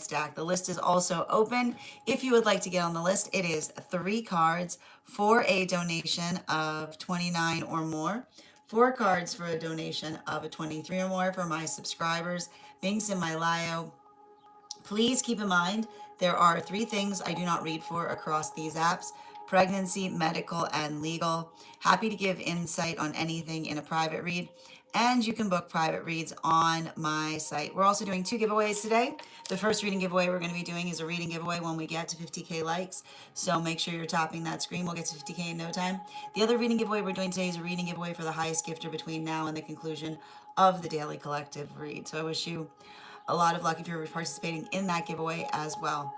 stack. The list is also open. If you would like to get on the list, it is 3 cards for a donation of 29 or more. 4 cards for a donation of a 23 or more for my subscribers. Links in my bio. Please keep in mind, there are 3 things I do not read for across these apps: pregnancy, medical, and legal. Happy to give insight on anything in a private read, and you can book private reads on my site. We're also doing 2 giveaways today. The first reading giveaway we're going to be doing is a reading giveaway when we get to 50K likes, so make sure you're tapping that screen. We'll get to 50K in no time. The other reading giveaway we're doing today is a reading giveaway for the highest gifter between now and the conclusion of the Daily Collective read. So I wish you a lot of luck if you're participating in that giveaway as well.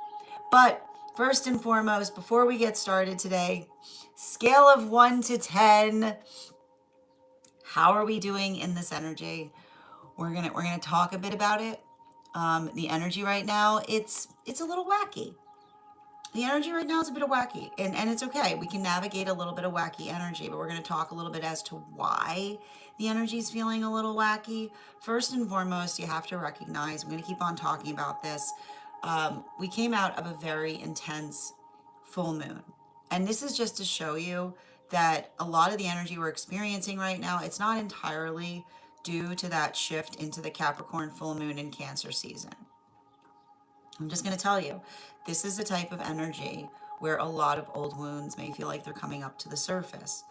But first and foremost, before we get started today, scale of 1 to 10, how are we doing in this energy? We're gonna talk a bit about it. The energy right now, it's a little wacky. The energy right now is a bit of wacky, and it's okay. We can navigate a little bit of wacky energy, but we're going to talk a little bit as to why the energy is feeling a little wacky. First and foremost, you have to recognize, I'm going to keep on talking about this. We came out of a very intense full moon. And this is just to show you that a lot of the energy we're experiencing right now, it's not entirely due to that shift into the Capricorn full moon in Cancer season. I'm just going to tell you, this is a type of energy where a lot of old wounds may feel like they're coming up to the surface.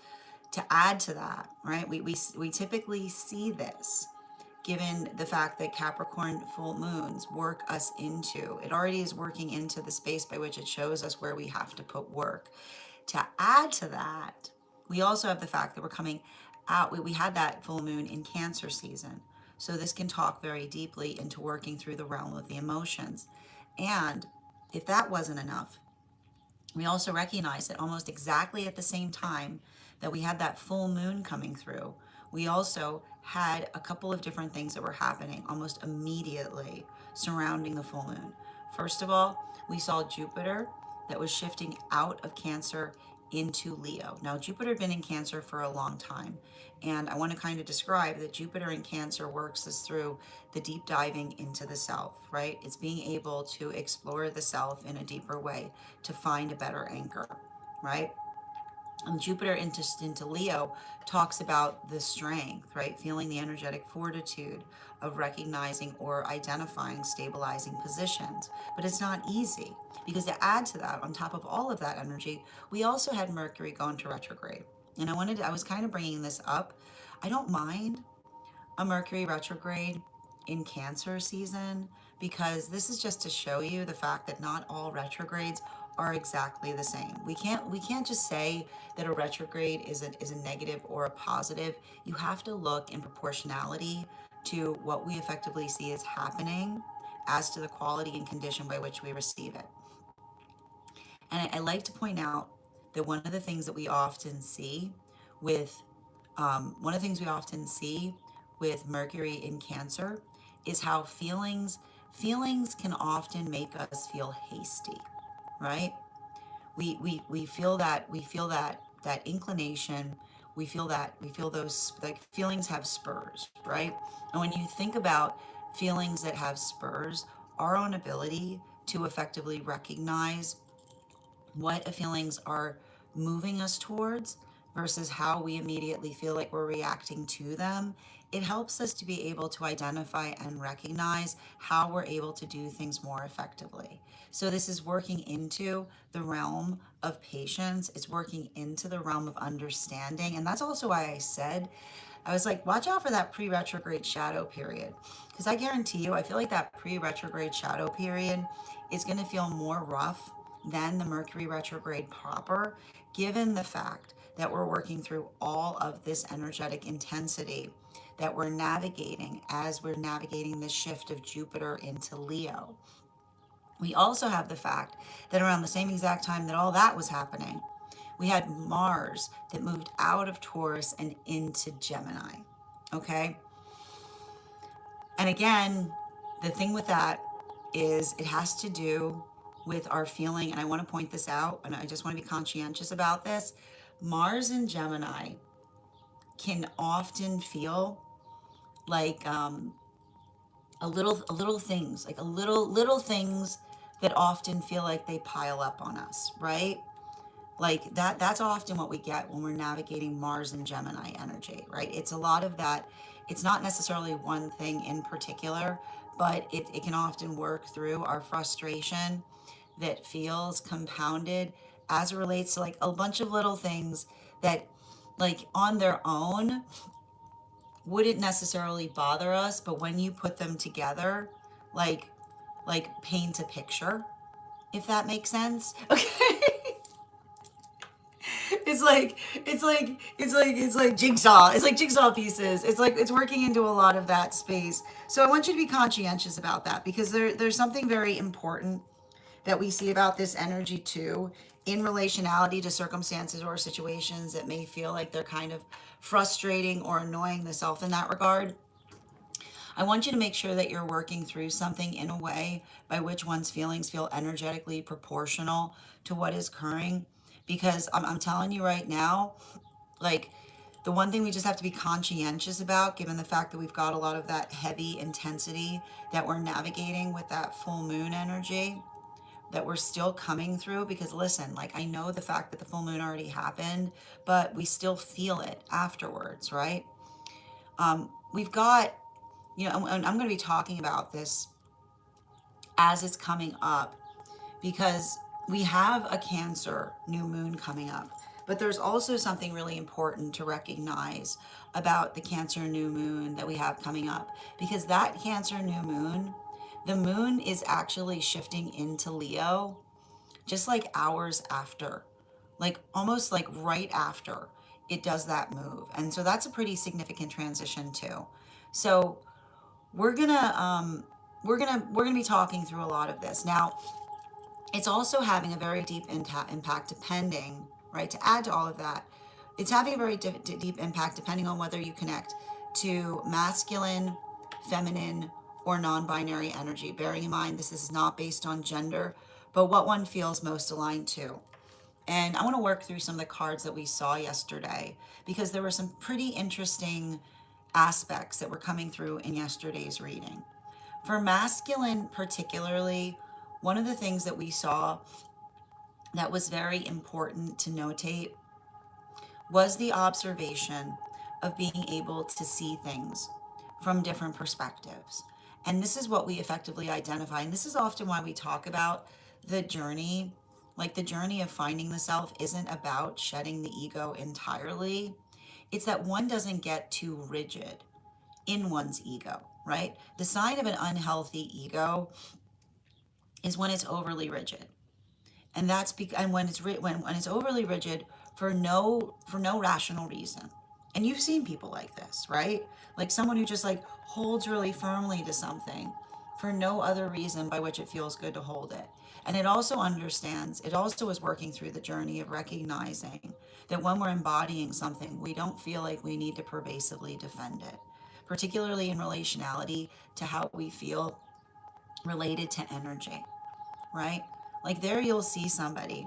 To add to that, right, we typically see this given the fact that Capricorn full moons work us into, it already is working into the space by which it shows us where we have to put work. To add to that, we also have the fact that we're coming out, we had that full moon in Cancer season. So this can talk very deeply into working through the realm of the emotions. And if that wasn't enough, we also recognize that almost exactly at the same time that we had that full moon coming through, we also had a couple of different things that were happening almost immediately surrounding the full moon. First of all, we saw Jupiter that was shifting out of Cancer into Leo. Now, Jupiter had been in Cancer for a long time, and I want to kind of describe that Jupiter in Cancer works us through the deep diving into the self, right? It's being able to explore the self in a deeper way to find a better anchor, right? And Jupiter into Leo talks about the strength, right? Feeling the energetic fortitude of recognizing or identifying stabilizing positions. But it's not easy, because to add to that, on top of all of that energy, we also had Mercury go into retrograde. And I was kind of bringing this up. I don't mind a Mercury retrograde in Cancer season, because this is just to show you the fact that not all retrogrades are exactly the same. We can't just say that a retrograde is a negative or a positive. You have to look in proportionality to what we effectively see as happening as to the quality and condition by which we receive it. And I like to point out that one of the things we often see with Mercury in Cancer is how feelings can often make us feel hasty, right? We feel that inclination. We feel those, like, feelings have spurs, right? And when you think about feelings that have spurs, our own ability to effectively recognize what feelings are moving us towards versus how we immediately feel like we're reacting to them, it helps us to be able to identify and recognize how we're able to do things more effectively. So this is working into the realm of patience. It's working into the realm of understanding. And that's also why I was like, watch out for that pre-retrograde shadow period. Because I guarantee you, I feel like that pre-retrograde shadow period is going to feel more rough than the Mercury retrograde proper, given the fact that we're working through all of this energetic intensity that we're navigating as we're navigating the shift of Jupiter into Leo. We also have the fact that around the same exact time that all that was happening, we had Mars that moved out of Taurus and into Gemini, okay? And again, the thing with that is it has to do with our feeling, and I want to point this out, and I just want to be conscientious about this. Mars in Gemini can often feel like a little things, like little things that often feel like they pile up on us, right? Like that's often what we get when we're navigating Mars and Gemini energy, right? It's a lot of that. It's not necessarily one thing in particular, but it can often work through our frustration that feels compounded as it relates to like a bunch of little things that like on their own wouldn't necessarily bother us, but when you put them together, like paint a picture, if that makes sense. Okay. It's like jigsaw. It's like jigsaw pieces. It's like it's working into a lot of that space. So I want you to be conscientious about that because there's something very important that we see about this energy too in relationality to circumstances or situations that may feel like they're kind of frustrating or annoying the self in that regard. I want you to make sure that you're working through something in a way by which one's feelings feel energetically proportional to what is occurring. Because I'm telling you right now, like the one thing we just have to be conscientious about, given the fact that we've got a lot of that heavy intensity that we're navigating with that full moon energy, that we're still coming through. Because listen, like I know the fact that the full moon already happened, but we still feel it afterwards, right? We've got, and I'm going to be talking about this as it's coming up because we have a Cancer new moon coming up. But there's also something really important to recognize about the Cancer new moon that we have coming up because that Cancer new moon, the moon is actually shifting into Leo just like hours after, like almost like right after it does that move. And so that's a pretty significant transition too. So we're gonna we're gonna be talking through a lot of this now. It's also having a very deep impact depending, right, to add to all of that, it's having a very deep impact depending on whether you connect to masculine, feminine, or non-binary energy, bearing in mind this is not based on gender but what one feels most aligned to. And I want to work through some of the cards that we saw yesterday because there were some pretty interesting aspects that were coming through in yesterday's reading. For masculine, particularly, one of the things that we saw that was very important to notate was the observation of being able to see things from different perspectives. And this is what we effectively identify. And this is often why we talk about the journey. Like the journey of finding the self isn't about shedding the ego entirely. It's that one doesn't get too rigid in one's ego, right? The sign of an unhealthy ego is when it's overly rigid. And and when when it's overly rigid for no rational reason. And you've seen people like this, right? Like someone who just like holds really firmly to something for no other reason by which it feels good to hold it. And it also is working through the journey of recognizing that when we're embodying something, we don't feel like we need to pervasively defend it, particularly in relationality to how we feel related to energy, right? Like there you'll see somebody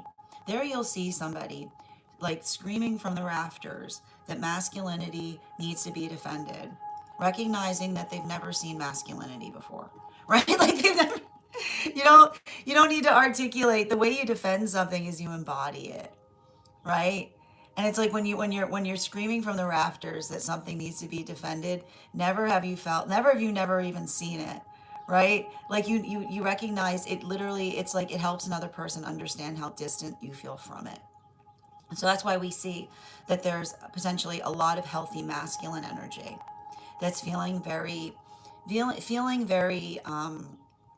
like screaming from the rafters that masculinity needs to be defended, recognizing that they've never seen masculinity before, right? Like they've never, you don't need to articulate. The way you defend something is you embody it, right? And it's like when you're screaming from the rafters that something needs to be defended, never have you never even seen it, right? Like you recognize it. Literally, it's like it helps another person understand how distant you feel from it. So that's why we see that there's potentially a lot of healthy masculine energy that's feeling very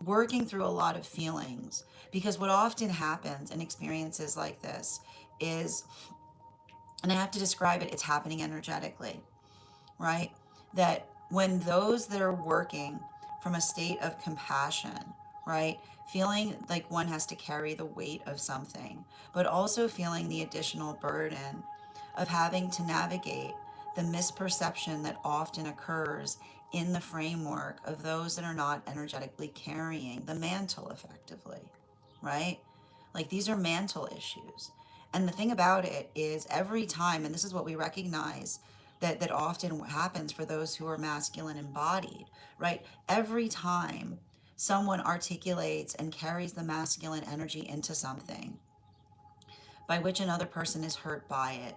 working through a lot of feelings. Because what often happens in experiences like this is, and I have to describe it, it's happening energetically, right? That when those that are working from a state of compassion, right? Feeling like one has to carry the weight of something, but also feeling the additional burden of having to navigate the misperception that often occurs in the framework of those that are not energetically carrying the mantle effectively, right? Like these are mantle issues. And the thing about it is every time, and this is what we recognize that often happens for those who are masculine embodied, right? Every time someone articulates and carries the masculine energy into something by which another person is hurt by it,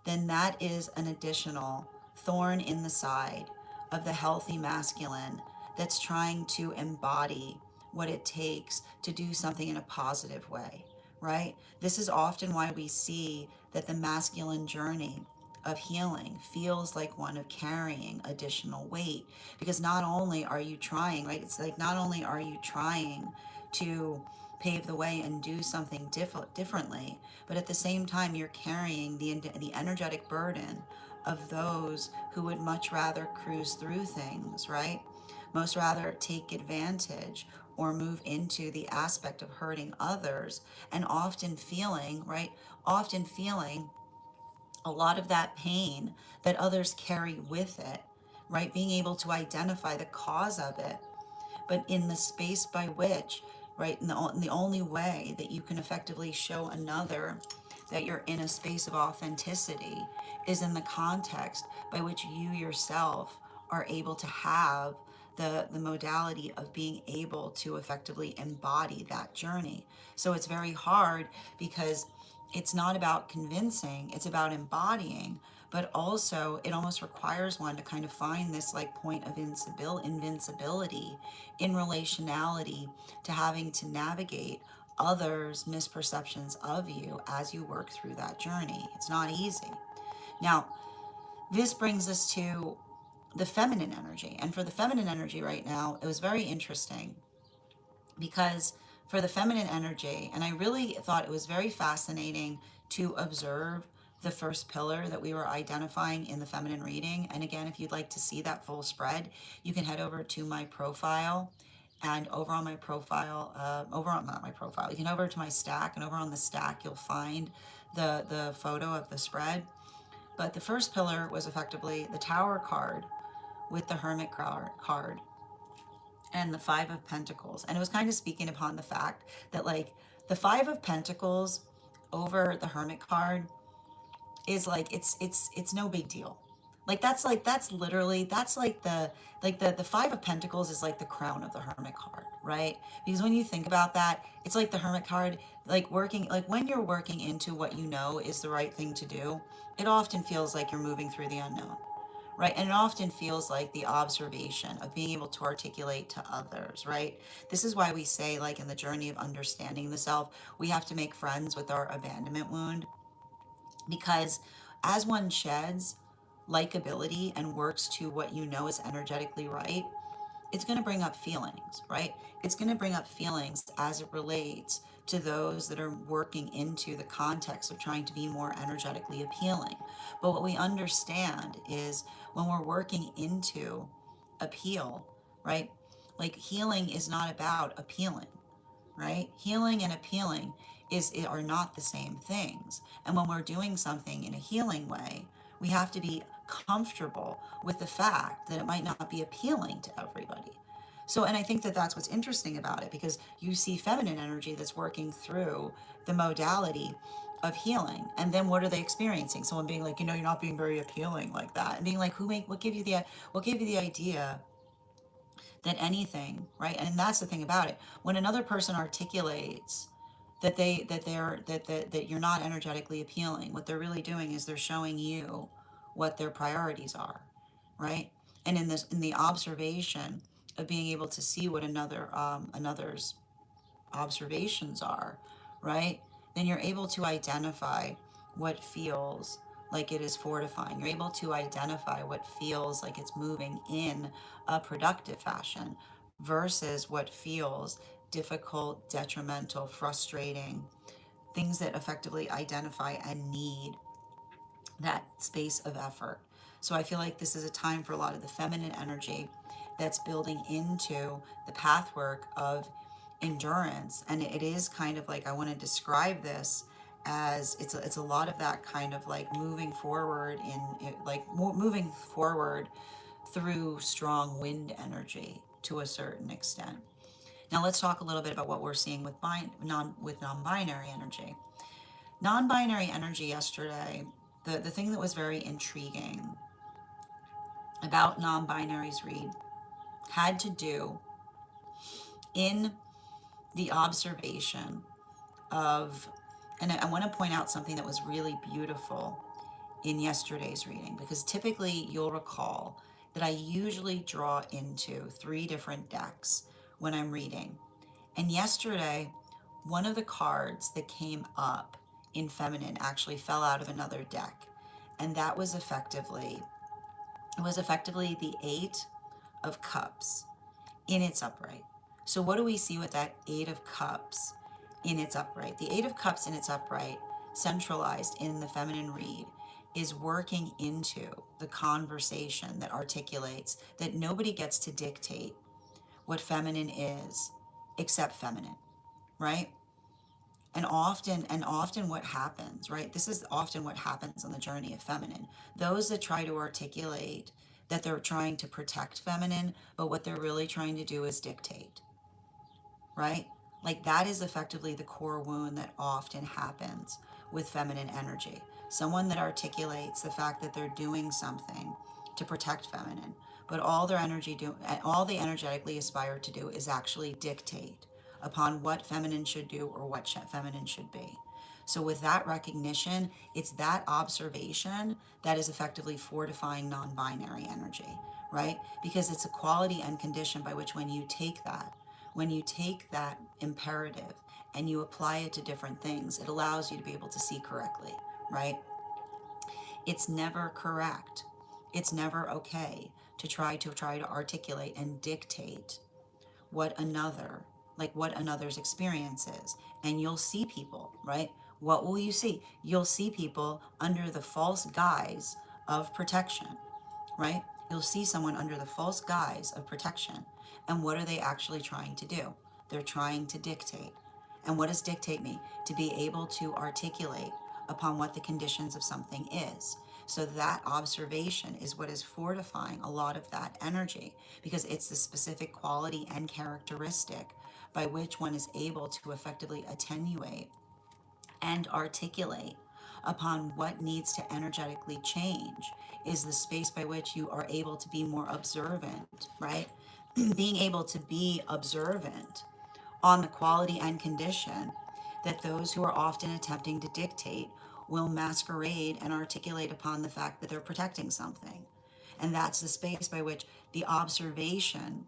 then that is an additional thorn in the side of the healthy masculine that's trying to embody what it takes to do something in a positive way, right? This is often why we see that the masculine journey of healing feels like one of carrying additional weight, because not only are you trying, right? It's like not only are you trying to pave the way and do something differently, but at the same time you're carrying the energetic burden of those who would much rather cruise through things, right? Most rather take advantage or move into the aspect of hurting others, and often feeling, right? Often feeling a lot of that pain that others carry with it, right? Being able to identify the cause of it, but in the space by which, right, in the only way that you can effectively show another that you're in a space of authenticity is in the context by which you yourself are able to have the modality of being able to effectively embody that journey. So it's very hard because it's not about convincing, it's about embodying, but also it almost requires one to kind of find this like point of invincibility in relationality to having to navigate others' misperceptions of you as you work through that journey. It's not easy. Now, this brings us to the feminine energy. And for the feminine energy right now, it was very interesting because for the feminine energy, and I really thought it was very fascinating to observe the first pillar that we were identifying in the feminine reading. And again, if you'd like to see that full spread, you can head over to my profile. And over on my profile, not my profile, you can over to my stack, and over on the stack, you'll find the photo of the spread. But the first pillar was effectively the Tower card with the Hermit card and the Five of Pentacles. And it was kind of speaking upon the fact that, like, the Five of Pentacles over the Hermit card is like it's no big deal. Like that's literally that's like the Five of Pentacles is like the crown of the Hermit card, right? Because when you think about that, it's like the Hermit card, like working, like when you're working into what you know is the right thing to do, it often feels like you're moving through the unknown, right? And it often feels like the observation of being able to articulate to others, right? This is why we say, like, in the journey of understanding the self, we have to make friends with our abandonment wound, because as one sheds likability and works to what you know is energetically right, it's going to bring up feelings, right? It's going to bring up feelings as it relates to those that are working into the context of trying to be more energetically appealing. But what we understand is when we're working into appeal, right? Like, healing is not about appealing, right? Healing and appealing are not the same things. And when we're doing something in a healing way, we have to be comfortable with the fact that it might not be appealing to everybody. So, and I think that that's what's interesting about it, because you see feminine energy that's working through the modality of healing, and then what are they experiencing? Someone being like, you're not being very appealing like that, and being like, what gave you the idea that anything, right? And that's the thing about it. When another person articulates that you're not energetically appealing, what they're really doing is they're showing you what their priorities are, right? And in the observation of being able to see what another's observations are, right? Then you're able to identify what feels like it is fortifying. You're able to identify what feels like it's moving in a productive fashion versus what feels difficult, detrimental, frustrating, things that effectively identify and need that space of effort. So I feel like this is a time for a lot of the feminine energy that's building into the pathwork of endurance. And it is kind of like, I want to describe this as it's a lot of that kind of like moving forward moving forward through strong wind energy to a certain extent. Now let's talk a little bit about what we're seeing with non-binary energy. Non-binary energy yesterday, the thing that was very intriguing about non-binaries read had to do in the observation of, and I want to point out something that was really beautiful in yesterday's reading, because typically you'll recall that I usually draw into 3 different decks when I'm reading. And yesterday, one of the cards that came up in feminine actually fell out of another deck. And that was effectively, it was effectively the 8 of Cups in its upright. So what do we see with that 8 of Cups in its upright? The 8 of Cups in its upright, centralized in the feminine read, is working into the conversation that articulates that nobody gets to dictate what feminine is except feminine, right? And often what happens, right? This is often what happens on the journey of feminine. Those that try to articulate that they're trying to protect feminine, but what they're really trying to do is dictate, right? Like that is effectively the core wound that often happens with feminine energy. Someone that articulates the fact that they're doing something to protect feminine, but all they energetically aspire to do is actually dictate upon what feminine should do or what feminine should be. So, with that recognition, it's that observation that is effectively fortifying non binary energy, right? Because it's a quality and condition by which when you take that imperative and you apply it to different things, it allows you to be able to see correctly, right? It's never correct. It's never okay to try to articulate and dictate what another, like what another's experience is. And you'll see people, right? What will you see? You'll see people under the false guise of protection, right? You'll see someone under the false guise of protection. And what are they actually trying to do? They're trying to dictate. And what does dictate mean? To be able to articulate upon what the conditions of something is. So that observation is what is fortifying a lot of that energy, because it's the specific quality and characteristic by which one is able to effectively attenuate and articulate upon what needs to energetically change, is the space by which you are able to be more observant, right? Being able to be observant on the quality and condition that those who are often attempting to dictate will masquerade and articulate upon the fact that they're protecting something. And that's the space by which the observation,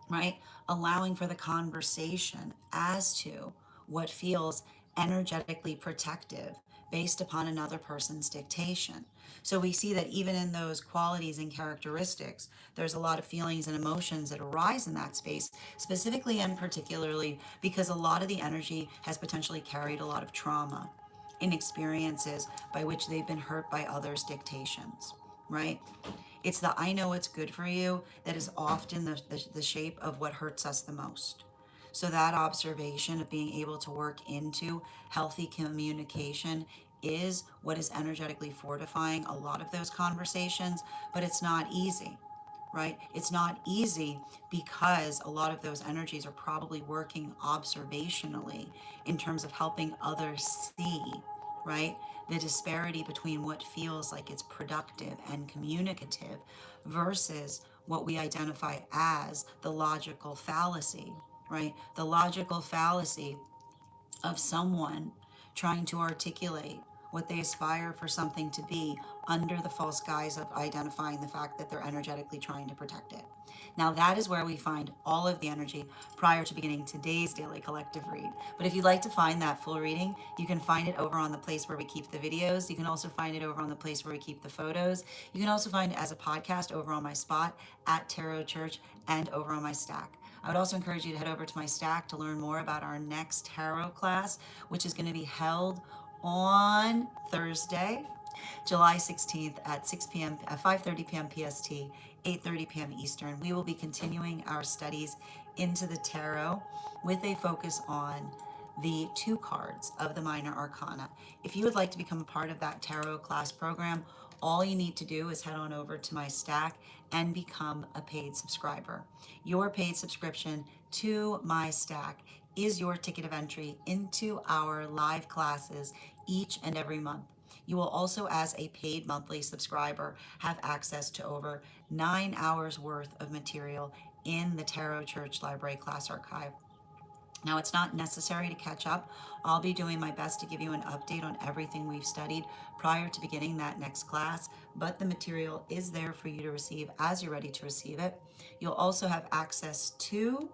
right? Allowing for the conversation as to what feels energetically protective based upon another person's dictation. So we see that even in those qualities and characteristics, there's a lot of feelings and emotions that arise in that space, specifically and particularly because a lot of the energy has potentially carried a lot of trauma in experiences by which they've been hurt by others' dictations, right? It's the I know it's good for you that is often the shape of what hurts us the most. So, that observation of being able to work into healthy communication is what is energetically fortifying a lot of those conversations, but it's not easy, right? It's not easy because a lot of those energies are probably working observationally in terms of helping others see, right? The disparity between what feels like it's productive and communicative versus what we identify as the logical fallacy, right? The logical fallacy of someone trying to articulate what they aspire for something to be under the false guise of identifying the fact that they're energetically trying to protect it. Now, that is where we find all of the energy prior to beginning today's daily collective read. But if you'd like to find that full reading, you can find it over on the place where we keep the videos. You can also find it over on the place where we keep the photos. You can also find it as a podcast over on my spot at Tarot Church and over on my stack. I would also encourage you to head over to my stack to learn more about our next tarot class, which is going to be held on Thursday, July 16th at 6 p.m. 5:30 p.m. PST, 8:30 p.m. Eastern. We will be continuing our studies into the tarot with a focus on the 2 cards of the minor arcana. If you would like to become a part of that tarot class program, all you need to do is head on over to my stack and become a paid subscriber. Your paid subscription to my stack is your ticket of entry into our live classes each and every month. You will also, as a paid monthly subscriber, have access to over 9 hours worth of material in the Tarot Church Library class archive. Now, it's not necessary to catch up. I'll be doing my best to give you an update on everything we've studied prior to beginning that next class, but the material is there for you to receive as you're ready to receive it. You'll also have access to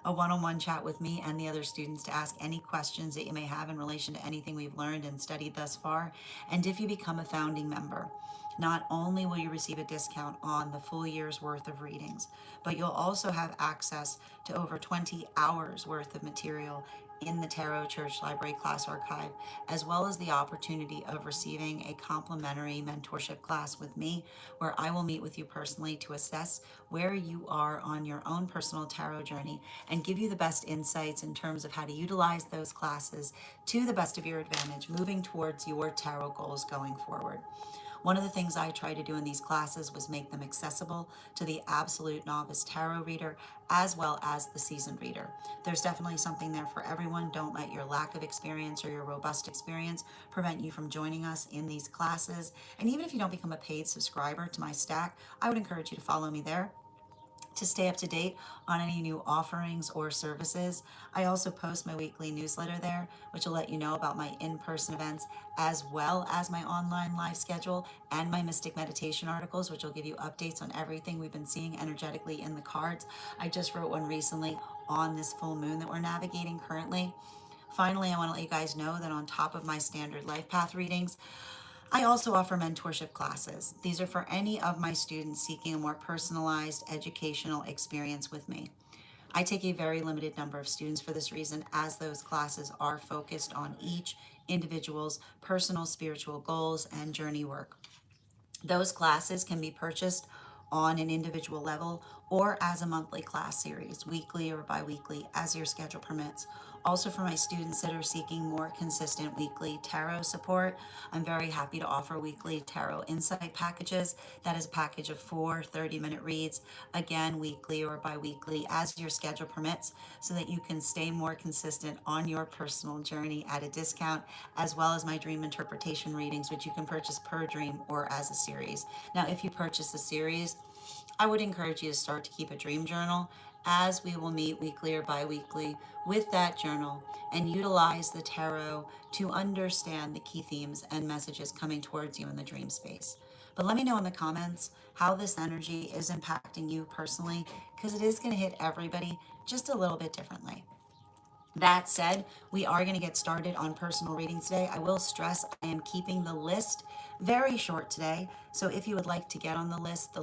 a one-on-one chat with me and the other students to ask any questions that you may have in relation to anything we've learned and studied thus far. And if you become a founding member, not only will you receive a discount on the full year's worth of readings, but you'll also have access to over 20 hours worth of material in the Tarot Church Library class archive, as well as the opportunity of receiving a complimentary mentorship class with me, where I will meet with you personally to assess where you are on your own personal tarot journey and give you the best insights in terms of how to utilize those classes to the best of your advantage, moving towards your tarot goals going forward. One of the things I try to do in these classes was make them accessible to the absolute novice tarot reader as well as the seasoned reader. There's definitely something there for everyone. Don't let your lack of experience or your robust experience prevent you from joining us in these classes. And even if you don't become a paid subscriber to my stack, I would encourage you to follow me there to stay up to date on any new offerings or services. I also post my weekly newsletter there, which will let you know about my in-person events, as well as my online live schedule and my mystic meditation articles, which will give you updates on everything we've been seeing energetically in the cards. I just wrote one recently on this full moon that we're navigating currently. Finally, I want to let you guys know that on top of my standard life path readings, I also offer mentorship classes. These are for any of my students seeking a more personalized educational experience with me. I take a very limited number of students for this reason, as those classes are focused on each individual's personal spiritual goals and journey work. Those classes can be purchased on an individual level or as a monthly class series, weekly or bi-weekly, as your schedule permits. Also, for my students that are seeking more consistent weekly tarot support, I'm very happy to offer weekly tarot insight packages. That is a package of 4 30-minute reads, again, weekly or bi-weekly, as your schedule permits, so that you can stay more consistent on your personal journey at a discount, as well as my dream interpretation readings, which you can purchase per dream or as a series. Now, if you purchase a series, I would encourage you to start to keep a dream journal, as we will meet weekly or bi-weekly with that journal and utilize the tarot to understand the key themes and messages coming towards you in the dream space. But let me know in the comments how this energy is impacting you personally, because it is going to hit everybody just a little bit differently. That said, we are going to get started on personal readings today. I will stress I am keeping the list very short today. So if you would like to get on the list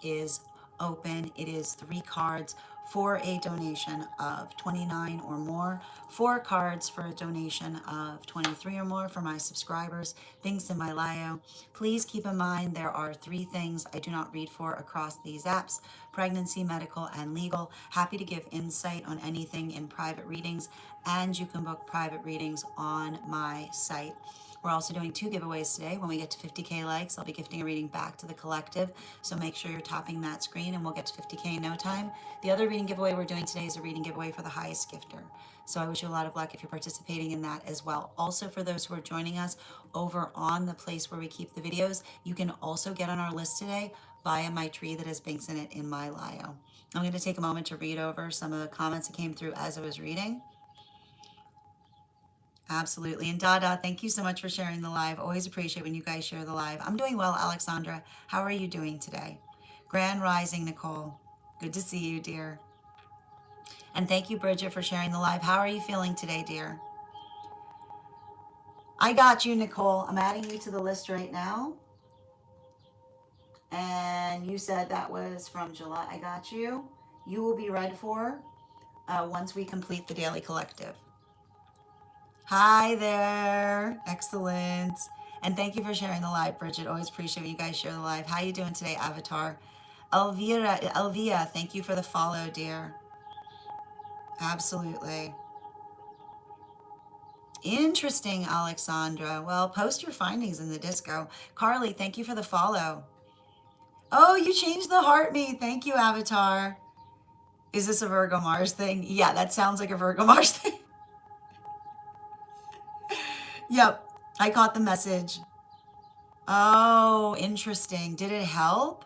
is open. It is 3 cards for a donation of 29 or more, 4 cards for a donation of 23 or more for my subscribers. Things in my bio. Please keep in mind there are 3 things I do not read for across these apps: pregnancy, medical, and legal. Happy to give insight on anything in private readings, and you can book private readings on my site. We're also doing 2 giveaways today. When we get to 50K likes, I'll be gifting a reading back to the collective. So make sure you're tapping that screen and we'll get to 50K in no time. The other reading giveaway we're doing today is a reading giveaway for the highest gifter. So I wish you a lot of luck if you're participating in that as well. Also, for those who are joining us over on the place where we keep the videos, you can also get on our list today via my tree that has links in it in my bio. I'm going to take a moment to read over some of the comments that came through as I was reading. Absolutely. And Dada, thank you so much for sharing the live. Always appreciate when you guys share the live. I'm doing well, Alexandra. How are you doing today? Grand Rising, Nicole. Good to see you, dear. And thank you, Bridget, for sharing the live. How are you feeling today, dear? I got you, Nicole. I'm adding you to the list right now. And you said that was from July. I got you. You will be read for once we complete the daily collective. Hi there. Excellent. And thank you for sharing the live, Bridget. Always appreciate when you guys share the live. How you doing today, Avatar? Elvia, thank you for the follow, dear. Absolutely. Interesting, Alexandra. Well, post your findings in the disco. Carly, thank you for the follow. Oh, you changed the heart me. Thank you, Avatar. Is this a Virgo Mars thing? Yeah, that sounds like a Virgo Mars thing. Yep. I caught the message. Oh, interesting. Did it help?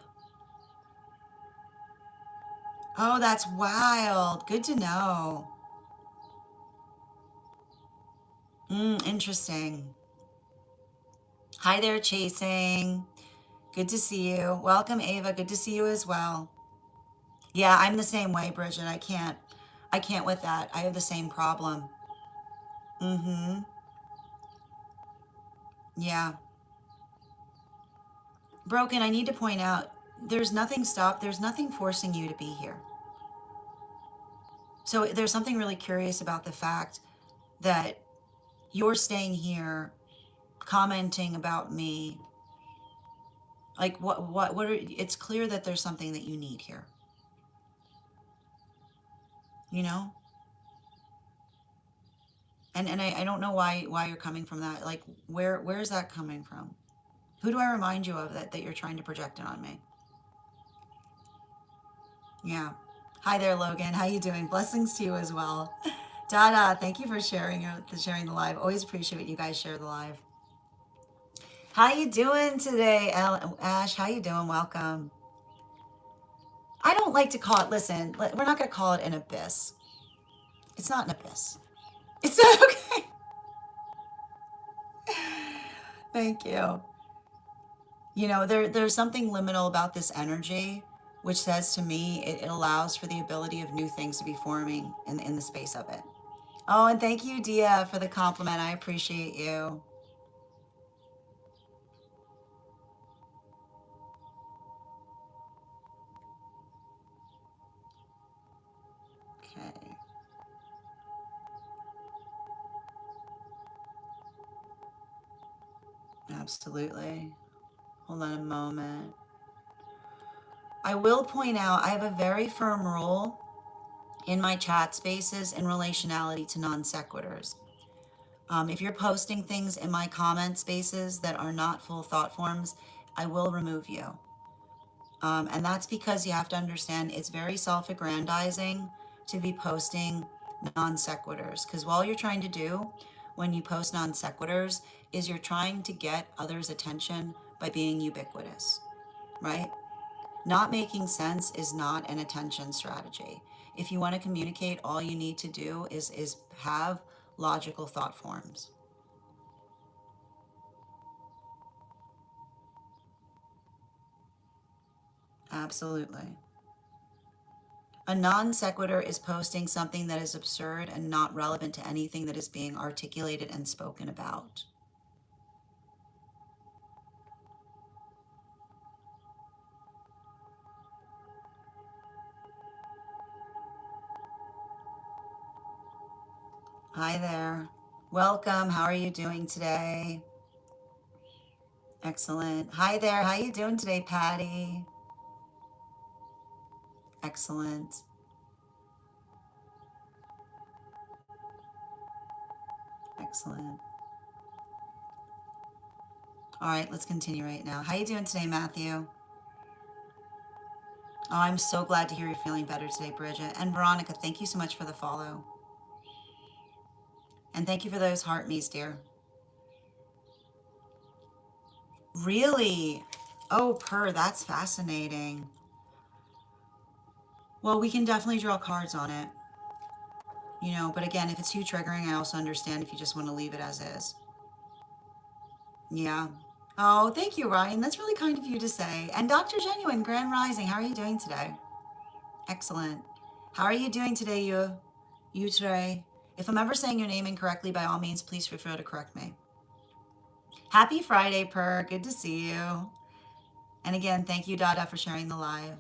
Oh, that's wild. Good to know. Interesting. Hi there, Chasing. Good to see you. Welcome, Ava. Good to see you as well. Yeah, I'm the same way, Bridget. I can't with that. I have the same problem. Mm-hmm. Yeah. Broken, I need to point out there's nothing forcing you to be here. So there's something really curious about the fact that you're staying here commenting about me. Like it's clear that there's something that you need here, you know? And I don't know why you're coming from that. Like where is that coming from? Who do I remind you of that you're trying to project it on me? Yeah. Hi there, Logan. How you doing? Blessings to you as well. Dada, thank you for sharing the live. Always appreciate you guys share the live. How you doing today, Ash? How you doing? Welcome. I don't like to call it. Listen, we're not going to call it an abyss. It's not an abyss. It's not okay. Thank you. You know, there's something liminal about this energy, which says to me it allows for the ability of new things to be forming in the space of it. Oh, and thank you, Dia, for the compliment. I appreciate you. Okay, absolutely. Hold on a moment. I will point out I have a very firm rule in my chat spaces in relationality to non sequiturs. If you're posting things in my comment spaces that are not full thought forms, I will remove you. And that's because you have to understand it's very self aggrandizing to be posting non sequiturs. Because all you're trying to do when you post non sequiturs is you're trying to get others' attention by being ubiquitous, right? Not making sense is not an attention strategy. If you want to communicate, all you need to do is have logical thought forms. Absolutely. A non sequitur is posting something that is absurd and not relevant to anything that is being articulated and spoken about. Hi there. Welcome. How are you doing today? Excellent. Hi there. How are you doing today, Patty? Excellent. Excellent. All right, let's continue right now. How are you doing today, Matthew? Oh, I'm so glad to hear you're feeling better today, Bridget. And Veronica, thank you so much for the follow. And thank you for those heart me's, dear. Really? Oh, that's fascinating. Well, we can definitely draw cards on it, but again, if it's too triggering, I also understand if you just want to leave it as is. Yeah. Oh, thank you, Ryan. That's really kind of you to say. And Dr. Genuine, Grand Rising, how are you doing today? Excellent. How are you doing today, you today? If I'm ever saying your name incorrectly, by all means, please feel free to correct me. Happy Friday, Per. Good to see you. And again, thank you, Dada, for sharing the live.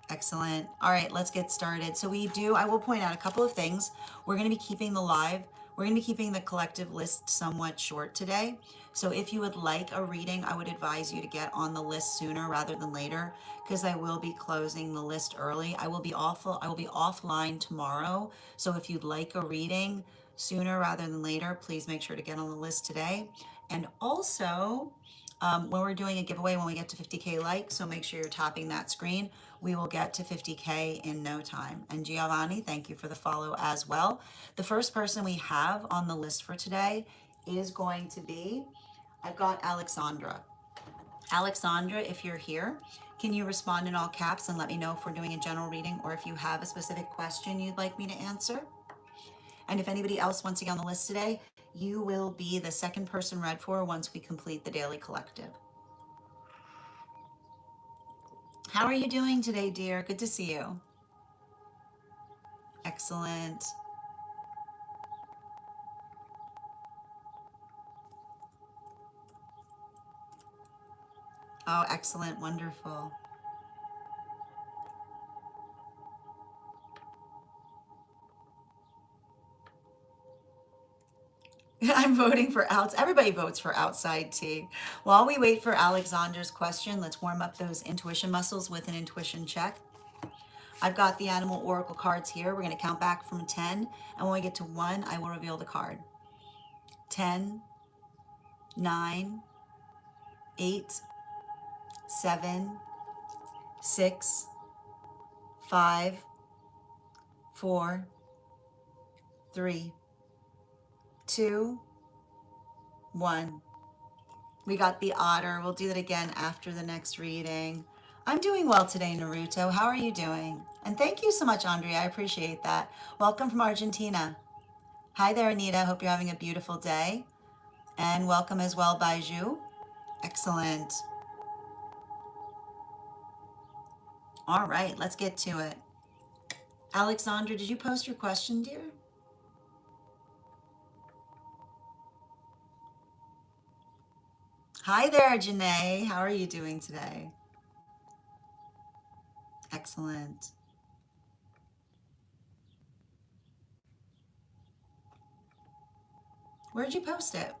Excellent. All right, let's get started. So I will point out a couple of things. We're going to be keeping we're going to be keeping the collective list somewhat short today. So if you would like a reading, I would advise you to get on the list sooner rather than later because I will be closing the list early. I will be offline tomorrow. So if you'd like a reading sooner rather than later, please make sure to get on the list today. And also, when we're doing a giveaway when we get to 50K likes, so make sure you're tapping that screen. We will get to 50K in no time. And Giovanni, thank you for the follow as well. The first person we have on the list for today is going to be, I've got Alexandra. Alexandra, if you're here, can you respond in all caps and let me know if we're doing a general reading or if you have a specific question you'd like me to answer? And if anybody else wants to get on the list today, you will be the second person read for once we complete the daily collective. How are you doing today, dear? Good to see you. Excellent. Oh, excellent. Wonderful. I'm voting for outs. Everybody votes for outside tea. While we wait for Alexander's question, let's warm up those intuition muscles with an intuition check. I've got the animal oracle cards here. We're going to count back from 10. And when we get to 1, I will reveal the card. 10, 9, 8, 7, 6, 5, 4, 3, 2, 1. We got the otter. We'll do that again after the next reading. I'm doing well today, Naruto. How are you doing? And thank you so much, Andrea. I appreciate that. Welcome from Argentina. Hi there, Anita. Hope you're having a beautiful day. And welcome as well, Baiju. Excellent. All right, let's get to it. Alexandra, did you post your question, dear? Hi there, Janae. How are you doing today? Excellent. Where'd you post it?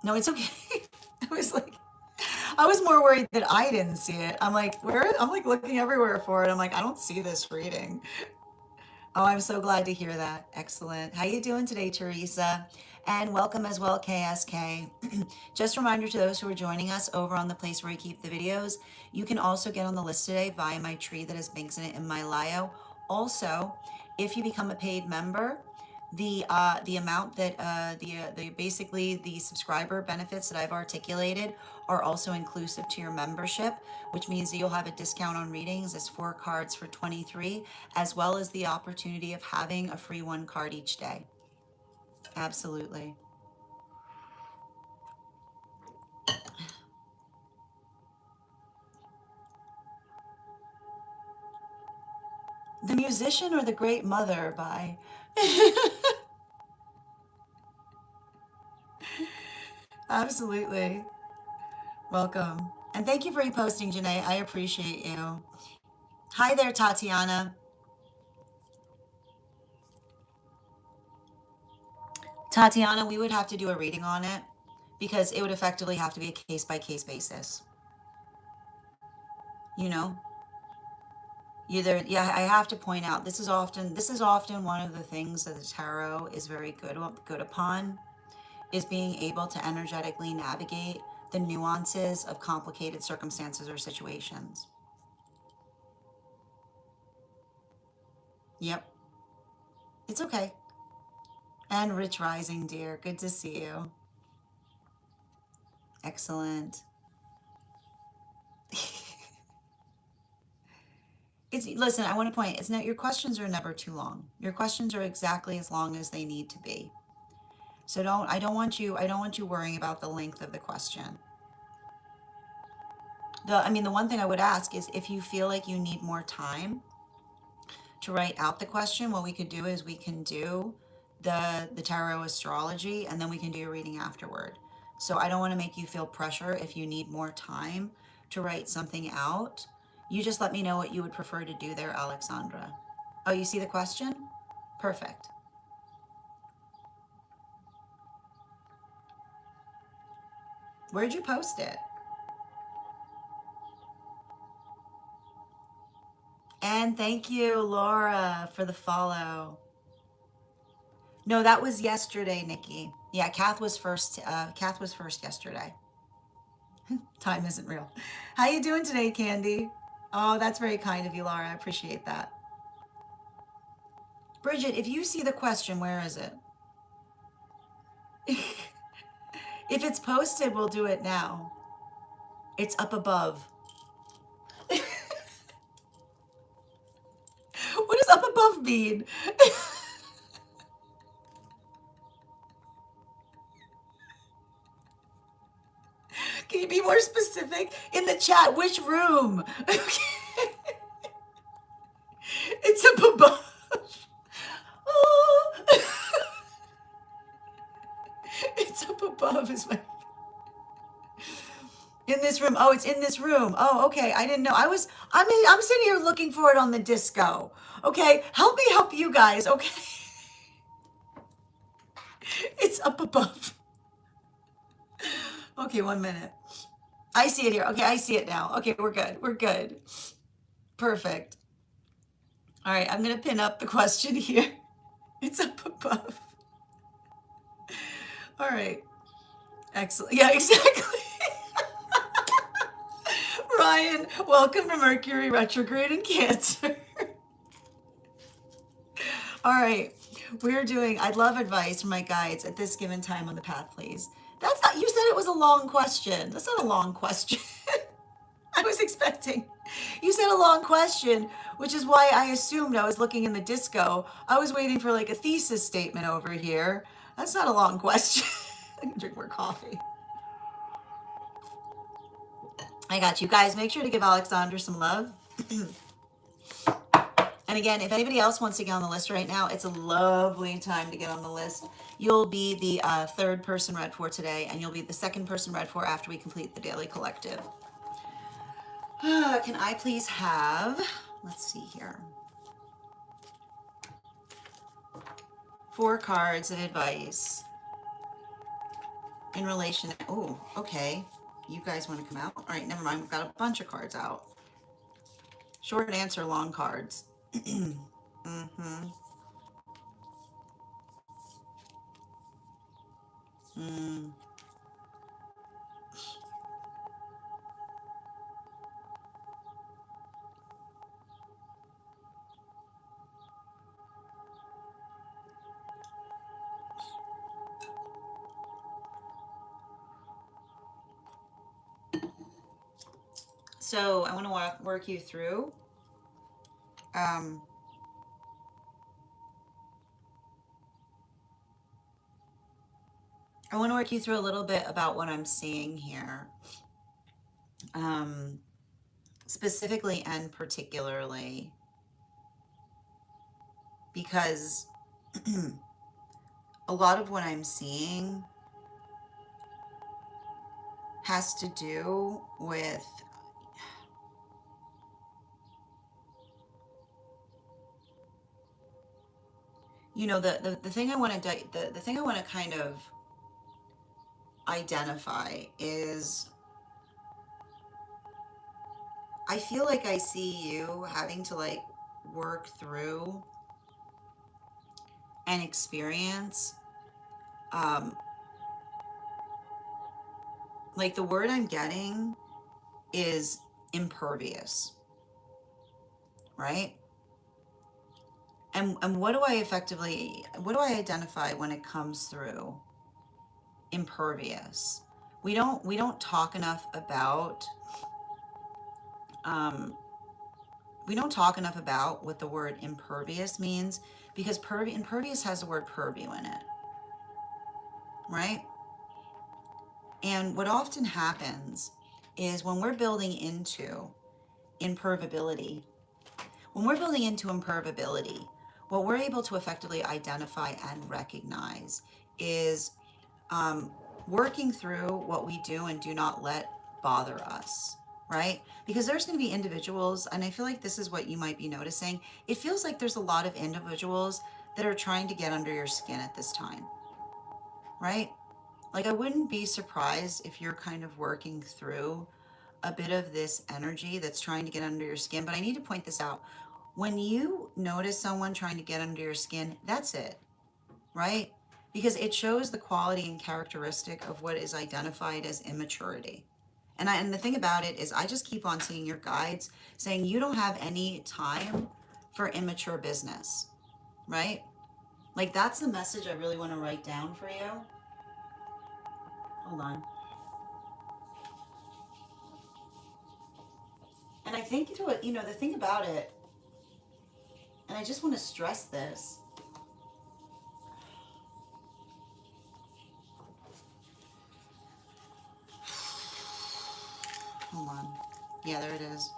No, it's okay. I was more worried that I didn't see it. I'm like, where? I'm like looking everywhere for it. I'm like, I don't see this reading. Oh, I'm so glad to hear that. Excellent. How you doing today, Teresa? And welcome as well, KSK. Just a reminder to those who are joining us over on the place where we keep the videos, you can also get on the list today via my tree that has links in it in my bio. Also, if you become a paid member, the amount that the basically the subscriber benefits that I've articulated are also inclusive to your membership, which means that you'll have a discount on readings as 4 cards for 23, as well as the opportunity of having a free 1 card each day. Absolutely. The Musician or the Great Mother by Absolutely. Welcome. And thank you for reposting, Janae. I appreciate you. Hi there, Tatiana. Tatiana, we would have to do a reading on it because it would effectively have to be a case by case basis. You know? Either yeah, I have to point out this is often one of the things that the tarot is very good upon is being able to energetically navigate the nuances of complicated circumstances or situations. Yep. It's okay. And Rich Rising, dear. Good to see you. Excellent. Listen, I want to point, it's not your questions are never too long. Your questions are exactly as long as they need to be. So I don't want you worrying about the length of the question. The one thing I would ask is if you feel like you need more time to write out the question, what we could do is we can do the tarot astrology and then we can do a reading afterward. So I don't want to make you feel pressure if you need more time to write something out. You just let me know what you would prefer to do there, Alexandra. Oh, you see the question? Perfect. Where'd you post it? And thank you, Laura, for the follow. No, that was yesterday, Nikki. Yeah, Kath was first. Kath was first yesterday. Time isn't real. How you doing today, Candy? Oh, that's very kind of you, Laura. I appreciate that. Bridget, if you see the question, where is it? If it's posted, we'll do it now. It's up above. What does up above mean? Can you be more specific? In the chat, which room? It's up above. Oh. It's up above is my in this room. Oh, it's in this room. Oh, okay. I didn't know. I'm sitting here looking for it on the disco. Okay, help me help you guys. Okay. It's up above. Okay, 1 minute. I see it here. Okay, I see it now. Okay, we're good. We're good. Perfect. All right, I'm going to pin up the question here. It's up above. All right. Excellent. Yeah, exactly. Ryan, welcome to Mercury retrograde in Cancer. All right. We're doing, I'd love advice from my guides at this given time on the path, please. That's not, you said it was a long question. That's not a long question. I was expecting. You said a long question, which is why I assumed I was looking in the disco. I was waiting for like a thesis statement over here. That's not a long question. I can drink more coffee. I got you guys. Make sure to give Alexander some love. And again, if anybody else wants to get on the list right now, it's a lovely time to get on the list. You'll be the third person read for today, and you'll be the second person read for after we complete the daily collective. Can I please have, let's see here, 4 cards of advice in relation, oh, okay. You guys want to come out? All right, never mind. We've got a bunch of cards out. Short answer, long cards. Mm-hmm. Mm. So I want to work you through. Um, I want to work you through a little bit about what I'm seeing here. Specifically and particularly because a lot of what I'm seeing has to do with you know the thing I want to the thing I want to kind of identify is I feel like I see you having to like work through and experience like the word I'm getting is impervious, right? And what do I identify when it comes through impervious? We don't talk enough about we don't talk enough about what the word impervious means because impervious has the word purview in it, right? And what often happens is when we're building into imperviability, what we're able to effectively identify and recognize is working through what we do and do not let bother us, right? Because there's going to be individuals, and I feel like this is what you might be noticing. It feels like there's a lot of individuals that are trying to get under your skin at this time, right? Like I wouldn't be surprised if you're kind of working through a bit of this energy that's trying to get under your skin. But I need to point this out. When you notice someone trying to get under your skin, that's it, right? Because it shows the quality and characteristic of what is identified as immaturity. And the thing about it is I just keep on seeing your guides saying you don't have any time for immature business, right? Like that's the message I really want to write down for you. Hold on. And I think, the thing about it, and I just want to stress this. Hold on. Yeah, there it is.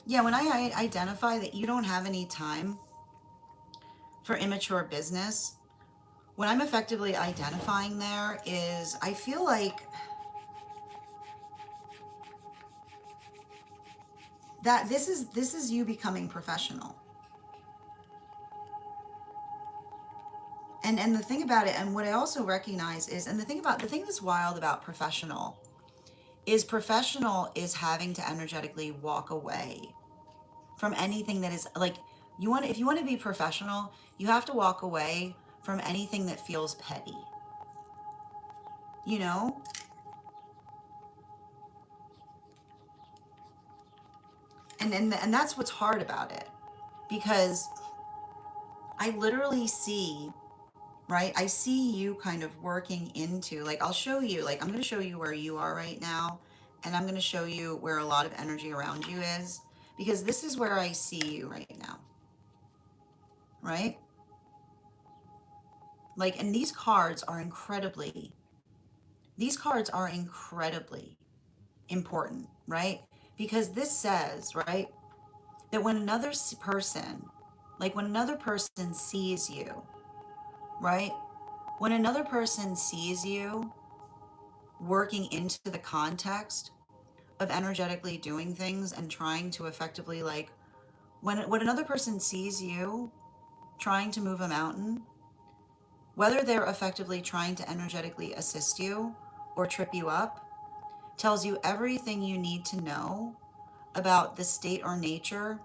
Yeah, when I identify that you don't have any time for immature business, what I'm effectively identifying there is I feel like that this is you becoming professional. And the thing about it, and what I also recognize is, and the thing that's wild about professional is having to energetically walk away from anything that is like, if you want to be professional, you have to walk away from anything that feels petty, you know? And that's what's hard about it, because I literally see, right? I see you kind of working into, like, I'll show you, like, I'm going to show you where you are right now, and I'm going to show you where a lot of energy around you is, because this is where I see you right now, right? Like, and these cards are incredibly important, right? Because this says, right, that when another person, like when another person sees you, right? When another person sees you working into the context of energetically doing things and trying to effectively, like, when another person sees you trying to move a mountain, whether they're effectively trying to energetically assist you or trip you up, tells you everything you need to know about the state or nature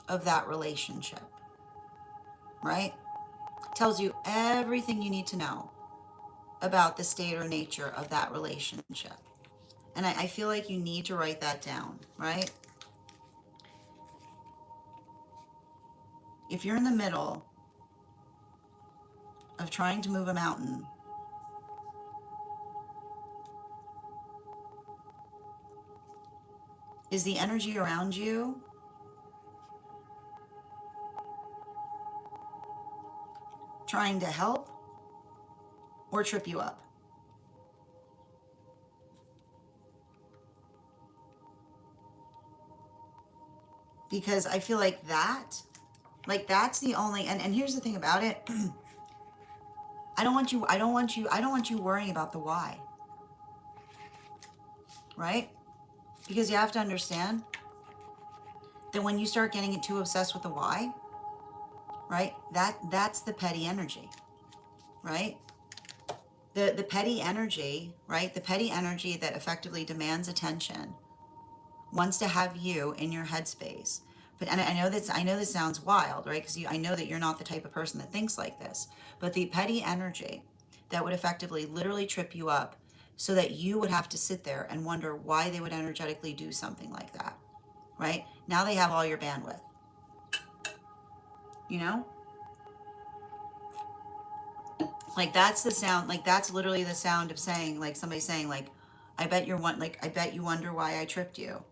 of that relationship, right? Tells you everything you need to know about the state or nature of that relationship. And I feel like you need to write that down, right? If you're in the middle of trying to move a mountain, is the energy around you trying to help or trip you up? Because I feel like that's the only, and here's the thing about it. I don't want you worrying about the why, right? Because you have to understand that when you start getting too obsessed with the why, right? That's the petty energy, right? The petty energy, right? The petty energy that effectively demands attention wants to have you in your headspace. But and I know this sounds wild, right? Because I know that you're not the type of person that thinks like this. But the petty energy that would effectively literally trip you up so that you would have to sit there and wonder why they would energetically do something like that, right? Now they have all your bandwidth, you know? Like that's the sound, like that's literally the sound of saying, like somebody saying, like, I bet you wonder why I tripped you.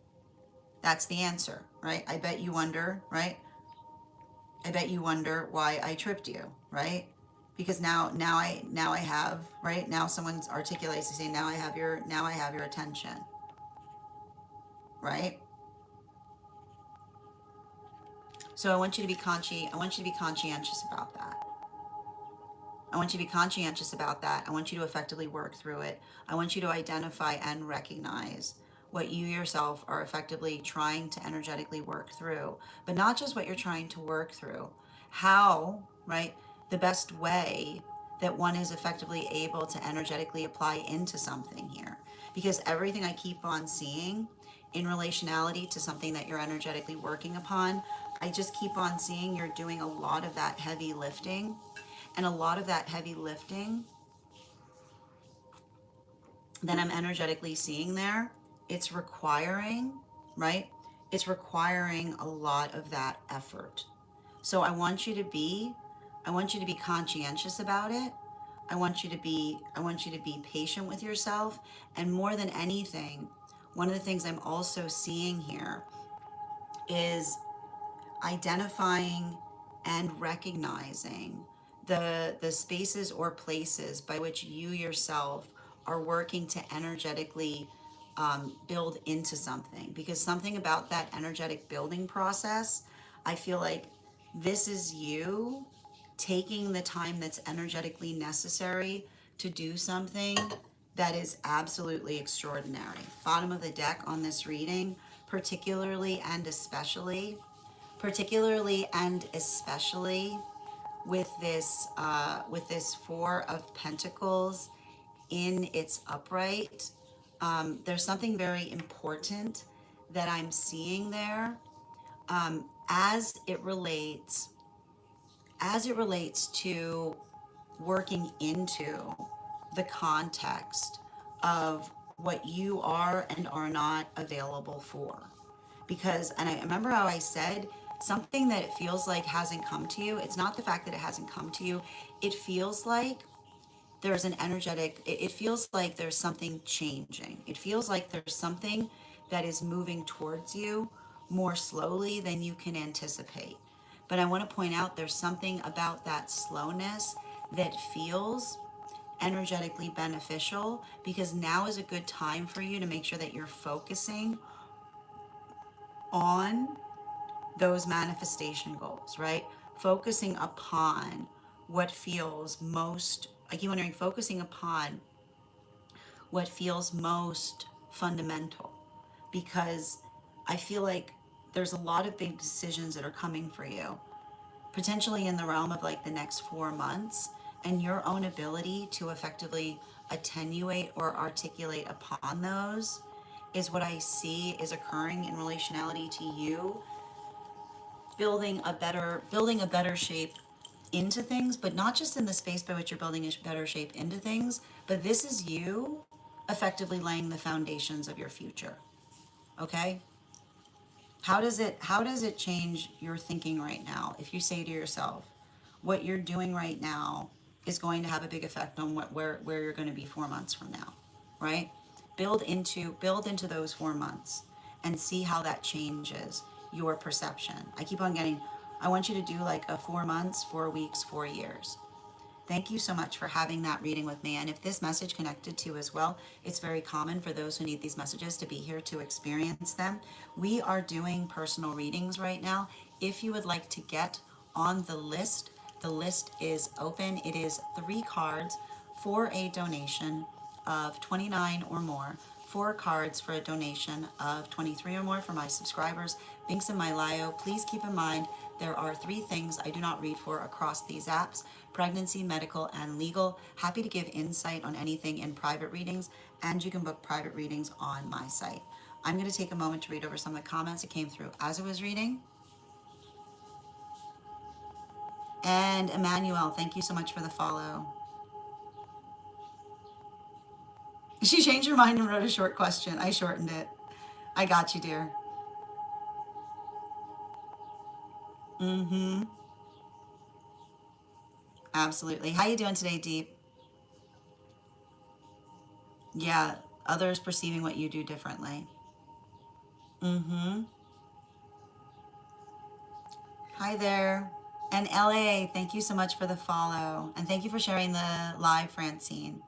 That's the answer, right? I bet you wonder, right? I bet you wonder why I tripped you, right? Because now I have, right? Now someone articulates to say, now I have your attention, right? So I want you to be conscientious about that. I want you to be conscientious about that. I want you to effectively work through it. I want you to identify and recognize what you yourself are effectively trying to energetically work through, but not just what you're trying to work through. How, right? The best way that one is effectively able to energetically apply into something here. Because everything I keep on seeing in relationality to something that you're energetically working upon, I just keep on seeing you're doing a lot of that heavy lifting. And a lot of that heavy lifting that I'm energetically seeing there, it's requiring, right? It's requiring a lot of that effort. So I want you to be conscientious about it. I want you to be patient with yourself. And more than anything, one of the things I'm also seeing here is identifying and recognizing the spaces or places by which you yourself are working to energetically build into something, because something about that energetic building process, I feel like this is you taking the time that's energetically necessary to do something that is absolutely extraordinary. Bottom of the deck on this reading, particularly and especially with this Four of Pentacles in its upright. There's something very important that I'm seeing there, as it relates to working into the context of what you are and are not available for. Because, and I remember how I said something that it feels like hasn't come to you. It's not the fact that it hasn't come to you. It feels like there's an energetic, it feels like there's something changing. It feels like there's something that is moving towards you more slowly than you can anticipate. But I want to point out there's something about that slowness that feels energetically beneficial, because now is a good time for you to make sure that you're focusing on those manifestation goals, right? Focusing upon what feels most, I keep wondering, focusing upon what feels most fundamental, because I feel like there's a lot of big decisions that are coming for you, potentially in the realm of like the next 4 months, and your own ability to effectively attenuate or articulate upon those is what I see is occurring in relationality to you building a better shape into things, but not just in the space by which you're building a better shape into things, but this is you effectively laying the foundations of your future. Okay? How does it change your thinking right now if you say to yourself, what you're doing right now is going to have a big effect on where you're going to be 4 months from now, right? Build into those 4 months and see how that changes your perception. I want you to do like a 4 months, 4 weeks, 4 years. Thank you so much for having that reading with me. And if this message connected to you as well, it's very common for those who need these messages to be here to experience them. We are doing personal readings right now. If you would like to get on the list is open. It is 3 cards for a donation of 29 or more. 4 cards for a donation of 23 or more for my subscribers. Links in my bio. Please keep in mind there are 3 things I do not read for across these apps: pregnancy, medical, and legal. Happy to give insight on anything in private readings, and you can book private readings on my site. I'm going to take a moment to read over some of the comments that came through as I was reading. And Emmanuel, thank you so much for the follow. She changed her mind and wrote a short question. I shortened it. I got you, dear. Mm-hmm. Absolutely. How you doing today, Deep? Yeah, others perceiving what you do differently. Mm-hmm. Hi there. And LA, thank you so much for the follow. And thank you for sharing the live, Francine.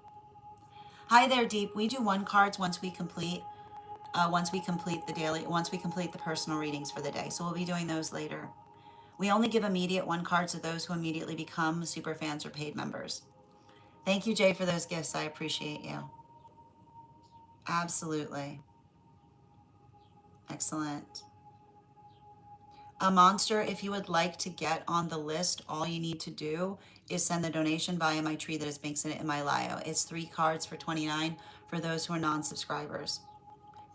Hi there, Deep. We do 1 cards once we complete the personal readings for the day. So we'll be doing those later. We only give immediate 1 cards to those who immediately become super fans or paid members. Thank you, Jay, for those gifts. I appreciate you. Absolutely. Excellent. A monster, if you would like to get on the list, all you need to do is send the donation via my tree that is links in it in my bio. It's 3 cards for 29 for those who are non-subscribers.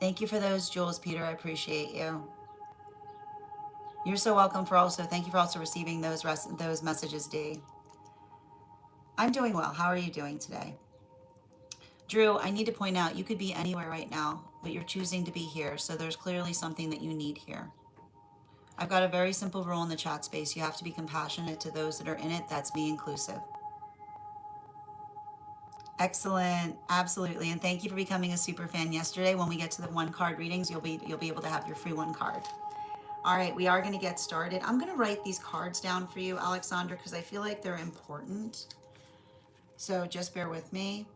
Thank you for those, Jules, Peter. I appreciate you. You're so welcome thank you for also receiving those messages, Dee. I'm doing well. How are you doing today? Drew, I need to point out you could be anywhere right now, but you're choosing to be here. So there's clearly something that you need here. I've got a very simple rule in the chat space. You have to be compassionate to those that are in it. That's me inclusive. Excellent. Absolutely. And thank you for becoming a super fan yesterday. When we get to the one card readings, you'll be able to have your free one card. All right, we are going to get started. I'm going to write these cards down for you, Alexandra, because I feel like they're important. So just bear with me.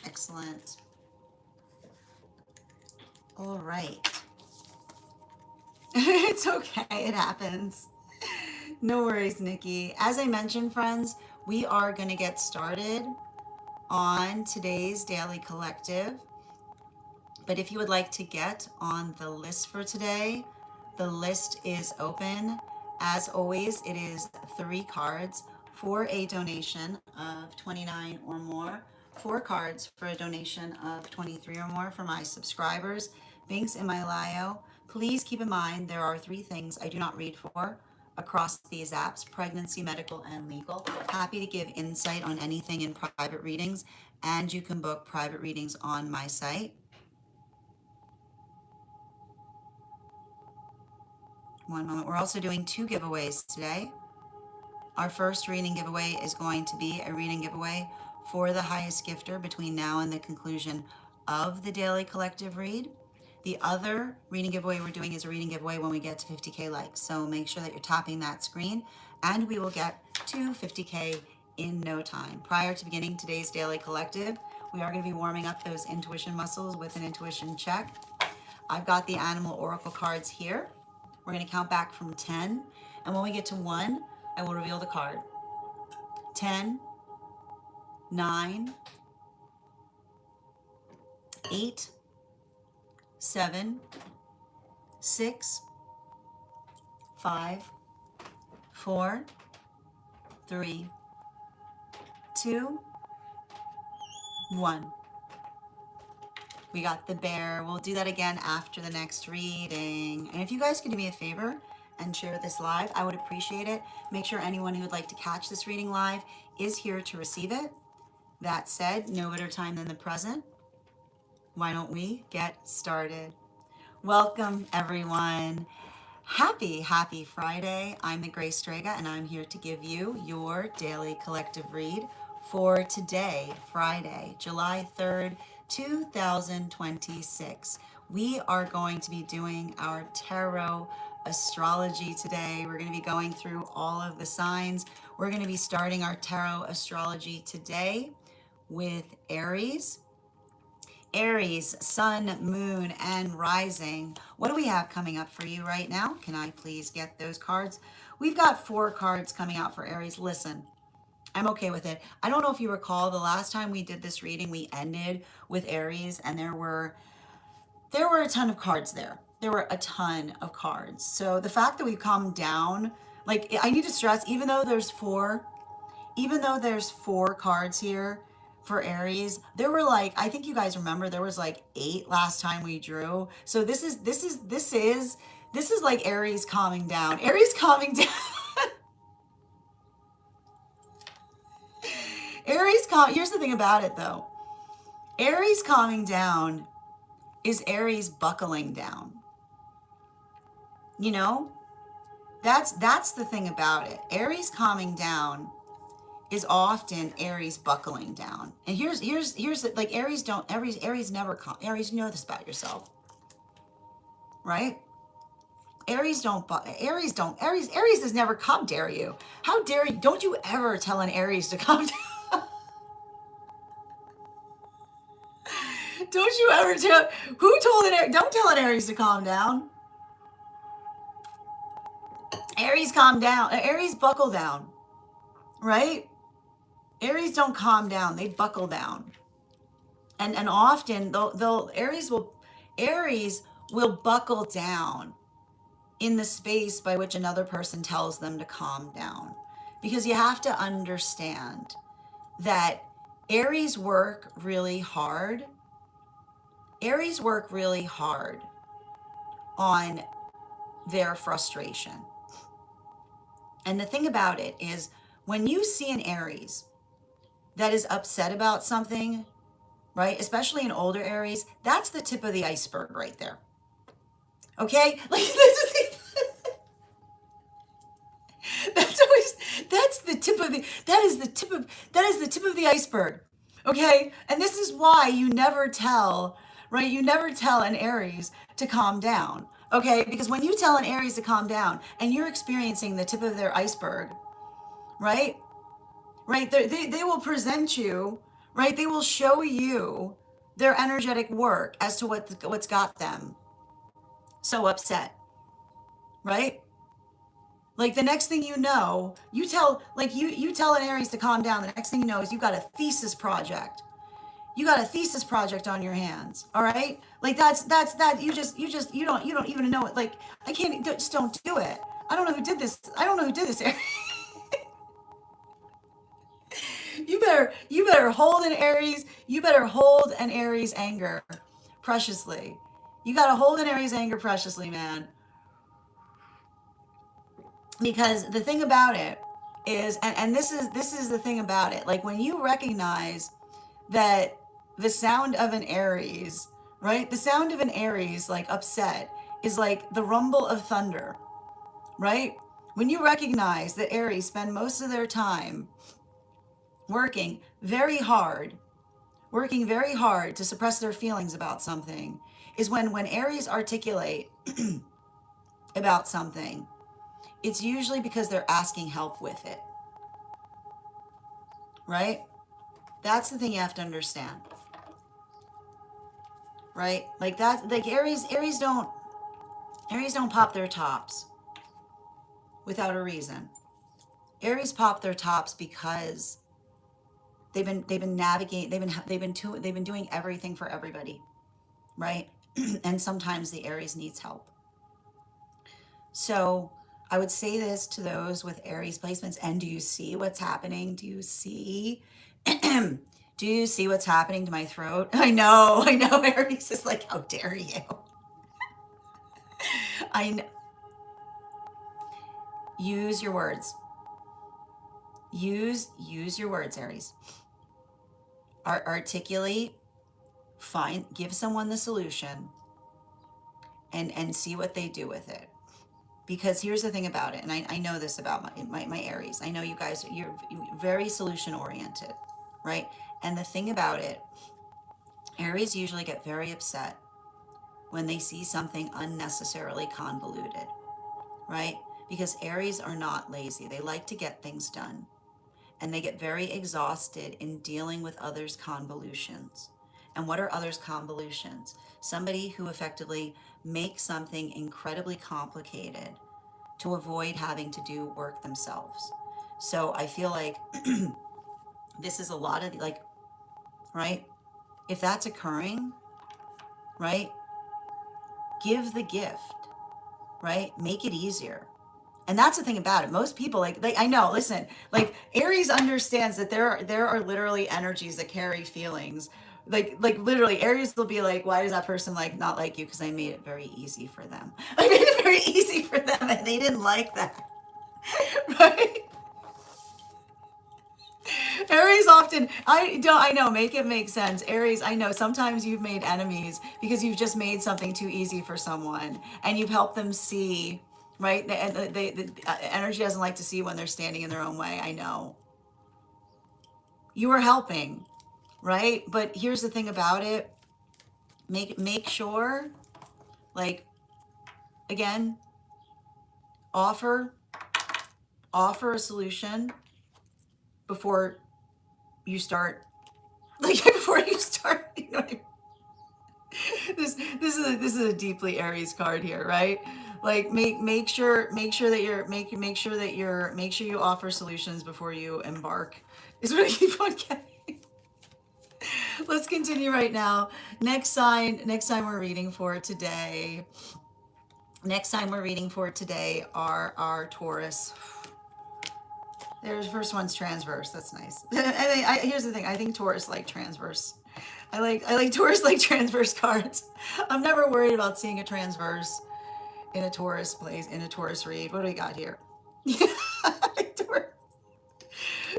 Excellent. All right. It's okay. It happens. No worries, Nikki. As I mentioned, friends, we are going to get started on today's daily collective. But if you would like to get on the list for today, the list is open. As always, it is 3 cards for a donation of 29 or more, 4 cards for a donation of 23 or more for my subscribers. Links in my bio. Please keep in mind there are 3 things I do not read for across these apps: pregnancy, medical, and legal. Happy to give insight on anything in private readings, and you can book private readings on my site. One moment. We're also doing 2 giveaways today. Our first reading giveaway is going to be a reading giveaway for the highest gifter between now and the conclusion of the daily collective read. The other reading giveaway we're doing is a reading giveaway when we get to 50K likes. So make sure that you're tapping that screen, and we will get to 50K in no time. Prior to beginning today's daily collective, we are going to be warming up those intuition muscles with an intuition check. I've got the animal oracle cards here. We're going to count back from 10, and when we get to 1, I will reveal the card. 10, 9, 8, 7, 6, 5, 4, 3, 2, 1. We got the bear. We'll do that again after the next reading. And if you guys could do me a favor and share this live, I would appreciate it. Make sure anyone who would like to catch this reading live is here to receive it. That said, no better time than the present. Why don't we get started? Welcome, everyone. Happy Friday. I'm the Grace Strega, and I'm here to give you your daily collective read for today, Friday, July 3rd, 2026. We are going to be doing our tarot astrology today. We're going to be going through all of the signs. We're going to be starting our tarot astrology today with Aries. Aries, sun, moon, and rising. What do we have coming up for you right now? Can I please get those cards? We've got 4 cards coming out for Aries. Listen, I'm okay with it. I don't know if you recall, the last time we did this reading, we ended with Aries, and there were a ton of cards there. There were a ton of cards. So the fact that we've come down, like, I need to stress, even though there's 4 cards here for Aries, there were, like, I think you guys remember, there was like 8 last time we drew. So this is like Aries calming down. Aries calming down. Here's the thing about it, though. Aries calming down is Aries buckling down. You know, that's the thing about it. Aries calming down is often Aries buckling down. And here's like, Aries never calm. Aries, you know this about yourself, right? Aries has never come, dare you? How dare you? Don't you ever tell an Aries to calm down. Don't you ever tell, who told an Aries, don't tell an Aries to calm down. Aries calm down, Aries buckle down, right? Aries don't calm down, they buckle down. And often Aries will buckle down in the space by which another person tells them to calm down. Because you have to understand that Aries work really hard. Aries work really hard on their frustration. And the thing about it is, when you see an Aries that is upset about something, right, especially an older Aries, that's the tip of the iceberg right there. Okay? Like, that's always, that's the tip of the, that is the tip of the iceberg. Okay? And this is why you never tell, right? You never tell an Aries to calm down. Okay? Because when you tell an Aries to calm down and you're experiencing the tip of their iceberg, right? Right? They will present you, right? They will show you their energetic work as to what's got them so upset, right? Like the next thing you know, you tell an Aries to calm down. The next thing you know is you got a thesis project. You got a thesis project on your hands. All right? Like that's that you don't even know it. Like I can't just don't do it. I don't know who did this. I don't know who did this, Aries. You better hold an Aries. You better hold an Aries anger preciously. You got to hold an Aries anger preciously, man. Because the thing about it is, and this is the thing about it, like when you recognize that the sound of an Aries, right, the sound of an Aries like upset is like the rumble of thunder, right? When you recognize that Aries spend most of their time working very hard, to suppress their feelings about something, is when Aries articulate about something, it's usually because they're asking help with it, right? That's the thing you have to understand, right? Like that, like Aries don't pop their tops without a reason. Aries pop their tops because they've been navigating, they've been doing everything for everybody, right? And sometimes the Aries needs help. So I would say this to those with Aries placements. And do you see what's happening? Do you see? Do you see what's happening to my throat? I know. Aries is like, how dare you? I know. Use your words. Use your words, Aries. Articulate. Find. Give someone the solution. And see what they do with it. Because here's the thing about it, and I know this about my Aries. I know you guys, you're very solution oriented, right? And the thing about it, Aries usually get very upset when they see something unnecessarily convoluted, right? Because Aries are not lazy. They like to get things done. And they get very exhausted in dealing with others' convolutions. And what are others' convolutions? Somebody who effectively makes something incredibly complicated to avoid having to do work themselves. So I feel like this is a lot of like, right? If that's occurring, right? Give the gift, right? Make it easier. And that's the thing about it. Most people like I know, listen, like Aries understands that there are literally energies that carry feelings. Like literally Aries will be like, why does that person like not like you? Because I made it very easy for them. I made it very easy for them and they didn't like that. Right? Aries often, I know, make it make sense. Aries, I know sometimes you've made enemies because you've just made something too easy for someone and you've helped them see, right? The energy doesn't like to see when they're standing in their own way. I know. You are helping, right? But here's the thing about it. Make sure, like, again, offer a solution before you start, like before you start, you know what I mean? This is a deeply Aries card here, right? Like make sure that make sure you offer solutions before you embark. Is what I keep on getting. Let's continue right now. Next sign we're reading for today. Next time we're reading for today are our Taurus. There's first one's transverse. That's nice. Here's the thing. I think Taurus like transverse. I like Taurus like transverse cards. I'm never worried about seeing a transverse in a Taurus place in a Taurus read. What do we got here? Taurus.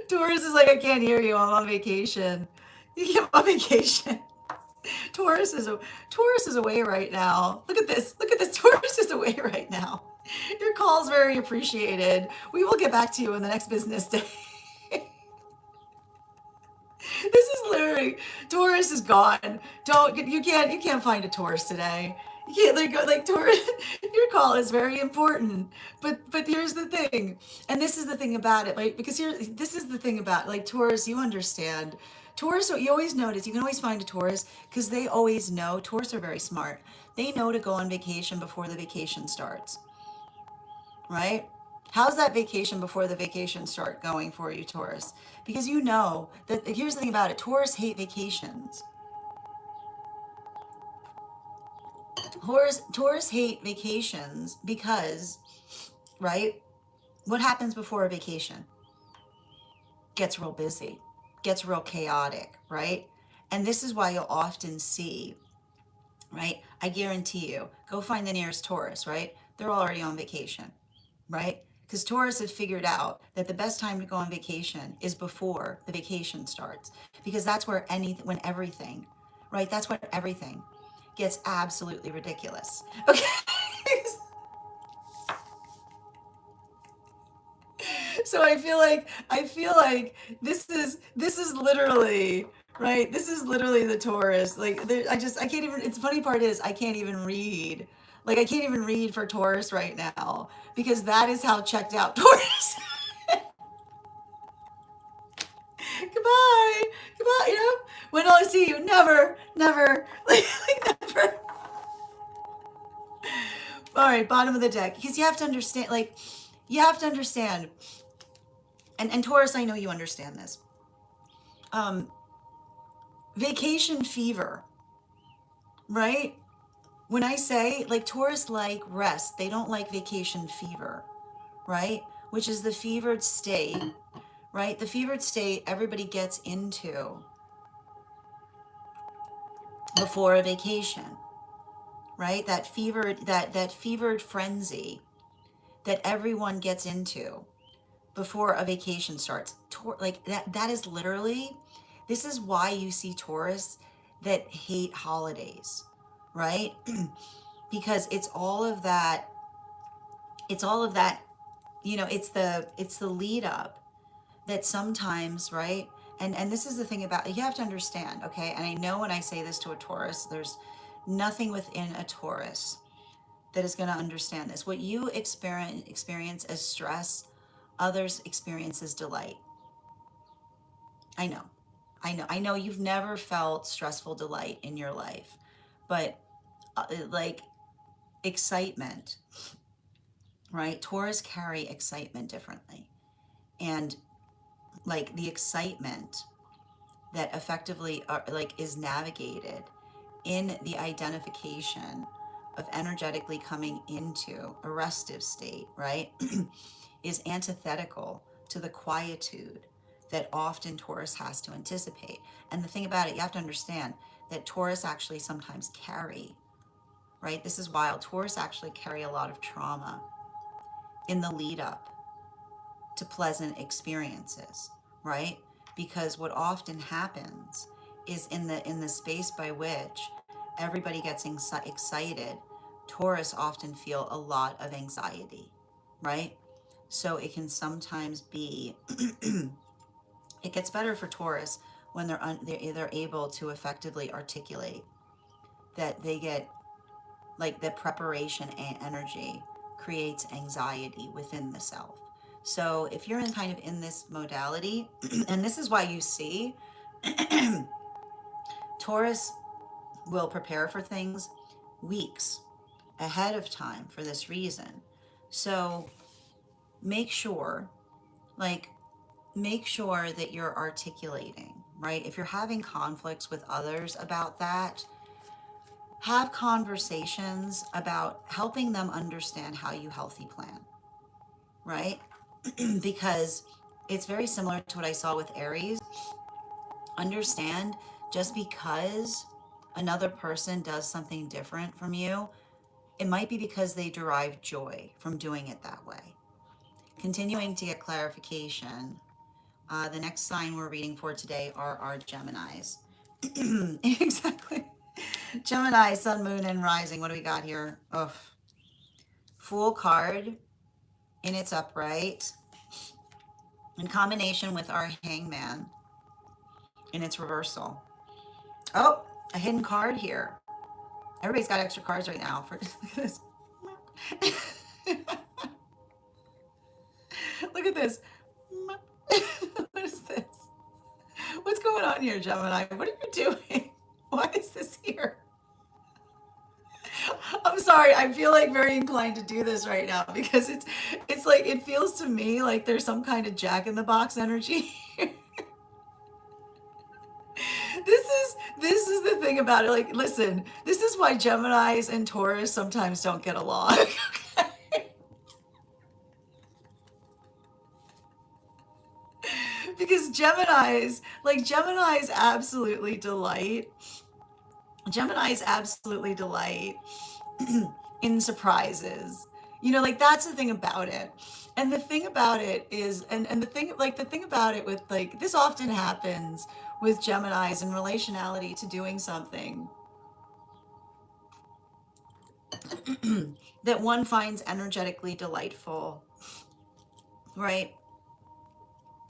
Taurus is like, I can't hear you. I'm on vacation. I'm on vacation. Taurus is away right now. Look at this. Look at this. Taurus is away right now. Your call is very appreciated. We will get back to you on the next business day. This is literally Taurus is gone. You can't find a Taurus today. You can't like Taurus. Your call is very important. But here's the thing, and this is the thing about it, like because this is the thing about like Taurus. You understand. Taurus, you always notice, you can always find a Taurus because they always know. Taurus are very smart. They know to go on vacation before the vacation starts, right? How's that vacation before the vacation start going for you, Taurus? Because you know that here's the thing about it. Taurus hate vacations. Taurus hate vacations because, right? What happens before a vacation? Gets real busy, gets real chaotic, right? And this is why you'll often see, right? I guarantee you, go find the nearest Taurus, right? They're already on vacation, right? Because Taurus have figured out that the best time to go on vacation is before the vacation starts, because that's when everything, right? That's when everything gets absolutely ridiculous. Okay. So I feel like this is literally right. This is literally the Taurus. Like I can't even. It's funny part is I can't even read. Like I can't even read for Taurus right now because that is how checked out Taurus. Goodbye, goodbye. You know, when will I see you? Never, never, like never. All right, bottom of the deck because you have to understand. Like you have to understand. And Taurus, I know you understand this. Um, Vacation fever, right? When I say like Taurus like rest, they don't like vacation fever, right? Which is the fevered state, right? The fevered state everybody gets into before a vacation, right? That fevered frenzy that everyone gets into before a vacation starts. Like that is literally, this is why you see Taurus that hate holidays, right? Because it's all of that, it's the lead up that sometimes, right? And this is the thing about, you have to understand, okay? And I know when I say this to a Taurus, there's nothing within a Taurus that is going to understand this. What you experience as stress, others experience as delight. I know. I know you've never felt stressful delight in your life, but like excitement, right? Taurus carry excitement differently. And like the excitement that effectively is navigated in the identification of energetically coming into a restive state, right? Is antithetical to the quietude that often Taurus has to anticipate. And the thing about it, you have to understand that Taurus actually sometimes carry, right? This is wild. Taurus actually carry a lot of trauma in the lead up to pleasant experiences, right? Because what often happens is in the space by which everybody gets excited, Taurus often feel a lot of anxiety, right? So it can sometimes be it gets better for Taurus when they're able to effectively articulate that they get like the preparation and energy creates anxiety within the self. So if you're in kind of in this modality, and this is why you see Taurus will prepare for things weeks ahead of time for this reason. So make sure, like, make sure that you're articulating, right? If you're having conflicts with others about that, have conversations about helping them understand how you healthy plan, right? Because it's very similar to what I saw with Aries. Understand, just because another person does something different from you, it might be because they derive joy from doing it that way. Continuing to get clarification, the next sign we're reading for today are our Geminis. Exactly. Gemini, sun, moon, and rising. What do we got here? Oh, Fool card in its upright, in combination with our Hangman in its reversal. Oh, a hidden card here. Everybody's got extra cards right now. For look at this. Look at this. What is this? What's going on here, Gemini? What are you doing? Why is this here? I'm sorry. I feel like very inclined to do this right now because it's like it feels to me like there's some kind of Jack in the Box energy. This is the thing about it. Like, listen, this is why Geminis and Taurus sometimes don't get along. Okay? Because Geminis absolutely delight. Geminis absolutely delight in surprises. You know, like that's the thing about it. And the thing about it is, and the thing about it with like, this often happens with Geminis in relationality to doing something that one finds energetically delightful, right?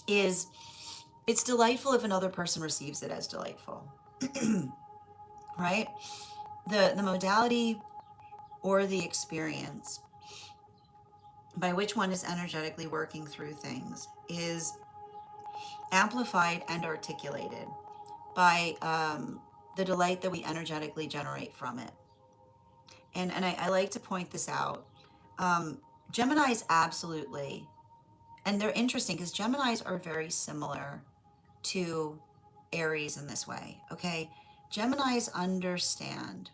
Is it's delightful if another person receives it as delightful, right? The modality or the experience by which one is energetically working through things is amplified and articulated by the delight that we energetically generate from it. And I like to point this out. Geminis absolutely, and they're interesting because Geminis are very similar to Aries in this way, okay? Geminis understand.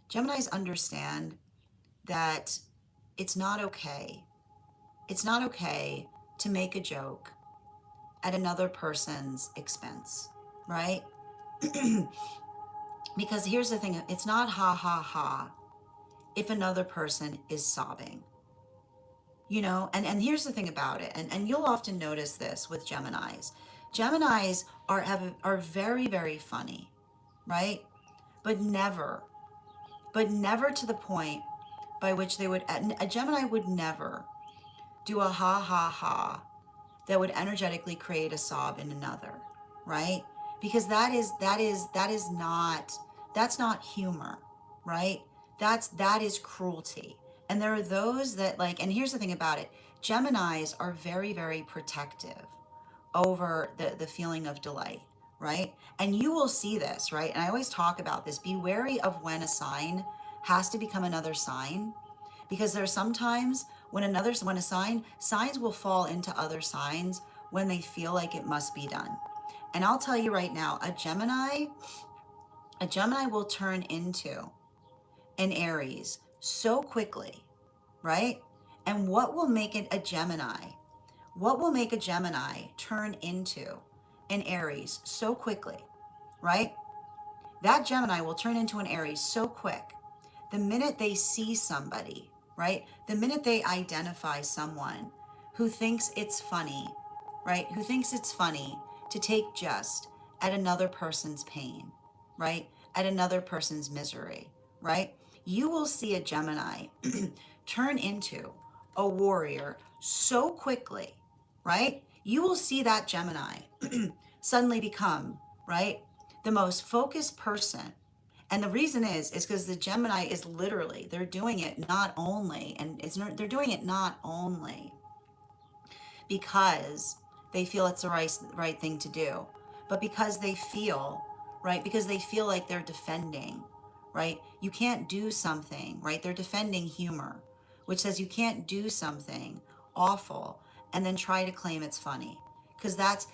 Geminis understand that it's not okay. It's not okay to make a joke at another person's expense, right? Because here's the thing, it's not ha ha ha if another person is sobbing. You know, and here's the thing about it, and you'll often notice this with Geminis. Geminis are very, very funny, right? But never to the point by which they would, a Gemini would never do a ha ha ha that would energetically create a sob in another, right? Because that's not humor, right? That is cruelty. And there are those that like, and here's the thing about it, Geminis are very, very protective over the feeling of delight, right? And you will see this, right? And I always talk about this. Be wary of when a sign has to become another sign, because there's sometimes when a signs will fall into other signs when they feel like it must be done. And I'll tell you right now, a Gemini will turn into an Aries so quickly, right? And what will make it a Gemini? What will make a Gemini turn into an Aries so quickly, right? That Gemini will turn into an Aries so quick. The minute they see somebody, right? The minute they identify someone who thinks it's funny, right? Who thinks it's funny to take jest at another person's pain, right? At another person's misery, right? You will see a Gemini turn into a warrior so quickly, right? You will see that Gemini suddenly become, right, the most focused person. And the reason is because the Gemini is literally, they're doing it not only, and they're doing it not only because they feel it's the right thing to do, but because they feel, right, because they feel like they're defending, right? You can't do something, right? They're defending humor, which says you can't do something awful and then try to claim it's funny, because that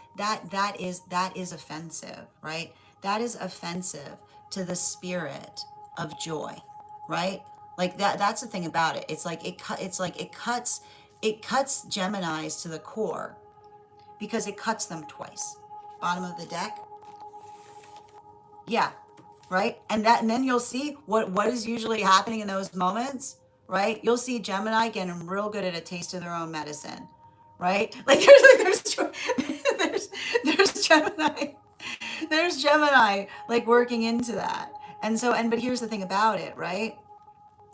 is offensive, right? That is offensive to the spirit of joy, right? Like that's the thing about it. It's like it cuts Geminis to the core because it cuts them twice. Bottom of the deck. Yeah, right? And then you'll see what is usually happening in those moments, right? You'll see Gemini getting real good at a taste of their own medicine, right? Like there's there's Gemini. There's Gemini like working into that. And so but here's the thing about it, right?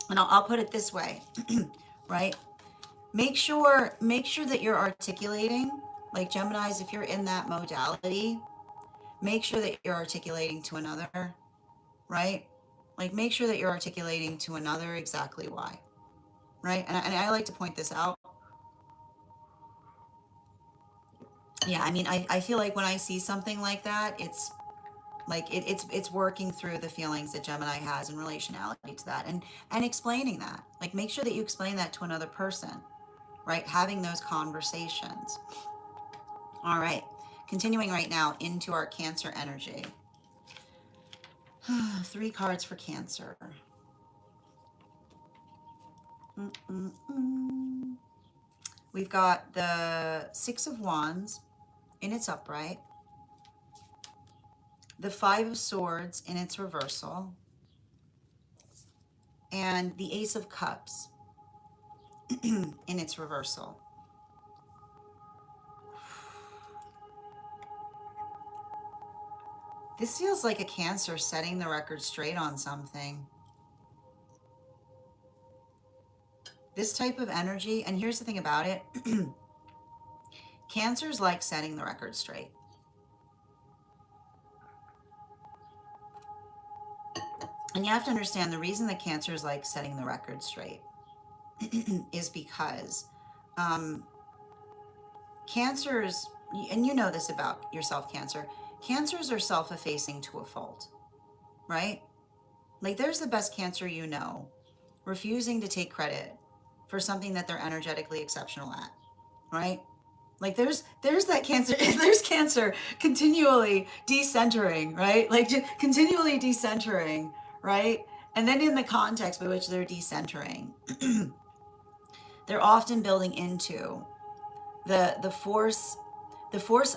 And I'll put it this way, right? Make sure that you're articulating, like Geminis, if you're in that modality, make sure that you're articulating to another, right? Like make sure that you're articulating to another exactly why, right? And I like to point this out. Yeah, I mean, I feel like when I see something like that, it's like it's working through the feelings that Gemini has in relationality to that, and explaining that. Like make sure that you explain that to another person, right? Having those conversations. All right, continuing right now into our Cancer energy. 3 cards for Cancer. Mm-mm-mm. We've got the 6 of Wands in its upright, the 5 of Swords in its reversal, and the Ace of Cups in its reversal. This feels like a Cancer setting the record straight on something. This type of energy, and here's the thing about it, Cancers like setting the record straight. And you have to understand the reason that Cancers like setting the record straight is because Cancers, and you know this about yourself, Cancer, Cancers are self-effacing to a fault, right? Like there's the best Cancer you know, refusing to take credit for something that they're energetically exceptional at, right? Like there's that Cancer, there's Cancer continually decentering, right? Like continually decentering, right? And then in the context by which they're decentering, they're often building into the force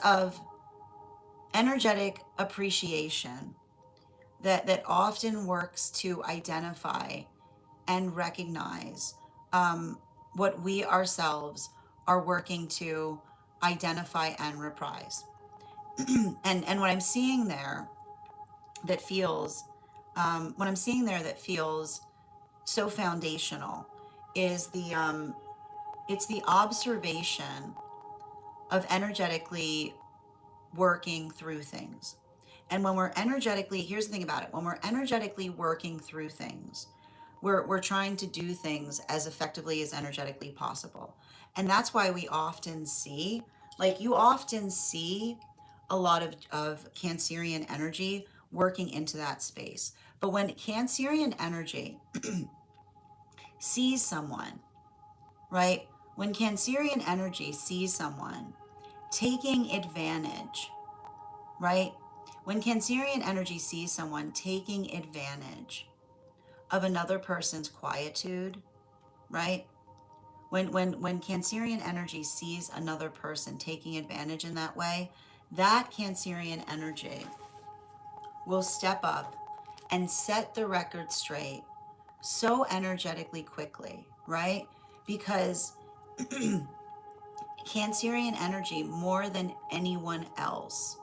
of energetic appreciation that often works to identify and recognize what we ourselves are working to identify and reprise. And what I'm seeing there that feels what I'm seeing there that feels so foundational is it's the observation of energetically working through things. And when we're energetically, here's the thing about it, when we're energetically working through things, we're trying to do things as effectively as energetically possible. And that's why we often see, like you often see a lot of Cancerian energy working into that space. But when Cancerian energy sees someone, right? When Cancerian energy sees someone taking advantage, right? When Cancerian energy sees someone taking advantage of another person's quietude, right? When Cancerian energy sees another person taking advantage in that way, that Cancerian energy will step up and set the record straight so energetically quickly, right? Because Cancerian energy, more than anyone else,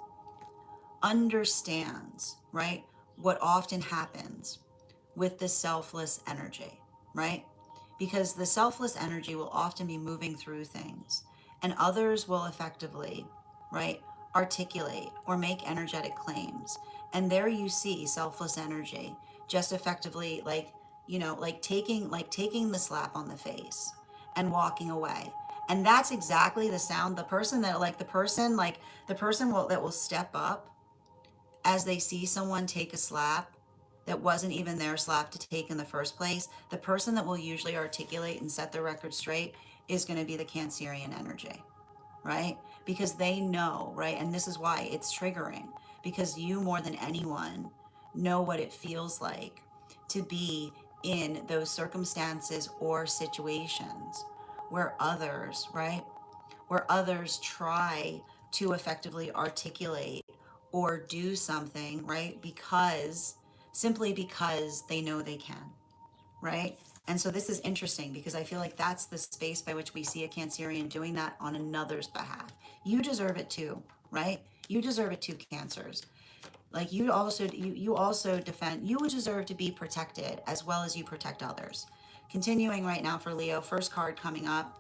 understands, right, what often happens with the selfless energy, right? Because the selfless energy will often be moving through things, and others will effectively, right, articulate or make energetic claims. And there you see selfless energy just effectively like taking the slap on the face and walking away. And that's exactly the sound the person that will step up as they see someone take a slap that wasn't even their slap to take in the first place. The person that will usually articulate and set the record straight is going to be the Cancerian energy, right? Because they know, right? And this is why it's triggering, because you more than anyone know what it feels like to be in those circumstances or situations where others, right? Where others try to effectively articulate or do something, right? Because simply because they know they can, right? And so this is interesting because I feel like that's the space by which we see a Cancerian doing that on another's behalf. You deserve it too, right? You deserve it too, Cancers. Like you also defend, you would deserve to be protected as well as you protect others. Continuing right now for Leo, first card coming up.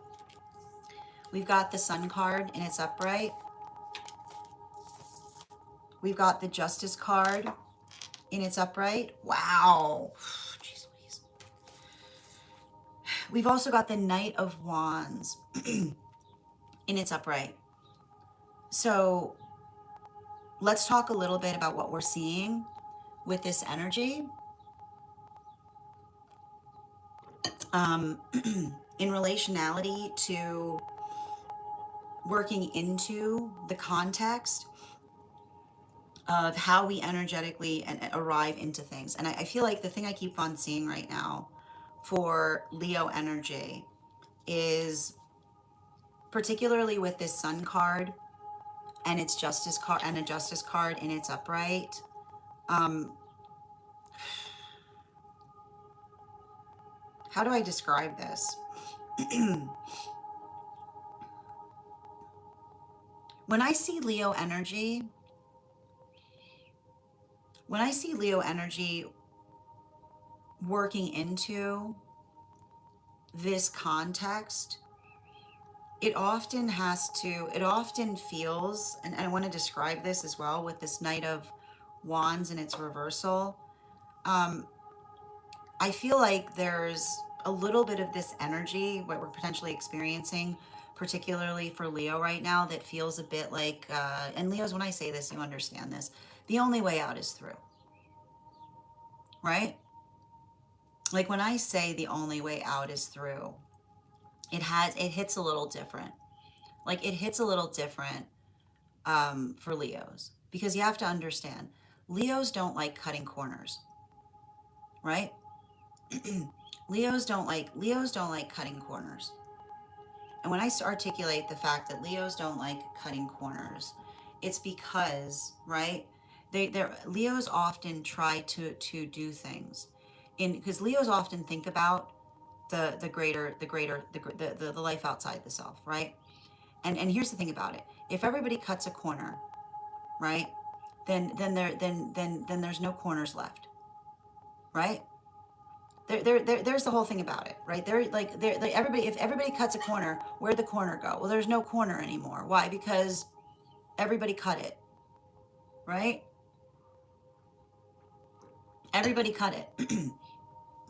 We've got the Sun card in its upright. We've got the Justice card in its upright. Wow. Jeez Louise. We've also got the Knight of Wands in its upright. So let's talk a little bit about what we're seeing with this energy. In relationality to working into the context of how we energetically arrive into things. And I feel like the thing I keep on seeing right now for Leo energy is particularly with this Sun card and its Justice card and a Justice card in its upright. How do I describe this? When I see Leo energy, working into this context, it often feels, and I want to describe this as well with this Knight of Wands and its reversal. I feel like there's a little bit of this energy, what we're potentially experiencing, particularly for Leo right now, that feels a bit like, and Leos, when I say this, you understand this, the only way out is through, right? Like when I say the only way out is through, it hits a little different. Like it hits a little different for Leos, because you have to understand, Leos don't like cutting corners, right? Leos don't like cutting corners. And when I articulate the fact that Leos don't like cutting corners, it's because, right? Leos often try to do things because Leos often think about the life outside the self, right? And here's the thing about it. If everybody cuts a corner, right? Then there's no corners left. Right? There's the whole thing about it, right? If everybody cuts a corner, where'd the corner go? Well, there's no corner anymore. Why? Because everybody cut it, right? Everybody cut it.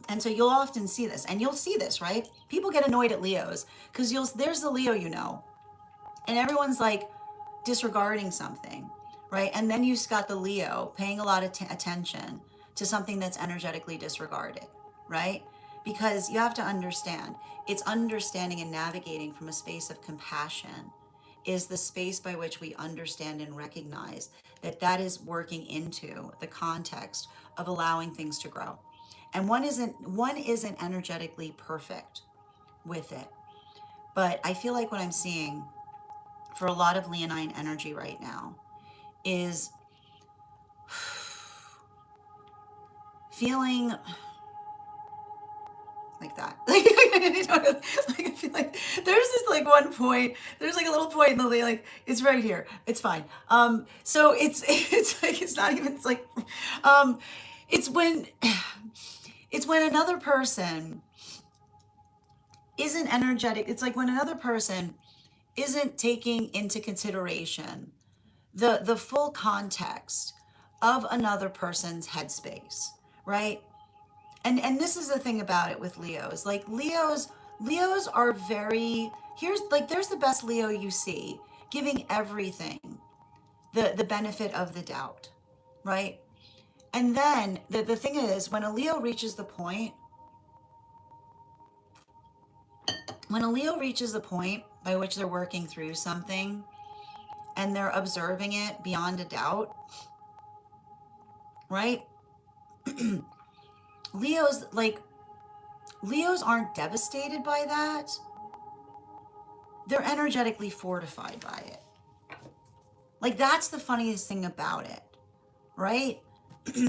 And so you'll often see this, and you'll see this, right? People get annoyed at Leos because there's the Leo, and everyone's like disregarding something, right? And then you've got the Leo paying a lot of attention to something that's energetically disregarded, right? Because you have to understand, it's understanding and navigating from a space of compassion is the space by which we understand and recognize that is working into the context of allowing things to grow. And one isn't energetically perfect with it. But I feel like what I'm seeing for a lot of Leonine energy right now is feeling like that. Like I feel like there's this like one point, there's like a little point in the like it's right here. It's fine. So it's like it's not even it's like it's when another person isn't energetic. It's like when another person isn't taking into consideration the full context of another person's headspace, right? And this is the thing about it with Leos. Like Leos are very, there's the best Leo you see, giving everything the benefit of the doubt, right? And then the thing is, when a Leo reaches the point by which they're working through something and they're observing it beyond a doubt, right? Leos, like, Leos aren't devastated by that. They're energetically fortified by it. Like, that's the funniest thing about it, right?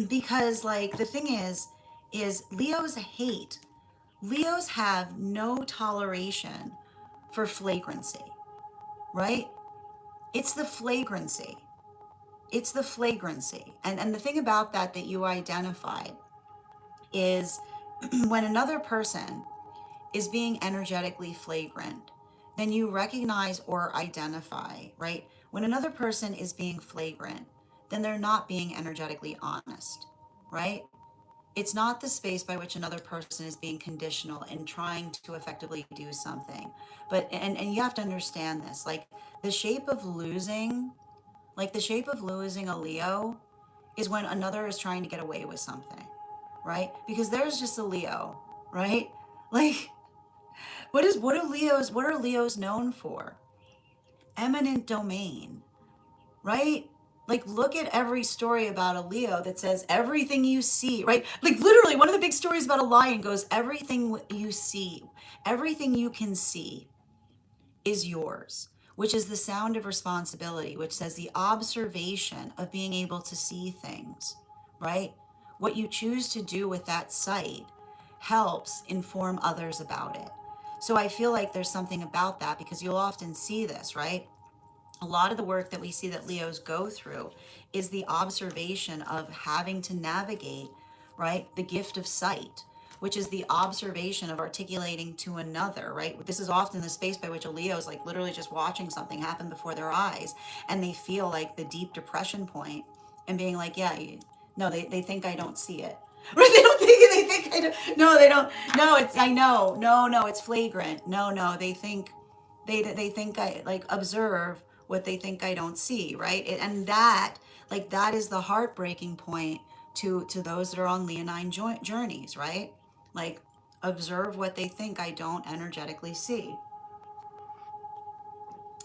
Because, like, the thing is Leos have no toleration for flagrancy, right? It's the flagrancy. It's the flagrancy. And the thing about that you identified is when another person is being energetically flagrant, then you recognize or identify, right? When another person is being flagrant, then they're not being energetically honest, right? It's not the space by which another person is being conditional and trying to effectively do something. But, and you have to understand this, like the shape of losing, like the shape of losing a Leo is when another is trying to get away with something, right? Because there's just a Leo, right? Like, what are Leos known for? Eminent domain, right? Like, look at every story about a Leo that says everything you see, right? Like, literally, one of the big stories about a lion goes, everything you see, everything you can see is yours, which is the sound of responsibility, which says the observation of being able to see things, right? What you choose to do with that sight helps inform others about it. So I feel like there's something about that because you'll often see this, right? A lot of the work that we see that Leos go through is the observation of having to navigate, right? The gift of sight, which is the observation of articulating to another, right? This is often the space by which a Leo is like literally just watching something happen before their eyes and they feel like the deep depression point and being like, yeah, no, they think I don't see it. Right? They think I don't, no, they don't, no, it's, I know, no, it's flagrant. No, they think, they think I like observe what they think I don't see, right? And that, like, that is the heartbreaking point to those that are on leonine journeys, right? Like, observe what they think I don't energetically see.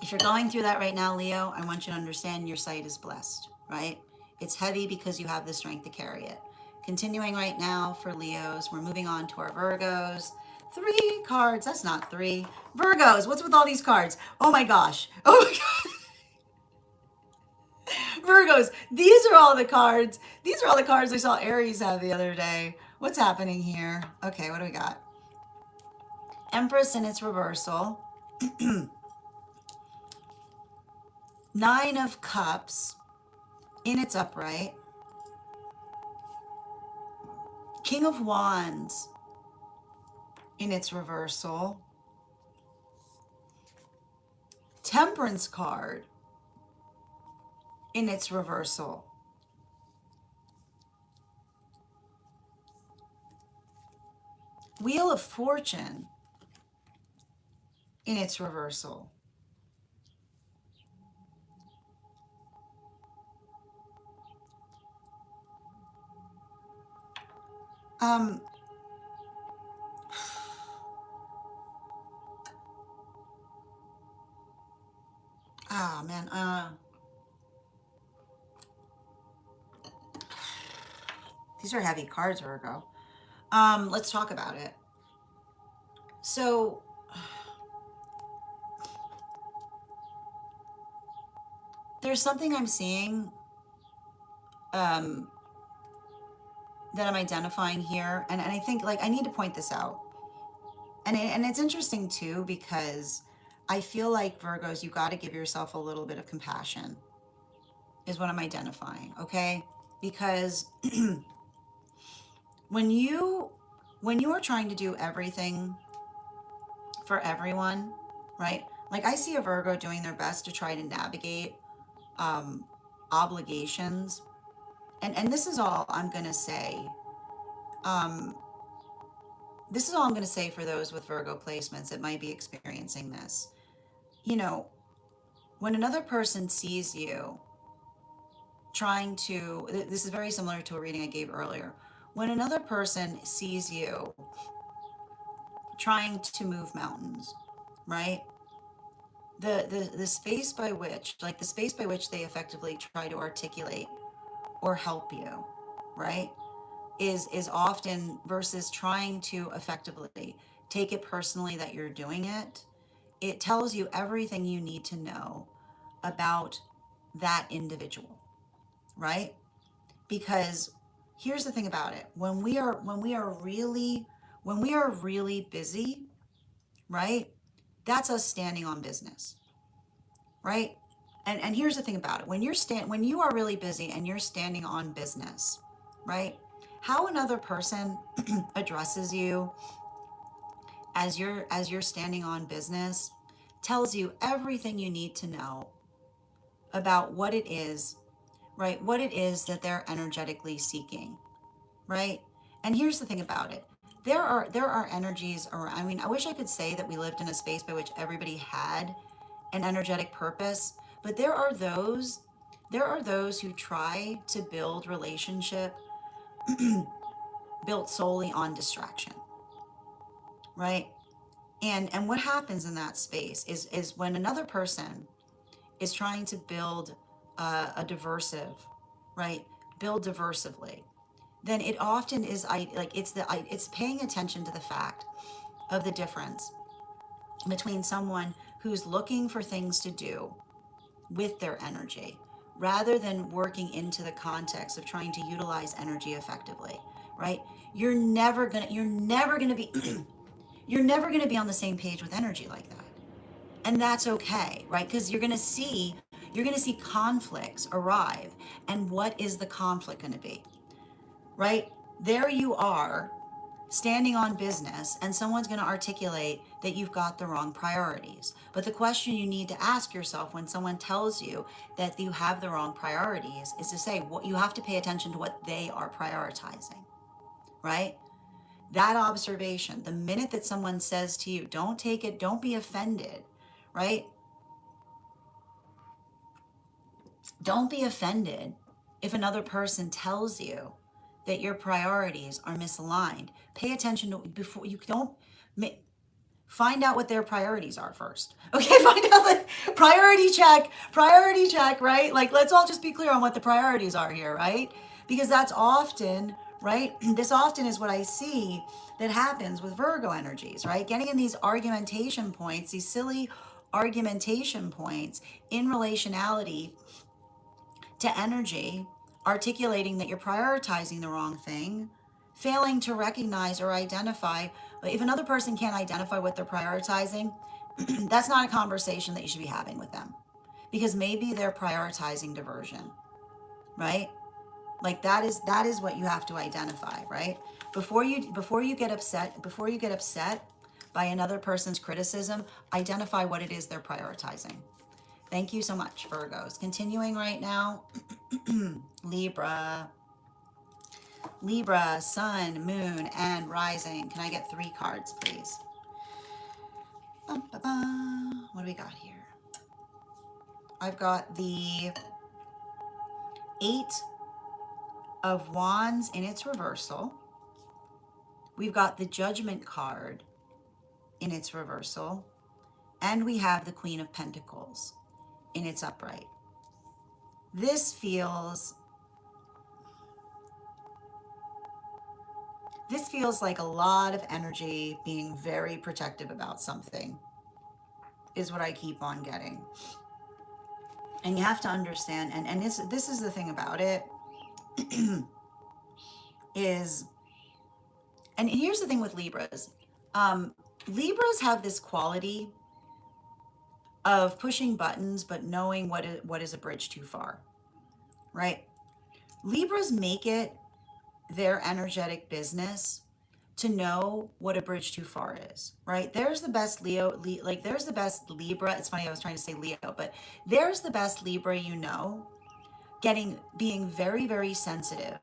If you're going through that right now, Leo, I want you to understand your sight is blessed, right? It's heavy because you have the strength to carry it. Continuing right now for Leos, we're moving on to our Virgos. 3 cards, that's not 3. Virgos, what's with all these cards? Oh my gosh. Oh my God. Virgos, these are all the cards. These are all the cards I saw Aries have the other day. What's happening here? Okay, what do we got? Empress in its reversal. 9 of Cups in its upright. King of Wands in its reversal. Temperance card in its reversal. Wheel of Fortune in its reversal. Um, ah, man, these are heavy cards, Virgo. Let's talk about it. So, there's something I'm seeing um, that I'm identifying here, and I think, like, I need to point this out. And it's interesting too because I feel like Virgos, you got to give yourself a little bit of compassion, is what I'm identifying, okay? Because when you are trying to do everything for everyone, right? Like, I see a Virgo doing their best to try to navigate obligations, and this is all I'm gonna say. Um, this is all I'm gonna say for those with Virgo placements that might be experiencing this. You know, when another person sees you trying to, this is very similar to a reading I gave earlier. When another person sees you trying to move mountains, right? The space by which, like the space by which they effectively try to articulate or help you, right? is often, versus trying to effectively take it personally that you're doing it, it tells you everything you need to know about that individual, right? Because here's the thing about it. When we are really busy, right? That's us standing on business, right? And here's the thing about it. When you are really busy and you're standing on business, right? How another person addresses you as you're standing on business tells you everything you need to know about what it is, right? What it is that they're energetically seeking, right? And here's the thing about it. There are energies around. I mean, I wish I could say that we lived in a space by which everybody had an energetic purpose, but there are those who try to build relationship built solely on distraction, right? And what happens in that space is when another person is trying to build a diversive, right? Build diversively, then it often is it's paying attention to the fact of the difference between someone who's looking for things to do with their energy rather than working into the context of trying to utilize energy effectively, right? You're never going to be you're never going to be on the same page with energy like that. And that's okay, right? Because you're going to see conflicts arrive. And what is the conflict going to be? Right? There you are standing on business, and someone's going to articulate that you've got the wrong priorities. But the question you need to ask yourself when someone tells you that you have the wrong priorities is to say, what you have to pay attention to what they are prioritizing, right? That observation, the minute that someone says to you, don't take it, don't be offended, right? Don't be offended if another person tells you that your priorities are misaligned. Pay attention to before you don't find out what their priorities are first. Okay, find out the priority check, right? Like, let's all just be clear on what the priorities are here, right? Because that's often, right? This often is what I see that happens with Virgo energies, right? Getting in these argumentation points, these silly argumentation points in relationality to energy, articulating that you're prioritizing the wrong thing, failing to recognize or identify. If another person can't identify what they're prioritizing, that's not a conversation that you should be having with them, because maybe they're prioritizing diversion, right? Like that is what you have to identify, right? Before you get upset by another person's criticism, identify what it is they're prioritizing. Thank you so much, Virgos. Continuing right now, Libra. Libra, Sun, Moon, and Rising. Can I get 3 cards, please? What do we got here? I've got the 8 of Wands in its reversal. We've got the Judgment card in its reversal. And we have the Queen of Pentacles in its upright. This feels like a lot of energy being very protective about something, is what I keep on getting. And you have to understand, and this is the thing about it, is, and here's the thing with Libras. Libras have this quality of pushing buttons, but knowing what is a bridge too far, right? Libras make it their energetic business to know what a bridge too far is, right? There's the best there's the best Libra. It's funny, I was trying to say Leo, but there's the best Libra, being very, very sensitive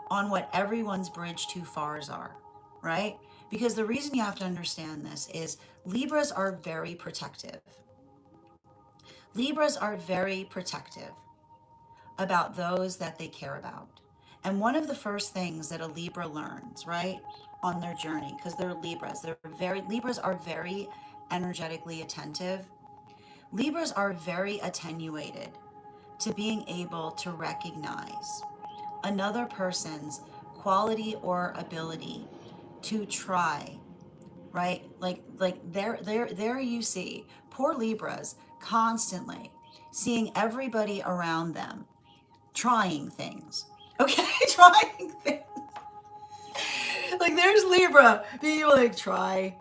on what everyone's bridge too fars are, right? Because the reason you have to understand this is Libras are very protective. Libras are very protective about those that they care about. And one of the first things that a Libra learns, right, on their journey, because they're Libras, Libras are very energetically attentive. Libras are very attenuated to being able to recognize another person's quality or ability to try, right? There you see poor Libras constantly seeing everybody around them trying things. Okay, trying things. Like there's Libra being like trying.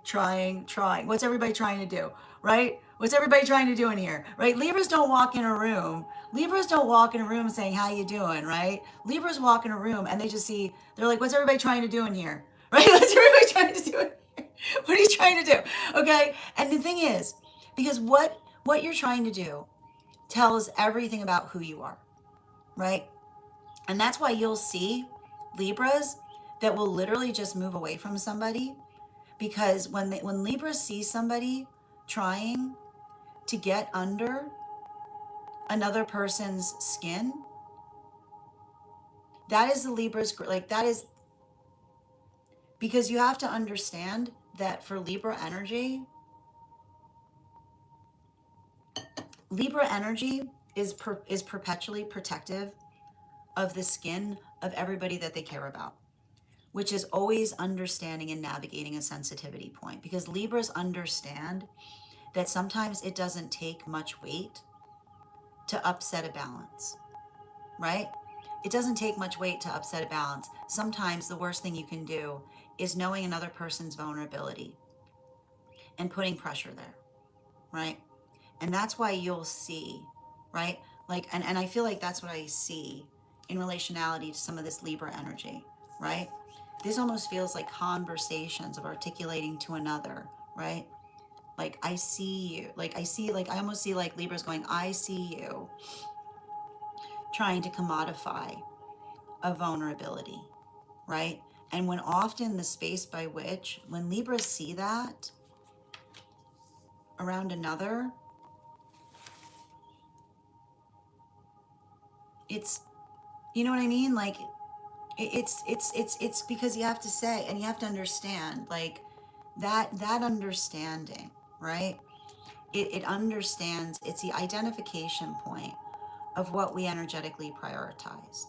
What's everybody trying to do? Right? What's everybody trying to do in here? Right? Libras don't walk in a room. Libras don't walk in a room saying, "How you doing?" Right? Libras walk in a room and they just see, they're like, "What's everybody trying to do in here?" Right? What's everybody trying to do in here? What are you trying to do? Okay? And the thing is, because what you're trying to do tells everything about who you are, right? And that's why you'll see Libras that will literally just move away from somebody, because when Libras see somebody trying to get under another person's skin, that is the Libra's, like that is, because you have to understand that for Libra energy is perpetually protective of the skin of everybody that they care about, which is always understanding and navigating a sensitivity point, because Libras understand that sometimes it doesn't take much weight to upset a balance, right? It doesn't take much weight to upset a balance. Sometimes the worst thing you can do is knowing another person's vulnerability and putting pressure there, right? And that's why you'll see, right? Like, and I feel like that's what I see in relationality to some of this Libra energy, right? This almost feels like conversations of articulating to another, right? Like, I see you. I almost see like Libras going, I see you, trying to commodify a vulnerability, right? And when often the space by which, when Libras see that around another, it's, you know what I mean? Like, it's because you have to say, and you have to understand, like, that understanding, right? It understands, it's the identification point of what we energetically prioritize.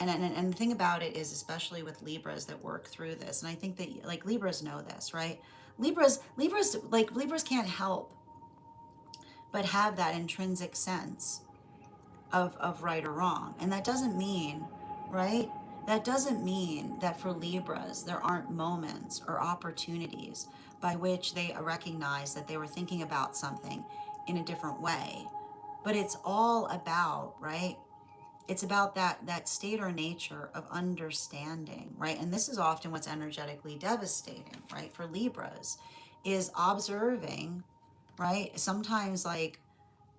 And the thing about it is, especially with Libras that work through this, and I think that like Libras know this, right? Libras can't help but have that intrinsic sense of right or wrong. And that doesn't mean, right? That doesn't mean that for Libras, there aren't moments or opportunities by which they recognize that they were thinking about something in a different way. But it's all about, right? It's about that state or nature of understanding, right? And this is often what's energetically devastating, right? For Libras, is observing, right? Sometimes like,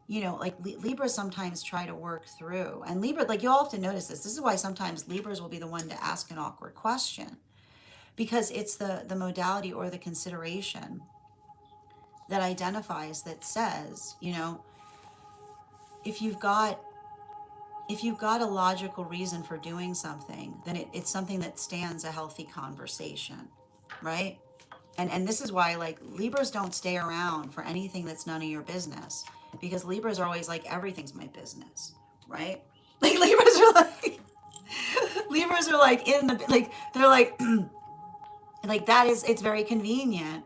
you know, like Libras sometimes try to work through, and Libra, like you'll often notice this. This is why sometimes Libras will be the one to ask an awkward question, because it's the modality or the consideration that identifies, that says, you know, if you've got a logical reason for doing something, then it's something that stands a healthy conversation, right? And this is why like Libras don't stay around for anything that's none of your business, because Libras are always like, everything's my business, right? Like Libras are like in the, like they're like that is, it's very convenient,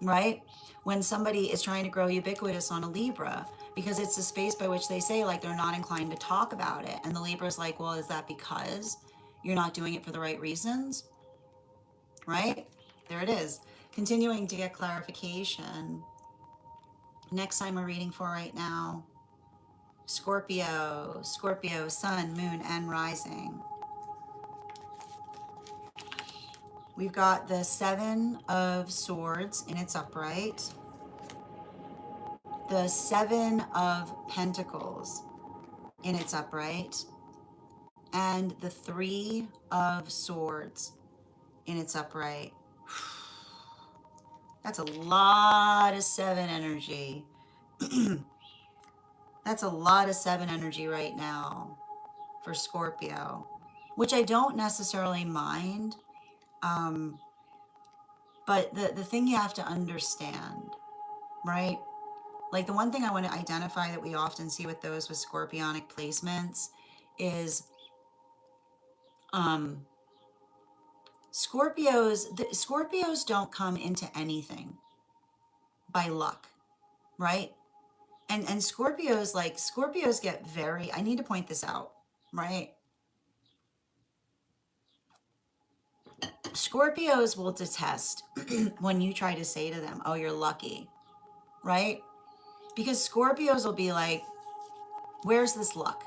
right? When somebody is trying to grow ubiquitous on a Libra, because it's the space by which they say like they're not inclined to talk about it. And the Libra's like, well, is that because you're not doing it for the right reasons? Right? There it is. Continuing to get clarification. Next time we're reading for right now, Scorpio, sun, moon, and rising. We've got the Seven of Swords in its upright, the Seven of Pentacles in its upright, and the Three of Swords in its upright. That's a lot of seven energy. That's a lot of seven energy right now for Scorpio, which I don't necessarily mind. But the thing you have to understand, right? Like the one thing I want to identify that we often see with those with scorpionic placements is Scorpios don't come into anything by luck, right? And Scorpios get very, I need to point this out, right? Scorpios will detest when you try to say to them, "Oh, you're lucky," right? Because Scorpios will be like, "Where's this luck?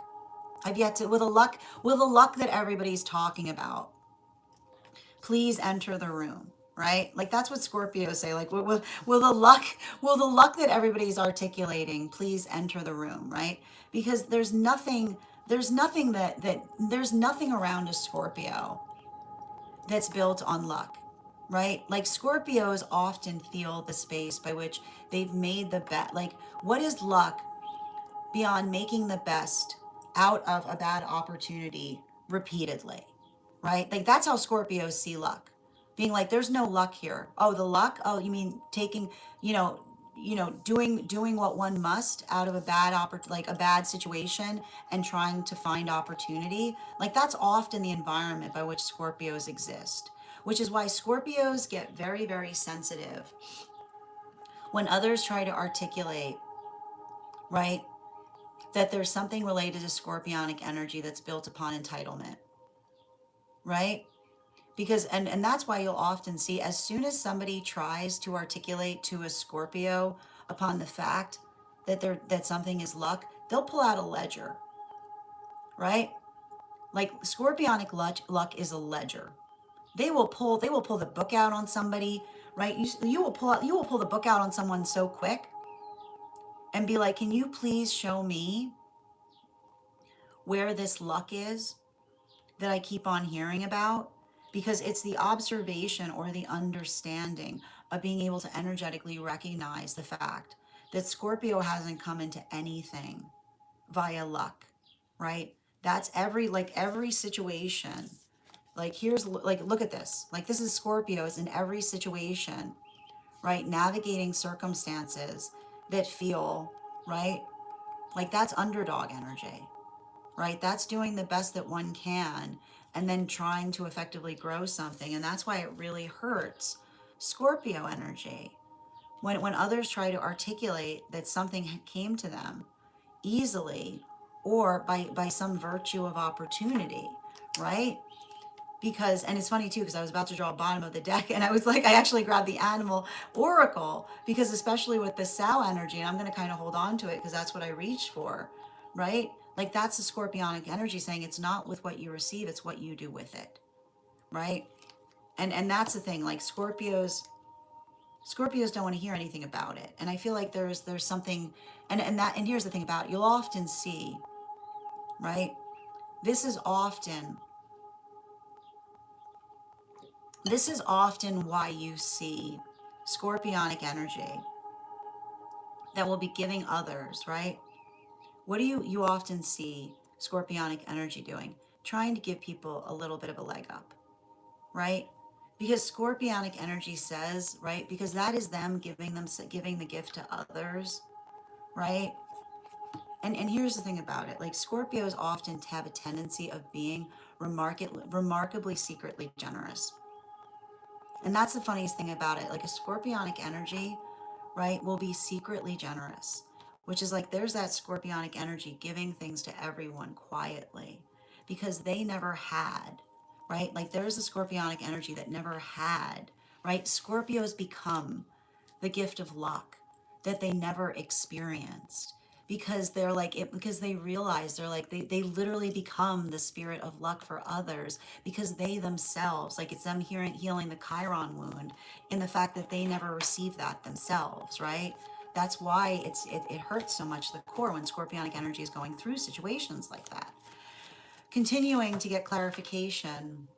I've yet to, with the luck that everybody's talking about, please enter the room." Right? Like that's what Scorpios say. Like, will will the luck that everybody's articulating, please enter the room, right? Because there's nothing around a Scorpio that's built on luck, right? Like Scorpios often feel the space by which they've made the bet. Like, what is luck beyond making the best out of a bad opportunity repeatedly, right? Like that's how Scorpios see luck. Being like, there's no luck here. Oh, the luck? Oh, you mean taking, you know, doing what one must out of a like a bad situation and trying to find opportunity. Like that's often the environment by which Scorpios exist, which is why Scorpios get very, very sensitive when others try to articulate, right, that there's something related to scorpionic energy that's built upon entitlement, right? Because and that's why you'll often see, as soon as somebody tries to articulate to a Scorpio upon the fact that something is luck, they'll pull out a ledger, right? Like scorpionic luck is a ledger. They will pull the book out on somebody, right? You will pull the book out on someone so quick and be like, "Can you please show me where this luck is that I keep on hearing about?" Because it's the observation or the understanding of being able to energetically recognize the fact that Scorpio hasn't come into anything via luck, right? That's every situation. Like here's like look at this. Like this is Scorpios in every situation, right? Navigating circumstances that feel, right? Like that's underdog energy, right? That's doing the best that one can and then trying to effectively grow something. And that's why it really hurts Scorpio energy when others try to articulate that something came to them easily or by some virtue of opportunity, right? Because, and it's funny too, because I was about to draw bottom of the deck and I was like, I actually grabbed the animal oracle because especially with the sow energy, and I'm going to kind of hold on to it because that's what I reached for, right? Like that's the scorpionic energy saying it's not with what you receive, it's what you do with it, right? And that's the thing, like Scorpios don't want to hear anything about it. And I feel like there's something, and here's the thing about it, you'll often see, right? This is often This is often why you see scorpionic energy that will be giving others, right? What do you often see scorpionic energy doing? Trying to give people a little bit of a leg up, right? Because scorpionic energy says, right? Because that is them giving the gift to others, right? And here's the thing about it. Like Scorpios often have a tendency of being remarkably secretly generous. And that's the funniest thing about it. Like a scorpionic energy, right, will be secretly generous, which is like there's that scorpionic energy giving things to everyone quietly because they never had, right? Like there's a scorpionic energy that never had, right? Scorpios become the gift of luck that they never experienced because they're like it because they realize they literally become the spirit of luck for others because they themselves, like it's them healing the chiron wound in the fact that they never received that themselves, right? That's why it hurts so much the core when scorpionic energy is going through situations like that. Continuing to get clarification,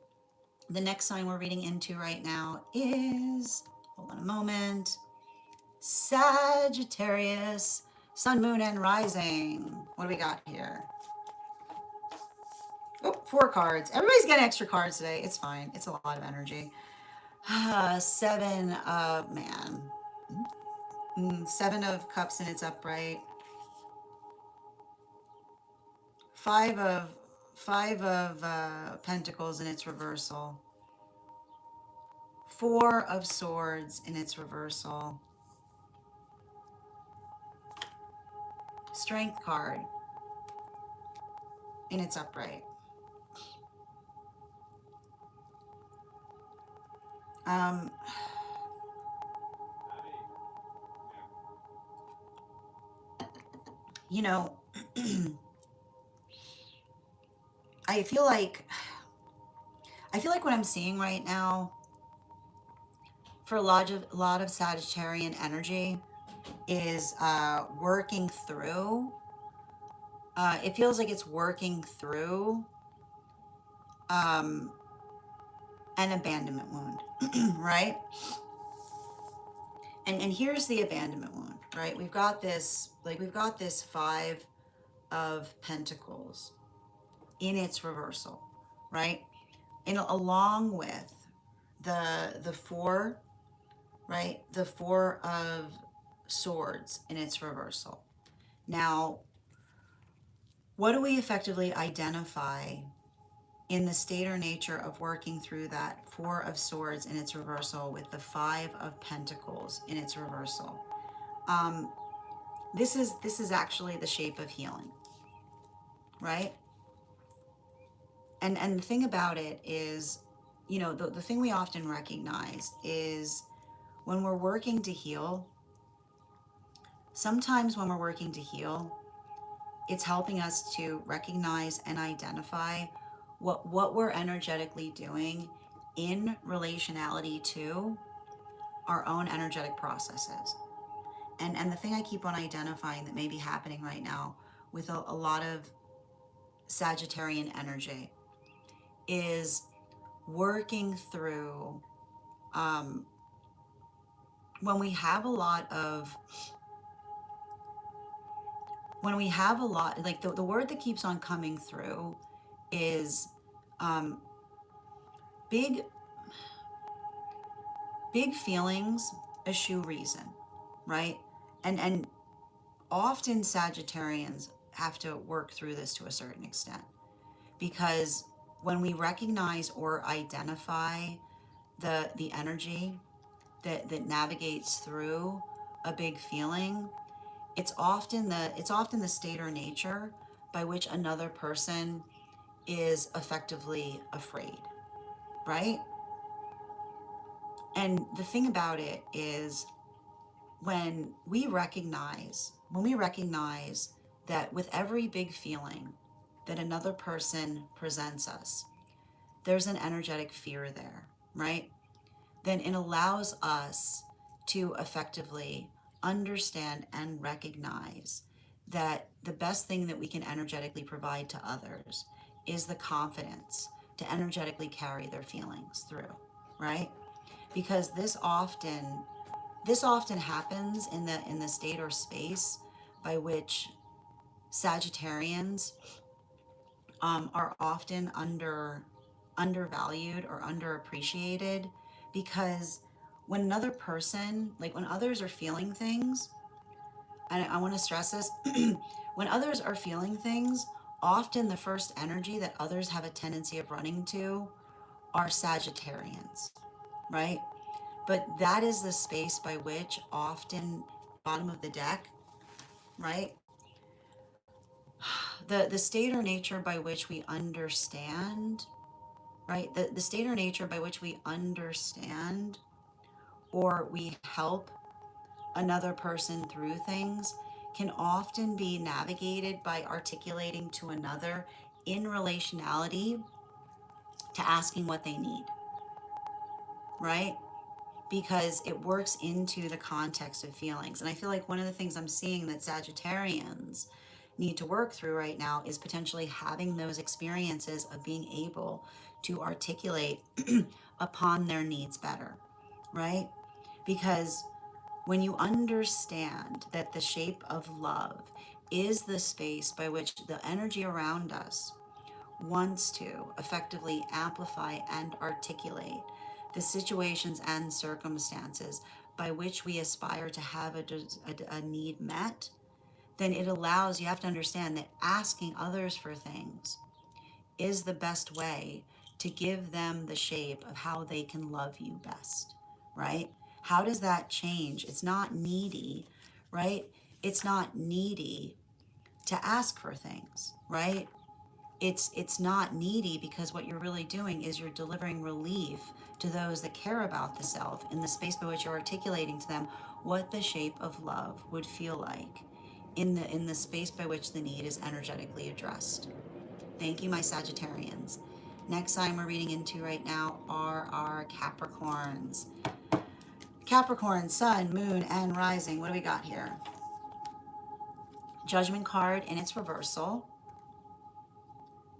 the next sign we're reading into right now is, hold on a moment, Sagittarius, Sun, Moon, and Rising. What do we got here? Oh, 4 cards. Everybody's getting extra cards today. It's fine. It's a lot of energy. 7 of, man. 7 of Cups in its upright. 5 of Pentacles in its reversal. Four of Swords in its reversal. Strength card in its upright. Um, you know, I feel like what I'm seeing right now for a lot of Sagittarian energy is working through. It feels like it's working through um, an abandonment wound, right? And here's the abandonment wound, right? We've got this Five of Pentacles in its reversal, right? And along with the four, right? The Four of Swords in its reversal. Now, what do we effectively identify in the state or nature of working through that Four of Swords in its reversal with the Five of Pentacles in its reversal? This is actually the shape of healing, right? And the thing about it is, the thing we often recognize is when we're working to heal, sometimes when we're working to heal, it's helping us to recognize and identify what we're energetically doing in relationality to our own energetic processes. And the thing I keep on identifying that may be happening right now with a lot of Sagittarian energy is working through when we have a lot of like the word that keeps on coming through is big big feelings eschew reason, right? And often Sagittarians have to work through this to a certain extent, because when we recognize or identify the energy that navigates through a big feeling, it's often the state or nature by which another person is effectively afraid, right? And the thing about it is when we recognize that with every big feeling that another person presents us, there's an energetic fear there, right? Then it allows us to effectively understand and recognize that the best thing that we can energetically provide to others is the confidence to energetically carry their feelings through, right? Because this often happens in the state or space by which Sagittarians are often undervalued or underappreciated, because when another person, like when others are feeling things, and I want to stress this, when others are feeling things, often the first energy that others have a tendency of running to are Sagittarians, right? But that is the space by which often bottom of the deck, right? The state or nature by which we understand, right? The state or nature by which we understand or we help another person through things can often be navigated by articulating to another in relationality to asking what they need, right? Because it works into the context of feelings. And I feel like one of the things I'm seeing that Sagittarians need to work through right now is potentially having those experiences of being able to articulate upon their needs better, right? Because when you understand that the shape of love is the space by which the energy around us wants to effectively amplify and articulate the situations and circumstances by which we aspire to have a need met, then it allows, you have to understand that asking others for things is the best way to give them the shape of how they can love you best, right? How does that change? It's not needy, right? It's not needy to ask for things, right? It's not needy, because what you're really doing is you're delivering relief to those that care about the self in the space by which you're articulating to them what the shape of love would feel like in the space by which the need is energetically addressed. Thank you, my Sagittarians. Next sign we're reading into right now are our Capricorns. Capricorn, sun, moon, and rising. What do we got here? Judgment card in its reversal,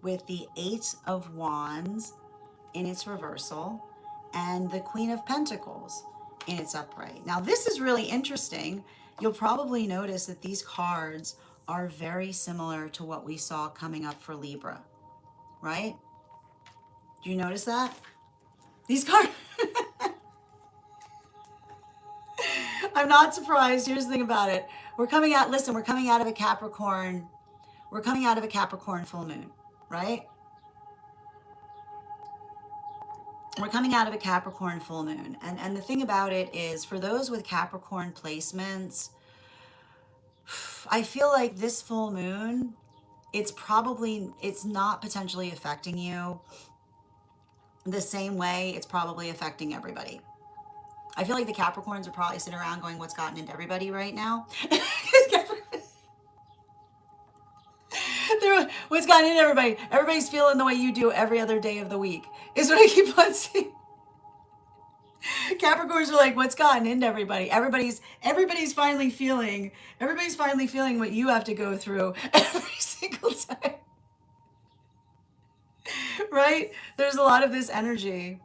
with the Eight of Wands in its reversal, and the Queen of Pentacles in its upright. Now, this is really interesting. You'll probably notice that these cards are very similar to what we saw coming up for Libra, right? Do you notice that? These cards... I'm not surprised. Here's the thing about it. We're coming out of a Capricorn. We're coming out of a Capricorn full moon, right? We're coming out of a Capricorn full moon. And the thing about it is, for those with Capricorn placements, I feel like this full moon, it's not potentially affecting you the same way it's probably affecting everybody. I feel like the Capricorns are probably sitting around going, what's gotten into everybody right now? What's gotten into everybody? Everybody's feeling the way you do every other day of the week, is what I keep on saying. Capricorns are like, what's gotten into everybody? Everybody's finally feeling what you have to go through every single time. Right? There's a lot of this energy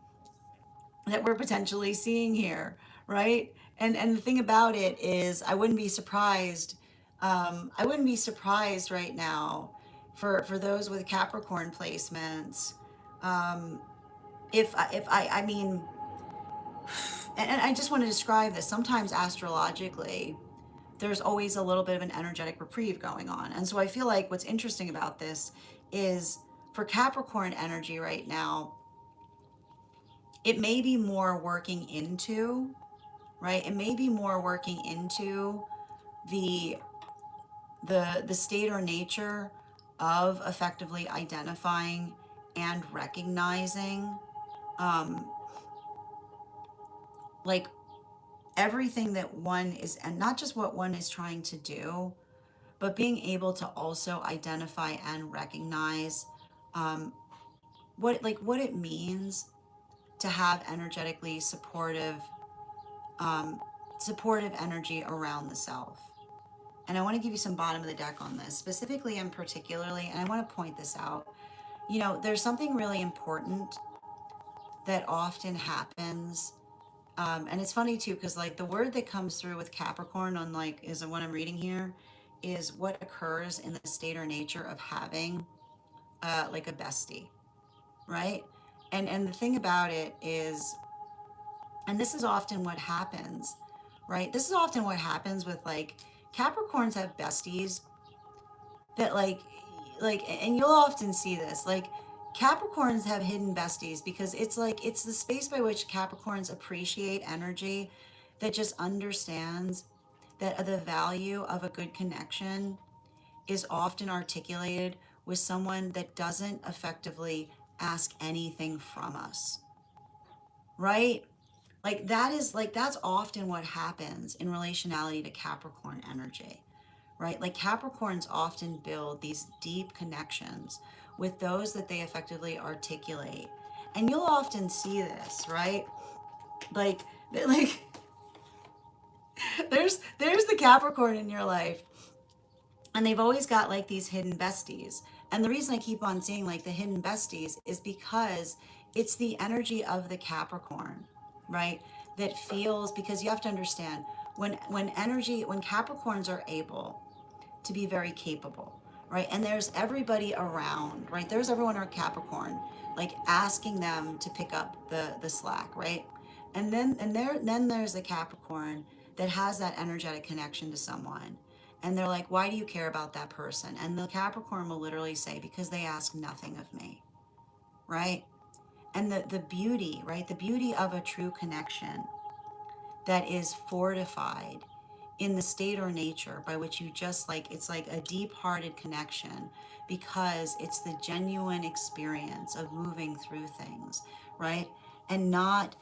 that we're potentially seeing here, right? And the thing about it is, I wouldn't be surprised right now for those with Capricorn placements, if I mean, and I just want to describe this. Sometimes astrologically, there's always a little bit of an energetic reprieve going on. And so I feel like what's interesting about this is, for Capricorn energy right now, it may be more working into, right? It may be more working into the state or nature of effectively identifying and recognizing, like, everything that one is, and not just what one is trying to do, but being able to also identify and recognize what it means to have energetically supportive energy around the self. And I want to give you some bottom of the deck on this specifically and particularly, and I want to point this out. You know, there's something really important that often happens. And it's funny too, because like the word that comes through with Capricorn on, like, is what I'm reading here, is what occurs in the state or nature of having like a bestie, right? And the thing about it is, and this is often what happens, right? This is often what happens with, like, Capricorns have besties that and you'll often see this, like, Capricorns have hidden besties, because it's like, it's the space by which Capricorns appreciate energy that just understands that the value of a good connection is often articulated with someone that doesn't effectively ask anything from us, right? Like, that's often what happens in relationality to Capricorn energy, right? Like, Capricorns often build these deep connections with those that they effectively articulate. And you'll often see this, right? Like there's the Capricorn in your life, and they've always got like these hidden besties. And the reason I keep on seeing like the hidden besties is because it's the energy of the Capricorn, right? That feels, because you have to understand, when Capricorns are able to be very capable, right? And there's everybody around, right? There's everyone around Capricorn, like, asking them to pick up the slack, right? And then there's the Capricorn that has that energetic connection to someone. And they're like, why do you care about that person? And the Capricorn will literally say, because they ask nothing of me, right? And the beauty, right? The beauty of a true connection that is fortified in the state or nature by which you just like, it's like a deep hearted connection because it's the genuine experience of moving through things, right? And not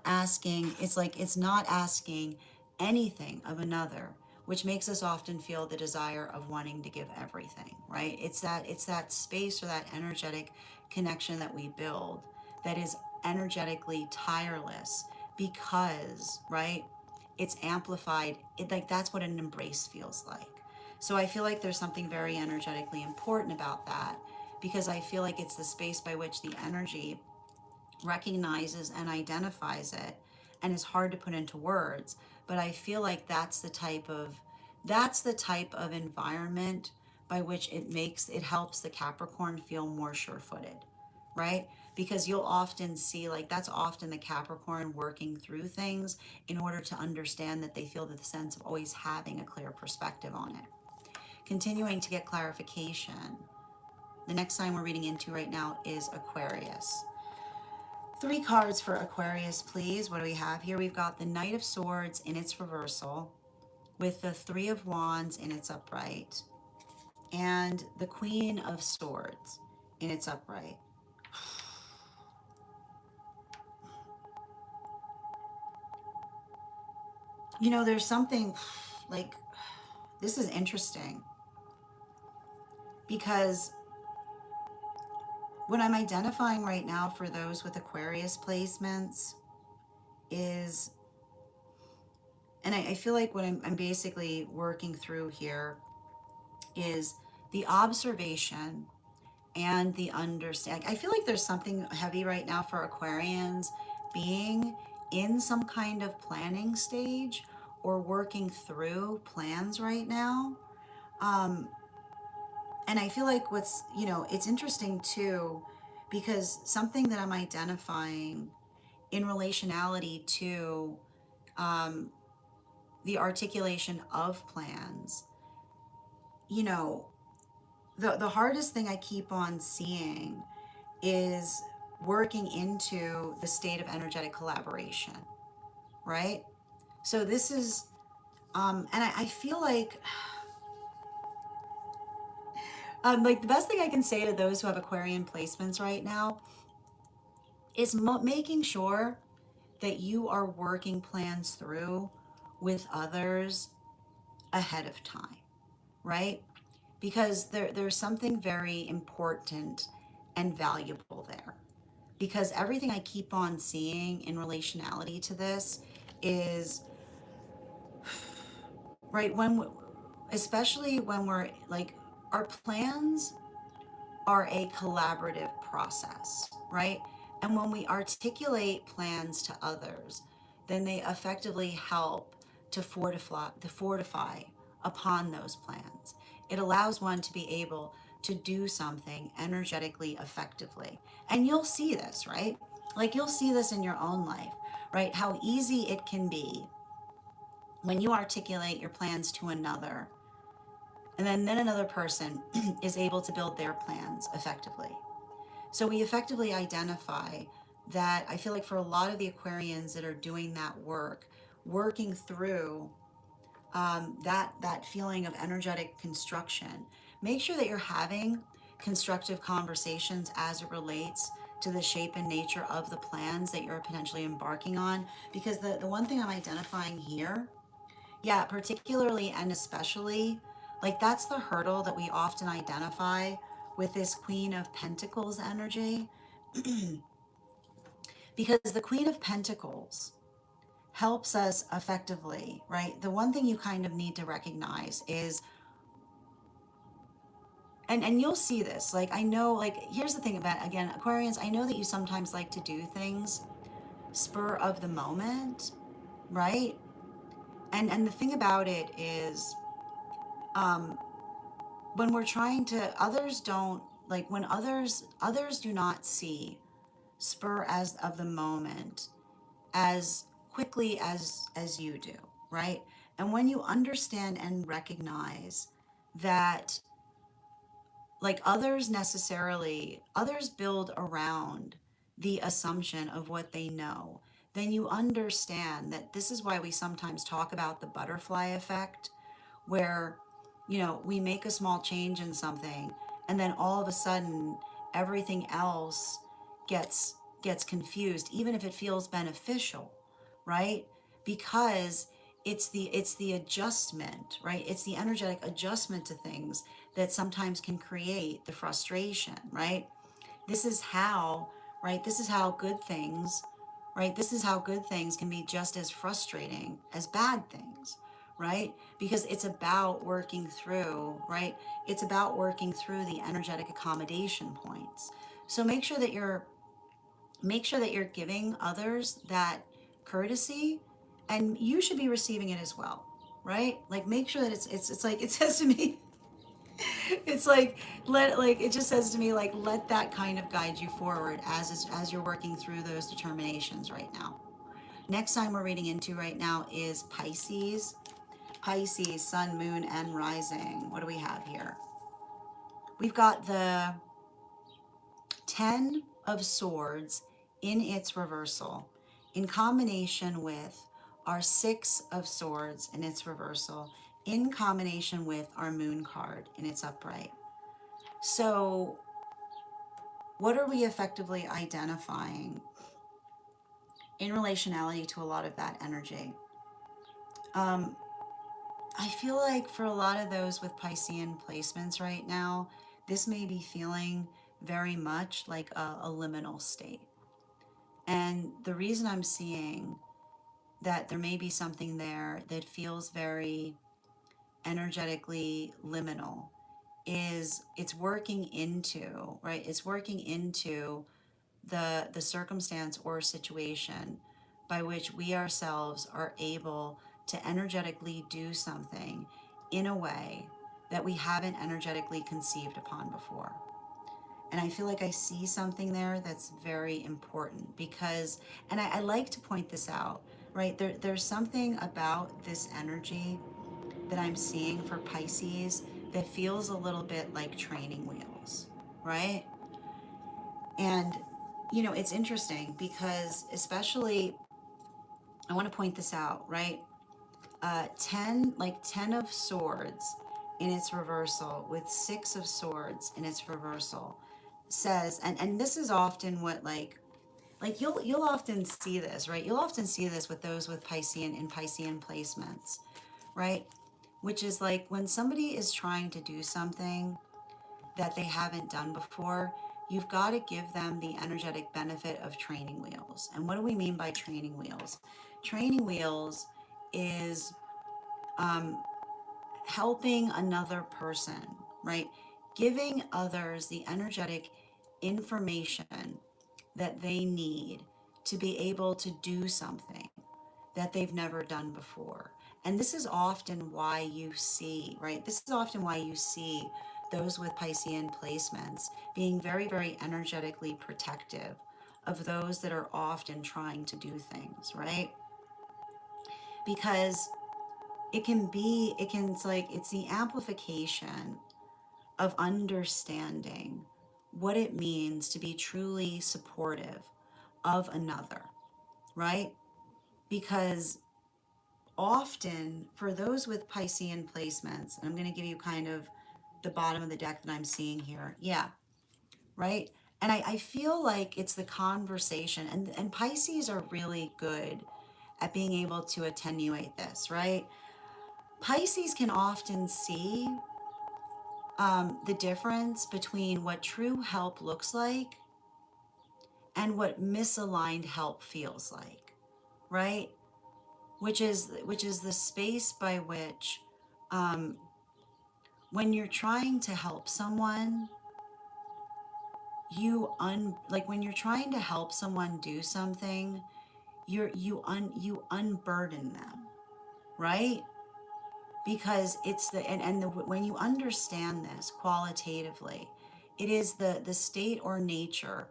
asking, it's like it's not asking anything of another, which makes us often feel the desire of wanting to give everything, right? It's that space or that energetic connection that we build that is energetically tireless because, right, it's amplified. It, like, that's what an embrace feels like. So I feel like there's something very energetically important about that because I feel like it's the space by which the energy recognizes and identifies it and is hard to put into words, but I feel like that's the type of environment by which it helps the Capricorn feel more sure-footed, right? Because you'll often see, like, that's often the Capricorn working through things in order to understand that they feel the sense of always having a clear perspective on it. Continuing to get clarification, the next sign we're reading into right now is Aquarius. Three cards for Aquarius, please. What do we have here? We've got the Knight of Swords in its reversal with the Three of Wands in its upright and the Queen of Swords in its upright. You know, there's something like, this is interesting because what I'm identifying right now for those with Aquarius placements is, and I feel like what I'm basically working through here is the observation and the understanding. I feel like there's something heavy right now for Aquarians being in some kind of planning stage or working through plans right now. And I feel like it's interesting too, because something that I'm identifying in relationality to the articulation of plans, you know, the hardest thing I keep on seeing is working into the state of energetic collaboration, right? So this is, and I feel like the best thing I can say to those who have Aquarian placements right now is making sure that you are working plans through with others ahead of time, right? Because there's something very important and valuable there. Because everything I keep on seeing in relationality to this is, right, especially when we're like, our plans are a collaborative process, right? And when we articulate plans to others, then they effectively help to fortify upon those plans. It allows one to be able to do something energetically effectively. And you'll see this, right? Like, you'll see this in your own life, right? How easy it can be when you articulate your plans to another, and then another person is able to build their plans effectively. So we effectively identify that. I feel like for a lot of the Aquarians that are doing that work, working through that feeling of energetic construction, make sure that you're having constructive conversations as it relates to the shape and nature of the plans that you're potentially embarking on. Because the one thing I'm identifying here, yeah, particularly and especially, like, that's the hurdle that we often identify with this Queen of Pentacles energy. Because the Queen of Pentacles helps us effectively, right? The one thing you kind of need to recognize is, and you'll see this, like, I know, like, here's the thing about, again, Aquarians, I know that you sometimes like to do things spur of the moment, right? And the thing about it is, when we're trying to, others don't, like, when others do not see spur as of the moment as quickly as you do, right? And when you understand and recognize that, like, others build around the assumption of what they know, then you understand that this is why we sometimes talk about the butterfly effect, where, we make a small change in something, and then all of a sudden everything else gets confused, even if it feels beneficial, right? Because it's the adjustment, right? It's the energetic adjustment to things that sometimes can create the frustration, right? This is how, right? This is how good things, right? This is how good things can be just as frustrating as bad things, right? Because it's about working through, right? It's about working through the energetic accommodation points. So make sure that you're giving others that courtesy, and you should be receiving it as well, right? Like, make sure that it's like it says to me, it's like it just says to me, like, let that kind of guide you forward as you're working through those determinations right now. Next time we're reading into right now is Pisces. Pisces, sun, moon, and rising. What do we have here? We've got the 10 of Swords in its reversal, in combination with our 6 of Swords in its reversal, in combination with our Moon card in its upright. So, what are we effectively identifying in relationality to a lot of that energy? I feel like for a lot of those with Piscean placements right now, this may be feeling very much like a liminal state. And the reason I'm seeing that there may be something there that feels very energetically liminal is it's working into, right? It's working into the circumstance or situation by which we ourselves are able to energetically do something in a way that we haven't energetically conceived upon before. And I feel like I see something there that's very important because, and I like to point this out, right? There's something about this energy that I'm seeing for Pisces that feels a little bit like training wheels, right? And, it's interesting because, especially, I want to point this out, right? 10 of Swords in its reversal with 6 of Swords in its reversal says, and this is often what, like you'll often see this, right? You'll often see this with those with Piscean and Piscean placements, right? Which is like when somebody is trying to do something that they haven't done before, you've got to give them the energetic benefit of training wheels. And what do we mean by training wheels? Training wheels is helping another person, right? Giving others the energetic information that they need to be able to do something that they've never done before. And this is often why you see, right? This is often why you see those with Piscean placements being very, very energetically protective of those that are often trying to do things, right? Because it's the amplification of understanding what it means to be truly supportive of another, right? Because often for those with Piscean placements, and I'm going to give you kind of the bottom of the deck that I'm seeing here. Yeah, right? And I feel like it's the conversation, and Pisces are really good at being able to attenuate this, right? Pisces can often see the difference between what true help looks like and what misaligned help feels like, right? Which is the space by which when you're trying to help someone, when you're trying to help someone do something, you unburden them, right? Because it's when you understand this qualitatively, it is the state or nature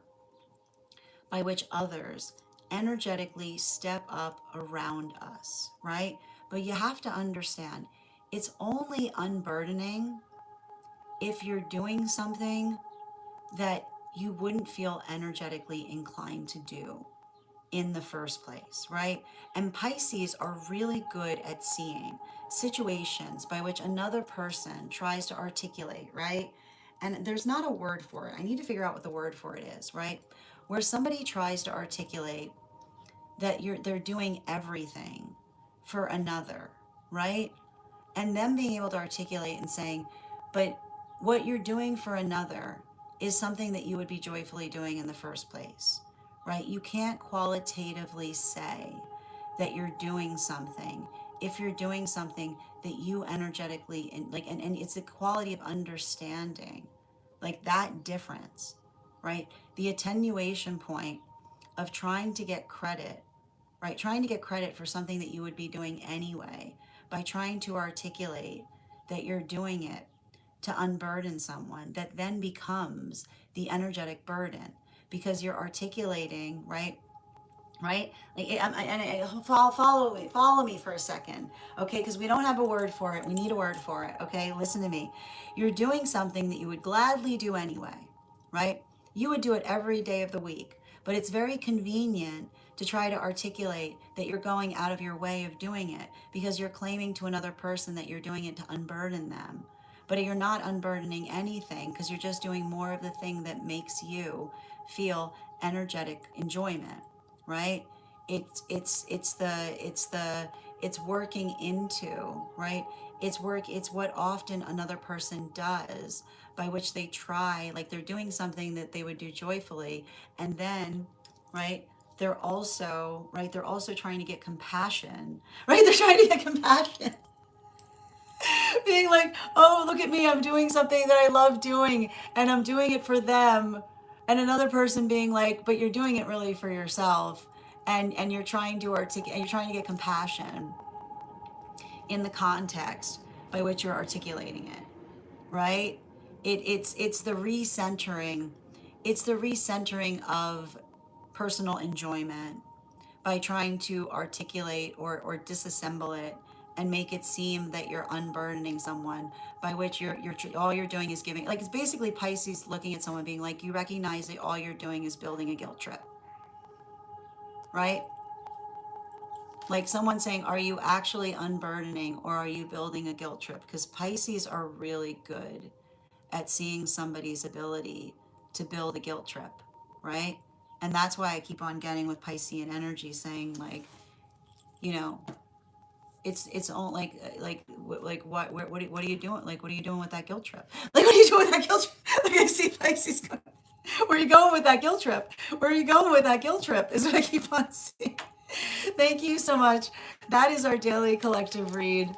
by which others energetically step up around us, right? But you have to understand, it's only unburdening if you're doing something that you wouldn't feel energetically inclined to do in the first place, right? And Pisces are really good at seeing situations by which another person tries to articulate, right? And there's not a word for it. I need to figure out what the word for it is, right? Where somebody tries to articulate that they're doing everything for another, right? And them being able to articulate and saying, but what you're doing for another is something that you would be joyfully doing in the first place, right? You can't qualitatively say that you're doing something if you're doing something that you energetically and it's a quality of understanding, like that difference, right? The attenuation point of trying to get credit, right? Trying to get credit for something that you would be doing anyway by trying to articulate that you're doing it to unburden someone, that then becomes the energetic burden because you're articulating, right? Right? Like, follow me for a second, okay? Because we don't have a word for it. We need a word for it, okay? Listen to me. You're doing something that you would gladly do anyway, right? You would do it every day of the week, but it's very convenient to try to articulate that you're going out of your way of doing it because you're claiming to another person that you're doing it to unburden them. But you're not unburdening anything because you're just doing more of the thing that makes you feel energetic enjoyment, right? It's working into, right? It's what often another person does by which they try, like they're doing something that they would do joyfully, and then, right, they're also trying to get compassion, right? They're trying to get compassion, being like, oh, look at me, I'm doing something that I love doing and I'm doing it for them. And another person being like, but you're doing it really for yourself. And you're trying to articulate, you're trying to get compassion in the context by which you're articulating it, right? It's the recentering, it's the recentering of personal enjoyment by trying to articulate or disassemble it and make it seem that you're unburdening someone by which you're all you're doing is giving, like it's basically Pisces looking at someone being like, you recognize that all you're doing is building a guilt trip, right? Like someone saying, are you actually unburdening or are you building a guilt trip? Because Pisces are really good at seeing somebody's ability to build a guilt trip, right? And that's why I keep on getting with Piscean energy saying like, you know, it's all what are you doing, like what are you doing with that guilt trip, like what are you doing with that guilt trip? Like I see Pisces going, where are you going with that guilt trip, where are you going with that guilt trip is what I keep on seeing. Thank you so much. That is our daily collective read.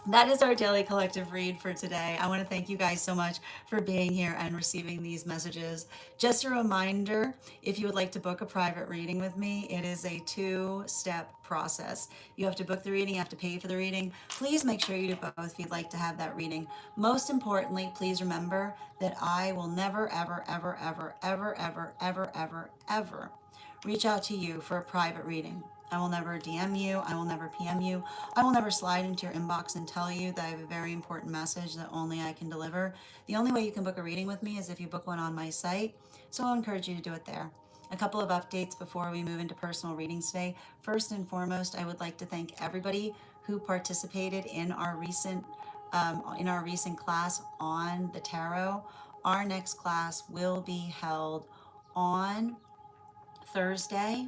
That is our daily collective read for today. I want to thank you guys so much for being here and receiving these messages. Just a reminder, if you would like to book a private reading with me, it is a two-step process. You have to book the reading, you have to pay for the reading. Please make sure you do both if you'd like to have that reading. Most importantly, please remember that I will never, ever, ever, ever, ever, ever, ever, ever, ever reach out to you for a private reading. I will never DM you. I will never PM you. I will never slide into your inbox and tell you that I have a very important message that only I can deliver. The only way you can book a reading with me is if you book one on my site. So I'll encourage you to do it there. A couple of updates before we move into personal readings today. First and foremost, I would like to thank everybody who participated in our recent class on the tarot. Our next class will be held on Thursday,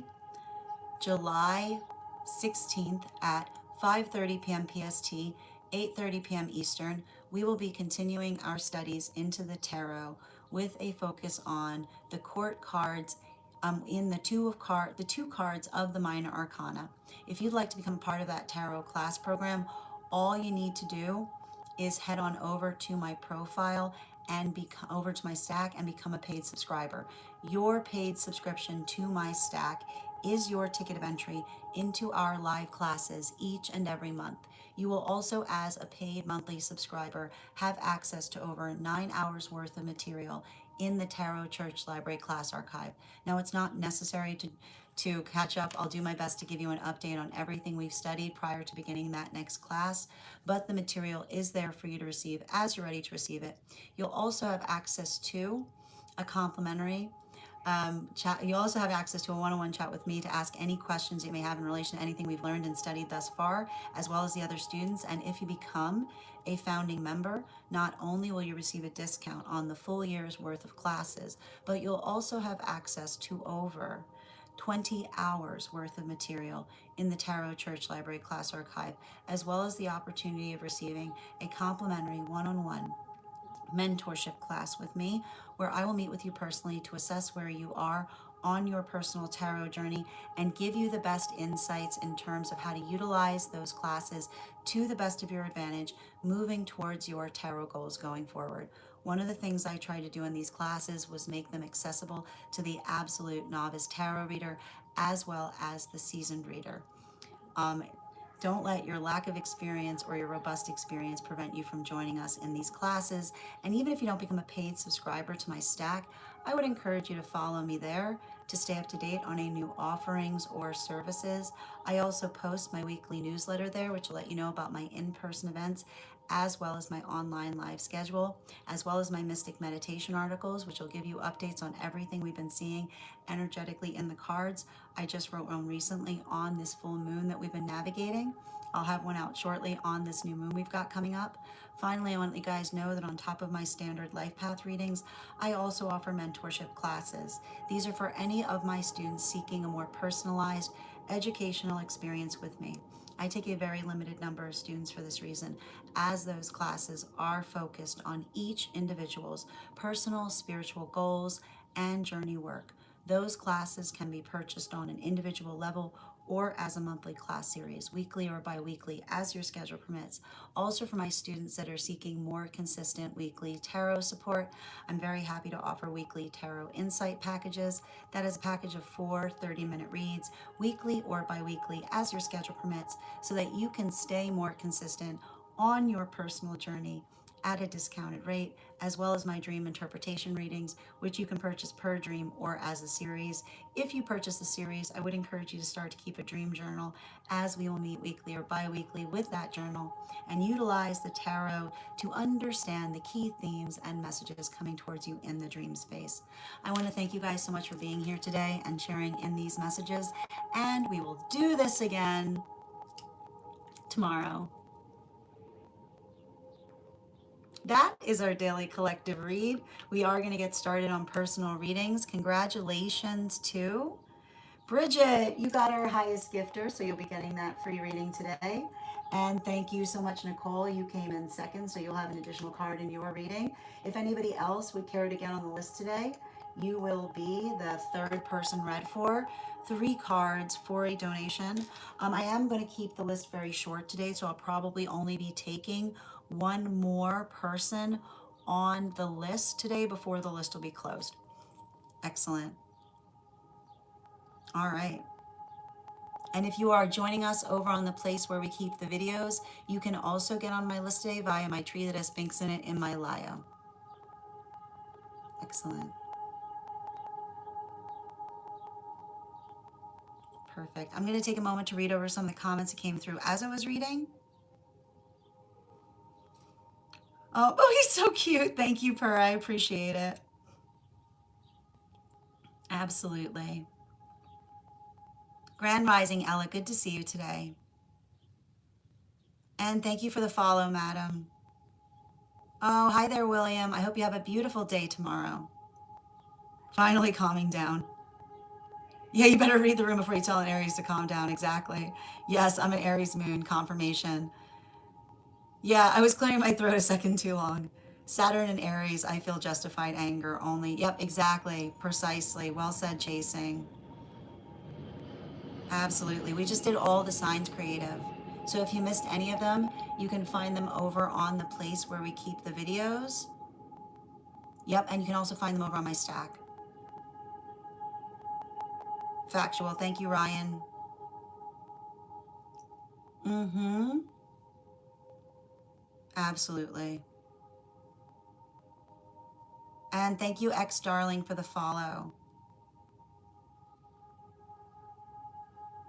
July 16th at 5:30 p.m. PST, 8:30 p.m. Eastern. We will be continuing our studies into the tarot with a focus on the court cards in the two cards of the minor arcana. If you'd like to become part of that tarot class program, all you need to do is head on over to my profile and become over to my stack and become a paid subscriber. Your paid subscription to my stack is your ticket of entry into our live classes each and every month. You will also, as a paid monthly subscriber, have access to over 9 hours worth of material in the Tarot Church Library class archive. Now, it's not necessary to catch up. I'll do my best to give you an update on everything we've studied prior to beginning that next class, but the material is there for you to receive as you're ready to receive it. You'll also have access to a complimentary chat. You also have access to a one-on-one chat with me to ask any questions you may have in relation to anything we've learned and studied thus far, as well as the other students. And if you become a founding member, not only will you receive a discount on the full year's worth of classes, but you'll also have access to over 20 hours worth of material in the Tarot Church Library class archive, as well as the opportunity of receiving a complimentary one-on-one mentorship class with me, where I will meet with you personally to assess where you are on your personal tarot journey and give you the best insights in terms of how to utilize those classes to the best of your advantage, moving towards your tarot goals going forward. One of the things I tried to do in these classes was make them accessible to the absolute novice tarot reader as well as the seasoned reader. Don't let your lack of experience or your robust experience prevent you from joining us in these classes. And even if you don't become a paid subscriber to my stack, I would encourage you to follow me there to stay up to date on any new offerings or services. I also post my weekly newsletter there, which will let you know about my in-person events, as well as my online live schedule, as well as my mystic meditation articles, which will give you updates on everything we've been seeing energetically in the cards. I just wrote one recently on this full moon that we've been navigating. I'll have one out shortly on this new moon we've got coming up. Finally, I want to let you guys know that on top of my standard life path readings, I also offer mentorship classes. These are for any of my students seeking a more personalized educational experience with me. I take a very limited number of students for this reason, as those classes are focused on each individual's personal spiritual goals and journey work. Those classes can be purchased on an individual level or as a monthly class series, weekly or bi-weekly, as your schedule permits. Also, for my students that are seeking more consistent weekly tarot support, I'm very happy to offer weekly tarot insight packages. That is a package of 4 30-minute reads, weekly or bi-weekly, as your schedule permits, so that you can stay more consistent on your personal journey at a discounted rate, as well as my dream interpretation readings, which you can purchase per dream or as a series. If you purchase the series, I would encourage you to start to keep a dream journal, as we will meet weekly or bi-weekly with that journal and utilize the tarot to understand the key themes and messages coming towards you in the dream space. I want to thank you guys so much for being here today and sharing in these messages, and we will do this again tomorrow. That is our daily collective read. We are going to get started on personal readings. Congratulations to Bridget. You got our highest gifter, so you'll be getting that free reading today. And thank you so much, Nicole. You came in second, so you'll have an additional card in your reading. If anybody else would care to get on the list today, you will be the third person read for. 3 cards for a donation. I am going to keep the list very short today, so I'll probably only be taking one more person on the list today before the list will be closed. Excellent. All right. And if you are joining us over on the place where we keep the videos, you can also get on my list today via my tree that has Sphinx in it in my bio. Excellent. Perfect. I'm going to take a moment to read over some of the comments that came through as I was reading. Oh, he's so cute. Thank you, Per. I appreciate it. Absolutely. Grand Rising, Ella. Good to see you today. And thank you for the follow, madam. Oh, hi there, William. I hope you have a beautiful day tomorrow. Finally calming down. Yeah, you better read the room before you tell an Aries to calm down. Exactly. Yes, I'm an Aries moon, confirmation. Yeah, I was clearing my throat a second too long. Saturn and Aries, I feel justified anger only. Yep, exactly. Precisely. Well said, Chasing. Absolutely. We just did all the signs creative. So if you missed any of them, you can find them over on the place where we keep the videos. Yep, and you can also find them over on my stack. Factual. Thank you, Ryan. Mm-hmm. Absolutely. And thank you, X Darling, for the follow.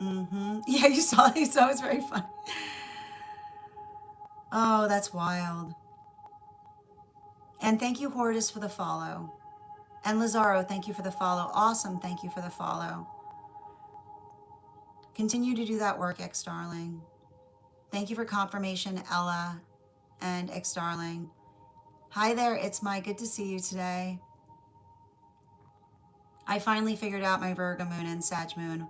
Mm-hmm. Yeah, you saw it. So it's very fun. Oh, that's wild. And thank you, Hortus, for the follow. And Lazaro, thank you for the follow. Awesome. Thank you for the follow. Continue to do that work, ex-darling. Thank you for confirmation, Ella and ex-darling. Hi there, it's my good to see you today. I finally figured out my Virgo moon and Sag moon.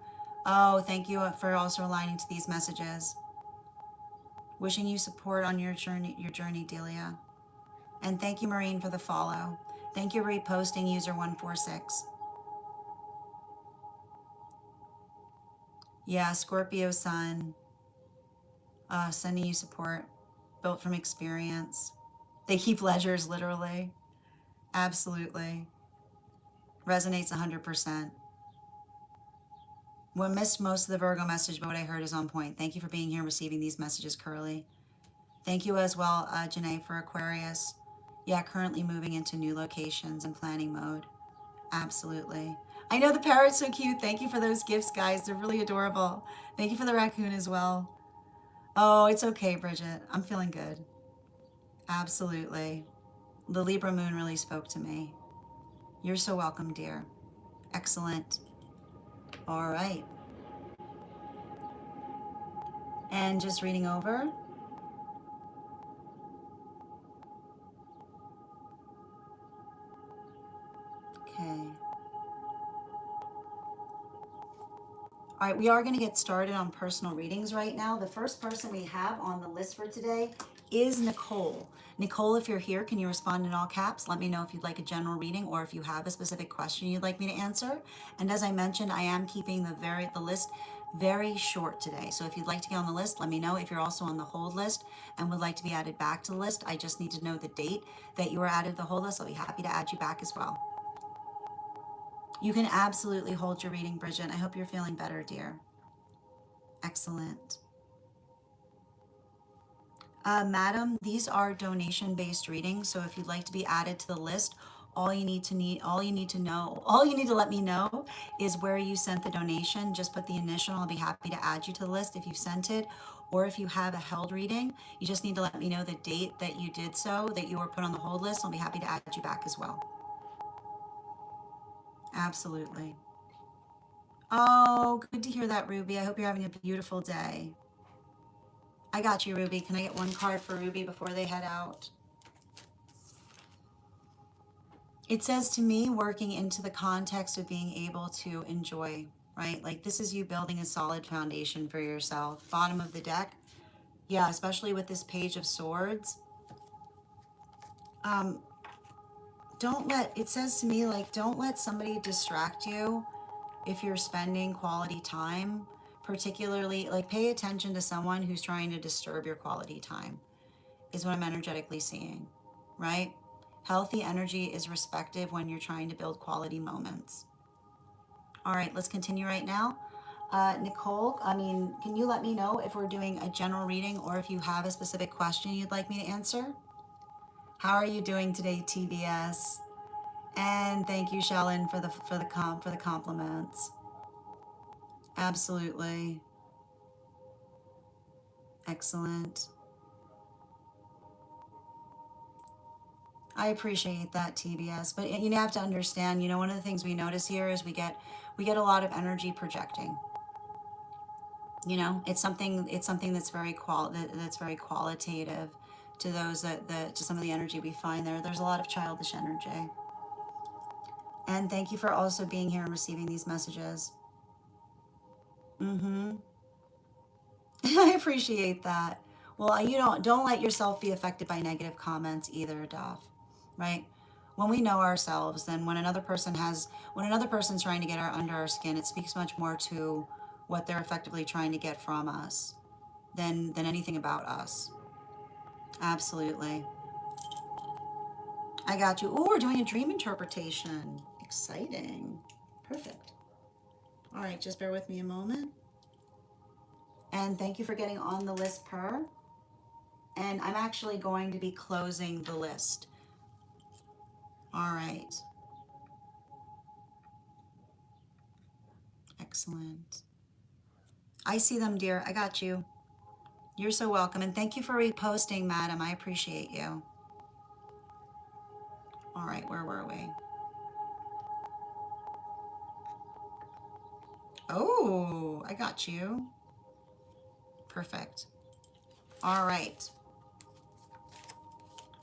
Oh, thank you for also aligning to these messages. Wishing you support on your journey, Delia. And thank you, Maureen, for the follow. Thank you for reposting user 146. Yeah, Scorpio sun. Sending you support. Built from experience. They keep ledgers, literally. Absolutely. Resonates 100%. We missed most of the Virgo message, but what I heard is on point. Thank you for being here and receiving these messages, Curly. Thank you as well, Janae, for Aquarius. Yeah, currently moving into new locations and planning mode. Absolutely. I know the parrot's so cute. Thank you for those gifts, guys. They're really adorable. Thank you for the raccoon as well. Oh, it's okay, Bridget. I'm feeling good. Absolutely. The Libra moon really spoke to me. You're so welcome, dear. Excellent. All right. And just reading over. Okay. All right, we are going to get started on personal readings right now. The first person we have on the list for today is Nicole. Nicole, if you're here, can you respond in all caps? Let me know if you'd like a general reading or if you have a specific question you'd like me to answer. And as I mentioned, I am keeping the list very short today. So if you'd like to get on the list, let me know. If you're also on the hold list and would like to be added back to the list, I just need to know the date that you were added to the hold list. I'll be happy to add you back as well. You can absolutely hold your reading, Bridget. I hope you're feeling better, dear. Excellent. Madam, these are donation-based readings, so if you'd like to be added to the list, all you need to let me know is where you sent the donation. Just put the initial. I'll be happy to add you to the list if you've sent it. Or if you have a held reading, you just need to let me know the date that you did so, that you were put on the hold list. I'll be happy to add you back as well. Absolutely. Oh, good to hear that, Ruby. I hope you're having a beautiful day. I got you, Ruby. Can I get one card for Ruby before they head out? It says to me, working into the context of being able to enjoy, right? Like this is you building a solid foundation for yourself. Bottom of the deck. Yeah, especially with this Page of Swords. It says to me, like, don't let somebody distract you if you're spending quality time. Particularly, like, pay attention to someone who's trying to disturb your quality time, is what I'm energetically seeing, right? Healthy energy is respective when you're trying to build quality moments. All right, let's continue right now. Nicole, can you let me know if we're doing a general reading or if you have a specific question you'd like me to answer? How are you doing today, TBS? And thank you, Shellen, for the compliments. Absolutely. Excellent. I appreciate that, TBS. But you have to understand, one of the things we notice here is we get a lot of energy projecting. It's something that's very that's very qualitative to those to some of the energy we find there. There's a lot of childish energy. And thank you for also being here and receiving these messages. Mm-hmm. I appreciate that. Well, you don't let yourself be affected by negative comments either, Duff. Right? When we know ourselves, then when another person's trying to get under our skin, it speaks much more to what they're effectively trying to get from us than anything about us. Absolutely. I got you. Oh, we're doing a dream interpretation. Exciting. Perfect. All right, just bear with me a moment. And thank you for getting on the list, Per. And I'm actually going to be closing the list. All right. Excellent. I see them, dear. I got you. You're so welcome. And thank you for reposting, madam. I appreciate you. All right, where were we? Oh, I got you. Perfect. All right.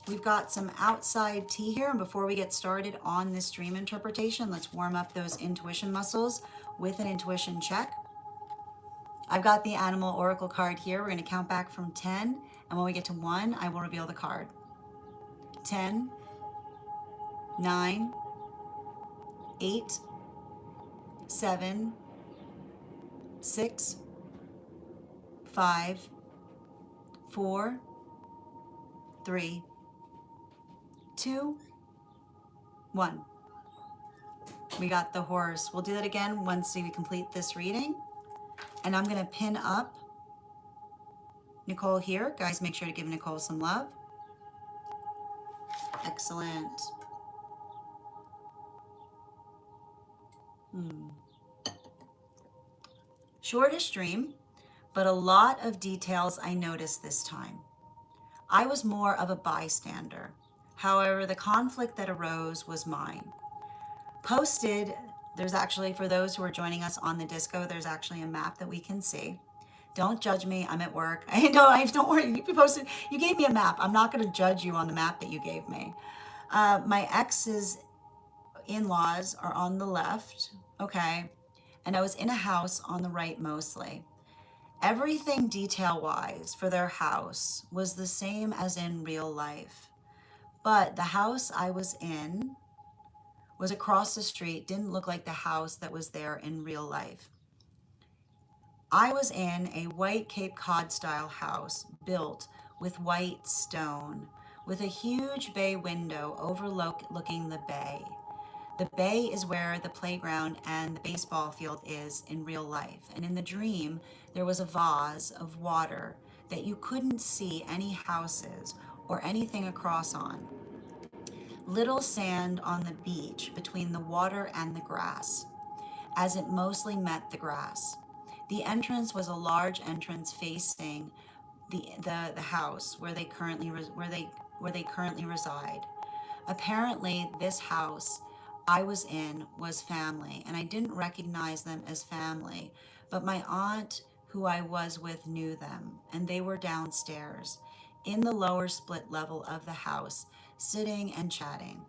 We've got some outside tea here, and before we get started on this dream interpretation, let's warm up those intuition muscles with an intuition check. I've got the animal oracle card here. We're going to count back from 10, and when we get to 1, I will reveal the card. 10, 9, 8, 7, 6, 5, 4, 3, 2, 1. We got the horse. We'll do that again once we complete this reading. And I'm going to pin up Nicole here. Guys, make sure to give Nicole some love. Excellent. Shortish dream, but a lot of details I noticed this time. I was more of a bystander. However, the conflict that arose was mine. Posted, there's actually, for those who are joining us on the disco, there's actually a map that we can see. Don't judge me, I'm at work. Don't worry, you posted, you gave me a map. I'm not gonna judge you on the map that you gave me. My ex's in-laws are on the left, okay? And I was in a house on the right mostly. Everything detail-wise for their house was the same as in real life. But the house I was in was across the street, didn't look like the house that was there in real life. I was in a white Cape Cod style house built with white stone with a huge bay window overlooking the bay. The bay is where the playground and the baseball field is in real life. And in the dream, there was a vase of water that you couldn't see any houses or anything across on. Little sand on the beach between the water and the grass, as it mostly met the grass. The entrance was a large entrance facing the house where they currently reside. Apparently, this house I was in was family, and I didn't recognize them as family, but my aunt who I was with knew them, and they were downstairs in the lower split level of the house, sitting and chatting.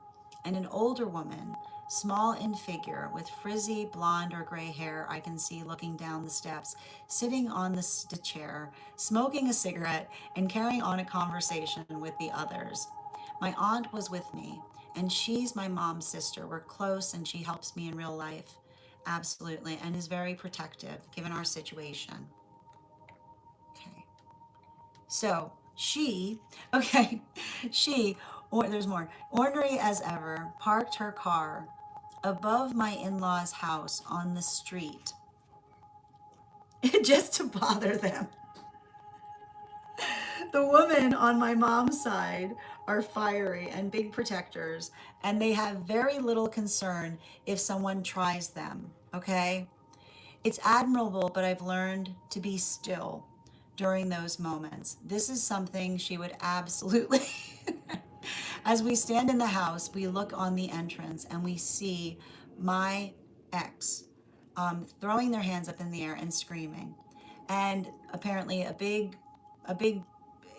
And an older woman, small in figure, with frizzy blonde or gray hair, I can see looking down the steps, sitting on the chair, smoking a cigarette, and carrying on a conversation with the others. My aunt was with me, and she's my mom's sister. We're close, and she helps me in real life, absolutely, and is very protective given our situation. Okay. So or there's more, ornery as ever, parked her car above my in-laws' house on the street just to bother them. The women on my mom's side are fiery and big protectors, and they have very little concern if someone tries them, okay? It's admirable, but I've learned to be still during those moments. This is something she would absolutely. As we stand in the house, we look on the entrance and we see my ex throwing their hands up in the air and screaming. And apparently a big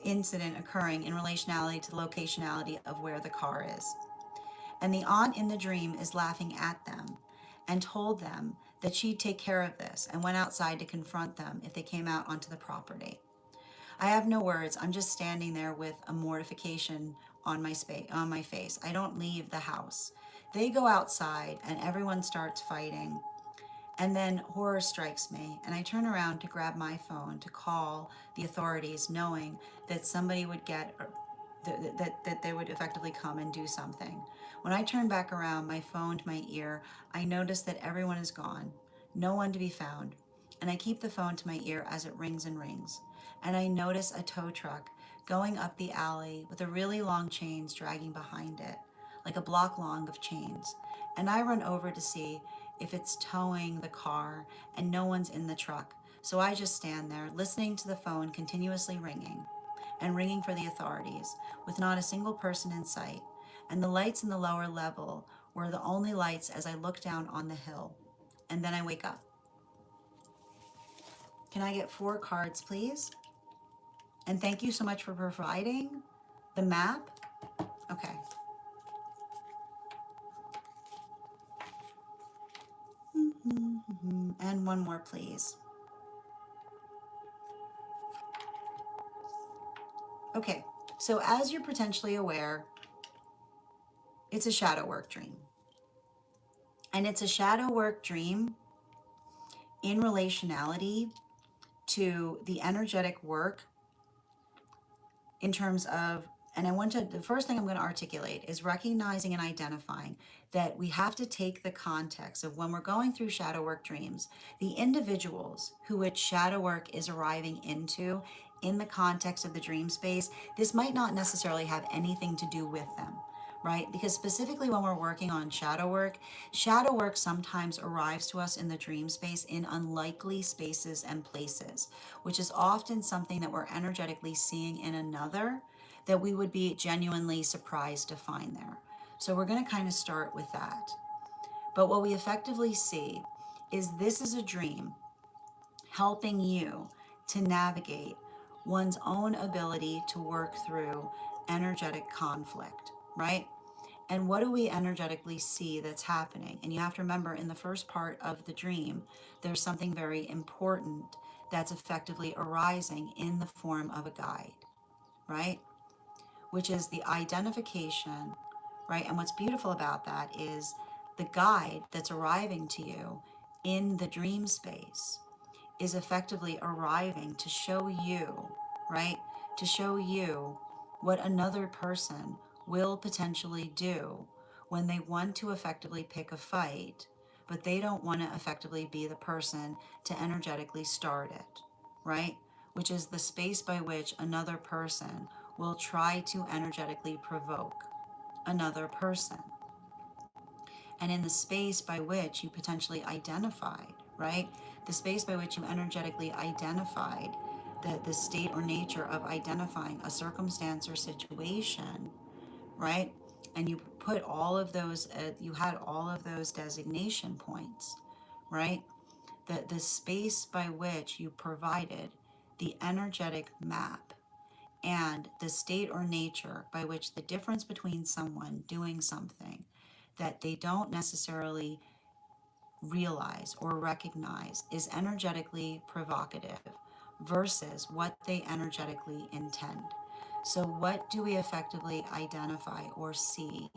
incident occurring in relationality to the locationality of where the car is. And the aunt in the dream is laughing at them and told them that she'd take care of this and went outside to confront them if they came out onto the property. I have no words. I'm just standing there with a mortification on my face. I don't leave the house. They go outside and everyone starts fighting. And then horror strikes me, and I turn around to grab my phone to call the authorities, knowing that somebody would that they would effectively come and do something. When I turn back around, my phone to my ear, I notice that everyone is gone, no one to be found. And I keep the phone to my ear as it rings and rings. And I notice a tow truck going up the alley with a really long chains dragging behind it, like a block long of chains. And I run over to see if it's towing the car, and no one's in the truck. So I just stand there, listening to the phone continuously ringing and ringing for the authorities, with not a single person in sight. And the lights in the lower level were the only lights as I look down on the hill. And then I wake up. Can I get 4 cards, please? And thank you so much for providing the map. Okay. And one more, please. Okay, so as you're potentially aware, it's a shadow work dream. And it's a shadow work dream in relationality to the energetic work in terms of, and the first thing I'm going to articulate is recognizing and identifying that we have to take the context of when we're going through shadow work dreams, the individuals who which shadow work is arriving into in the context of the dream space, this might not necessarily have anything to do with them. Right? Because specifically when we're working on shadow work sometimes arrives to us in the dream space in unlikely spaces and places, which is often something that we're energetically seeing in another that we would be genuinely surprised to find there. So we're going to kind of start with that. But what we effectively see is this is a dream helping you to navigate one's own ability to work through energetic conflict, right? And what do we energetically see that's happening? And you have to remember, in the first part of the dream, there's something very important that's effectively arising in the form of a guide, right? Which is the identification, right? And what's beautiful about that is the guide that's arriving to you in the dream space is effectively arriving to show you, right? To show you what another person will potentially do when they want to effectively pick a fight, but they don't want to effectively be the person to energetically start it, right? Which is the space by which another person will try to energetically provoke another person. And in the space by which you potentially identified, right? The space by which you energetically identified the state or nature of identifying a circumstance or situation, right? And you put all of those, you had all of those designation points, right? The space by which you provided the energetic map and the state or nature by which the difference between someone doing something that they don't necessarily realize or recognize is energetically provocative versus what they energetically intend. So, what do we effectively identify or see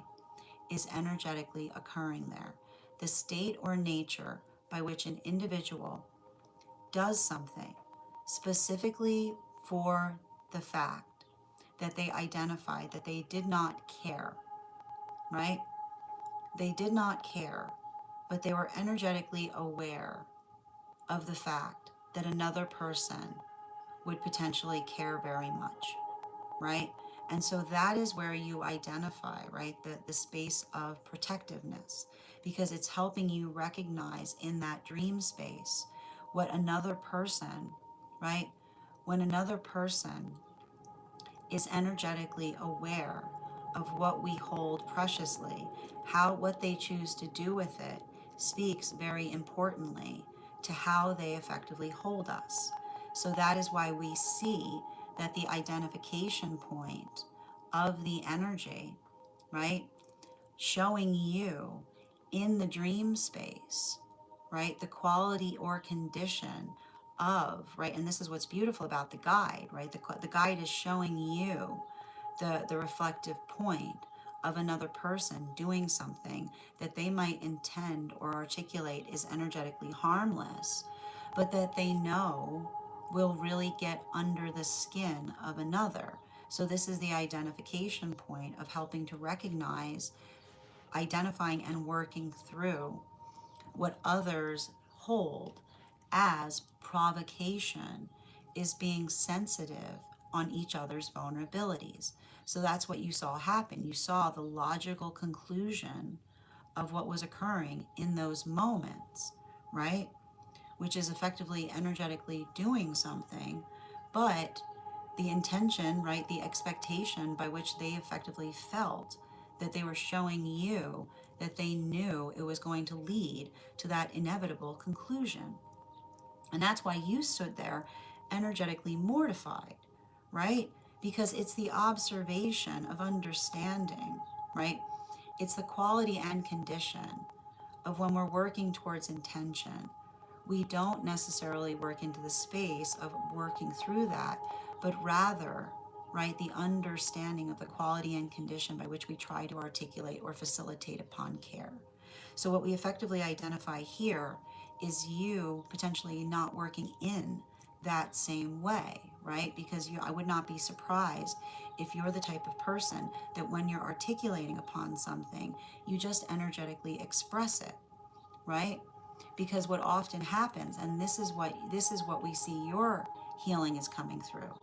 is energetically occurring there? The state or nature by which an individual does something specifically for the fact that they identified that they did not care, right? They did not care, but they were energetically aware of the fact that another person would potentially care very much, right? And so that is where you identify, right, the space of protectiveness, because it's helping you recognize in that dream space what another person, right, when another person is energetically aware of what we hold preciously, what they choose to do with it speaks very importantly to how they effectively hold us. So that is why we see that the identification point of the energy, right, showing you in the dream space, right, the quality or condition of, right, and this is what's beautiful about the guide, right, the guide is showing you the reflective point of another person doing something that they might intend or articulate is energetically harmless, but that they know will really get under the skin of another. So this is the identification point of helping to recognize, identifying and working through what others hold as provocation is being sensitive on each other's vulnerabilities. So that's what you saw happen. You saw the logical conclusion of what was occurring in those moments, right? Which is effectively energetically doing something, but the intention, right, the expectation by which they effectively felt that they were showing you that they knew it was going to lead to that inevitable conclusion. And that's why you stood there energetically mortified, right? Because it's the observation of understanding, right? It's the quality and condition of when we're working towards intention. We don't necessarily work into the space of working through that, but rather, right, the understanding of the quality and condition by which we try to articulate or facilitate upon care. So, what we effectively identify here is you potentially not working in that same way, right? Because I would not be surprised if you're the type of person that when you're articulating upon something, you just energetically express it, right? Because what often happens, and this is what we see your healing is coming through.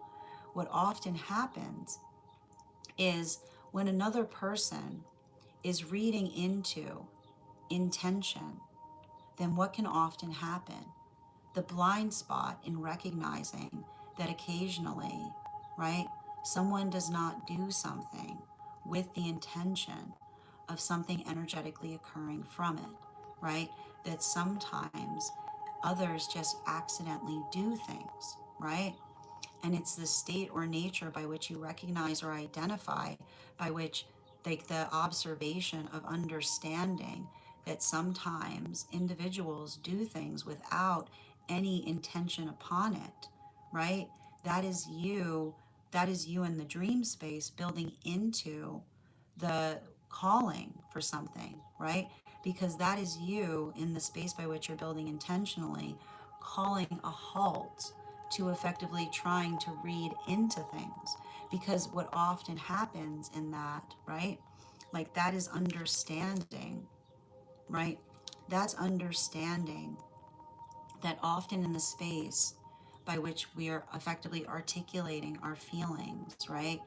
What often happens is when another person is reading into intention, then what can often happen? The blind spot in recognizing that occasionally, right, someone does not do something with the intention of something energetically occurring from it, right? That sometimes others just accidentally do things, right? And it's the state or nature by which you recognize or identify, by which, like, the observation of understanding that sometimes individuals do things without any intention upon it, right? That is you. That is you in the dream space building into the calling for something, right? Because that is you in the space by which you're building intentionally, calling a halt to effectively trying to read into things. Because what often happens in that, right? Like, that is understanding, right? That's understanding that often in the space by which we are effectively articulating our feelings, right?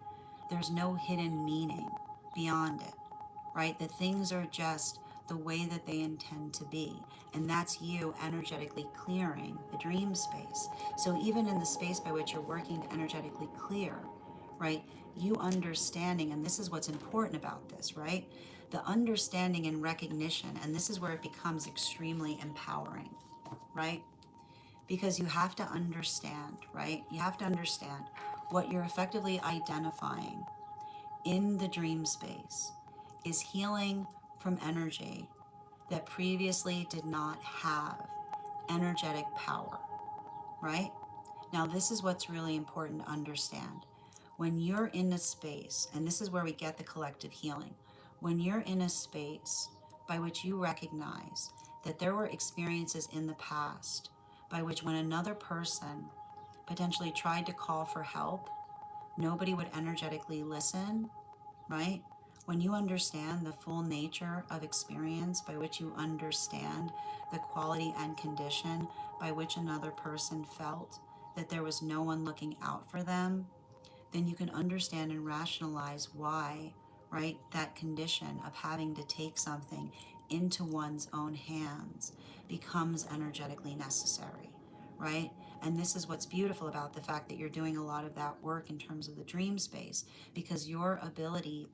There's no hidden meaning beyond it, right? That things are just the way that they intend to be. And that's you energetically clearing the dream space. So even in the space by which you're working to energetically clear, right? You understanding, and this is what's important about this, right? The understanding and recognition, and this is where it becomes extremely empowering, right? Because you have to understand, right? You have to understand what you're effectively identifying in the dream space is healing from energy that previously did not have energetic power, right? Now, this is what's really important to understand. When you're in a space, and this is where we get the collective healing, when you're in a space by which you recognize that there were experiences in the past by which when another person potentially tried to call for help, nobody would energetically listen, right? When you understand the full nature of experience, by which you understand the quality and condition by which another person felt that there was no one looking out for them, then you can understand and rationalize why, right, that condition of having to take something into one's own hands becomes energetically necessary, right? And this is what's beautiful about the fact that you're doing a lot of that work in terms of the dream space, because your ability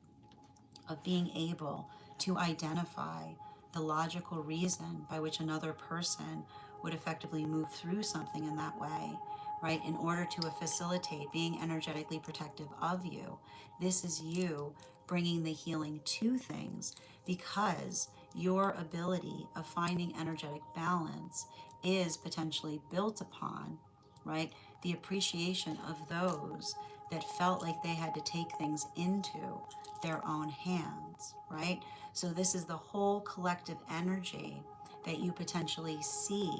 of being able to identify the logical reason by which another person would effectively move through something in that way, right, in order to facilitate being energetically protective of you. This is you bringing the healing to things, because your ability of finding energetic balance is potentially built upon, right, the appreciation of those that felt like they had to take things into their own hands, right? So this is the whole collective energy that you potentially see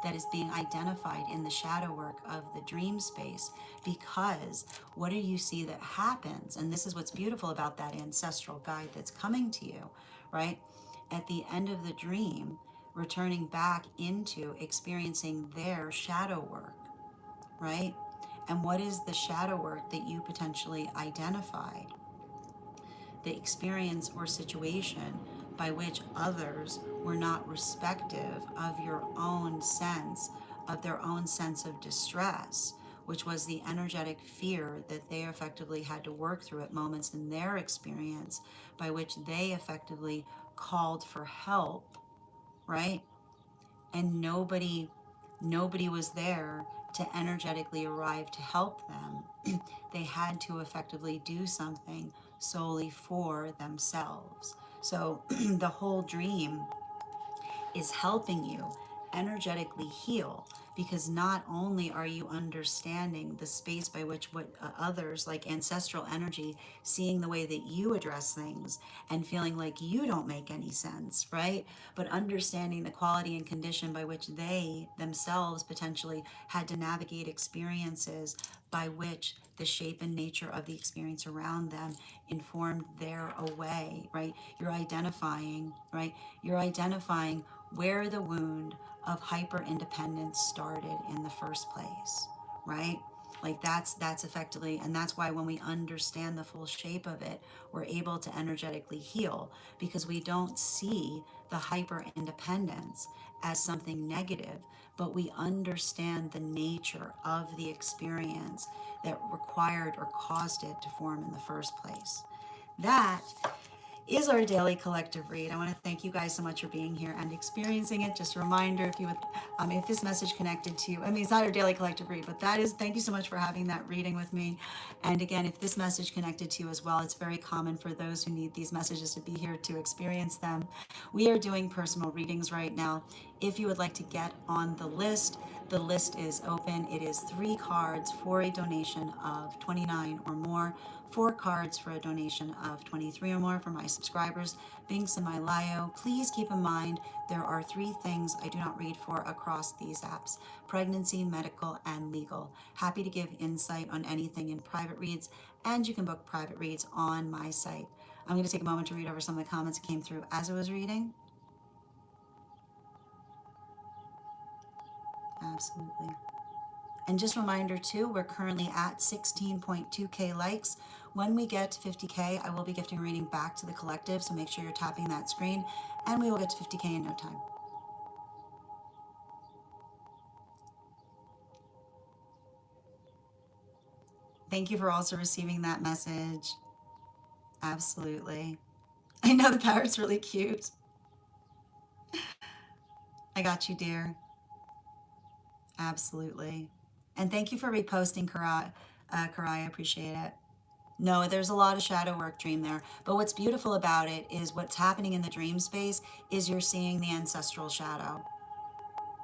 that is being identified in the shadow work of the dream space. Because what do you see that happens? And this is what's beautiful about that ancestral guide that's coming to you, right? At the end of the dream, returning back into experiencing their shadow work, right? And what is the shadow work that you potentially identified? The experience or situation by which others were not respective of your own sense, of their own sense of distress, which was the energetic fear that they effectively had to work through at moments in their experience, by which they effectively called for help, right? And nobody Nobody was there to energetically arrive to help them. They had to effectively do something solely for themselves. So the whole dream is helping you energetically heal, because not only are you understanding the space by which what others like ancestral energy seeing the way that you address things and feeling like you don't make any sense, right, but understanding the quality and condition by which they themselves potentially had to navigate experiences by which the shape and nature of the experience around them informed their away, right? You're identifying where the wound of hyper independence started in the first place, right? Like that's effectively, and that's why when we understand the full shape of it, we're able to energetically heal, because we don't see the hyper independence as something negative, but we understand the nature of the experience that required or caused it to form in the first place. That is our daily collective read. I want to thank you guys so much for being here and experiencing it. Just a reminder, if you would, if this message connected to you, I mean, it's not our daily collective read, but that is, thank you so much for having that reading with me. And again, if this message connected to you as well, it's very common for those who need these messages to be here to experience them. We are doing personal readings right now. If you would like to get on the list is open. It is 3 cards for a donation of 29 or more, 4 cards for a donation of 23 or more for my subscribers. Binks in my Lio. Please keep in mind there are 3 things I do not read for across these apps: pregnancy, medical, and legal. Happy to give insight on anything in private reads, and you can book private reads on my site. I'm going to take a moment to read over some of the comments that came through as I was reading. Absolutely. And just a reminder too, we're currently at 16.2K likes. When we get to 50K, I will be gifting a reading back to the collective, so make sure you're tapping that screen, and we will get to 50K in no time. Thank you for also receiving that message. Absolutely. I know the parrot's really cute. I got you, dear. Absolutely. And thank you for reposting, Karai. Karai, I appreciate it. No, there's a lot of shadow work dream there. But what's beautiful about it is what's happening in the dream space is you're seeing the ancestral shadow,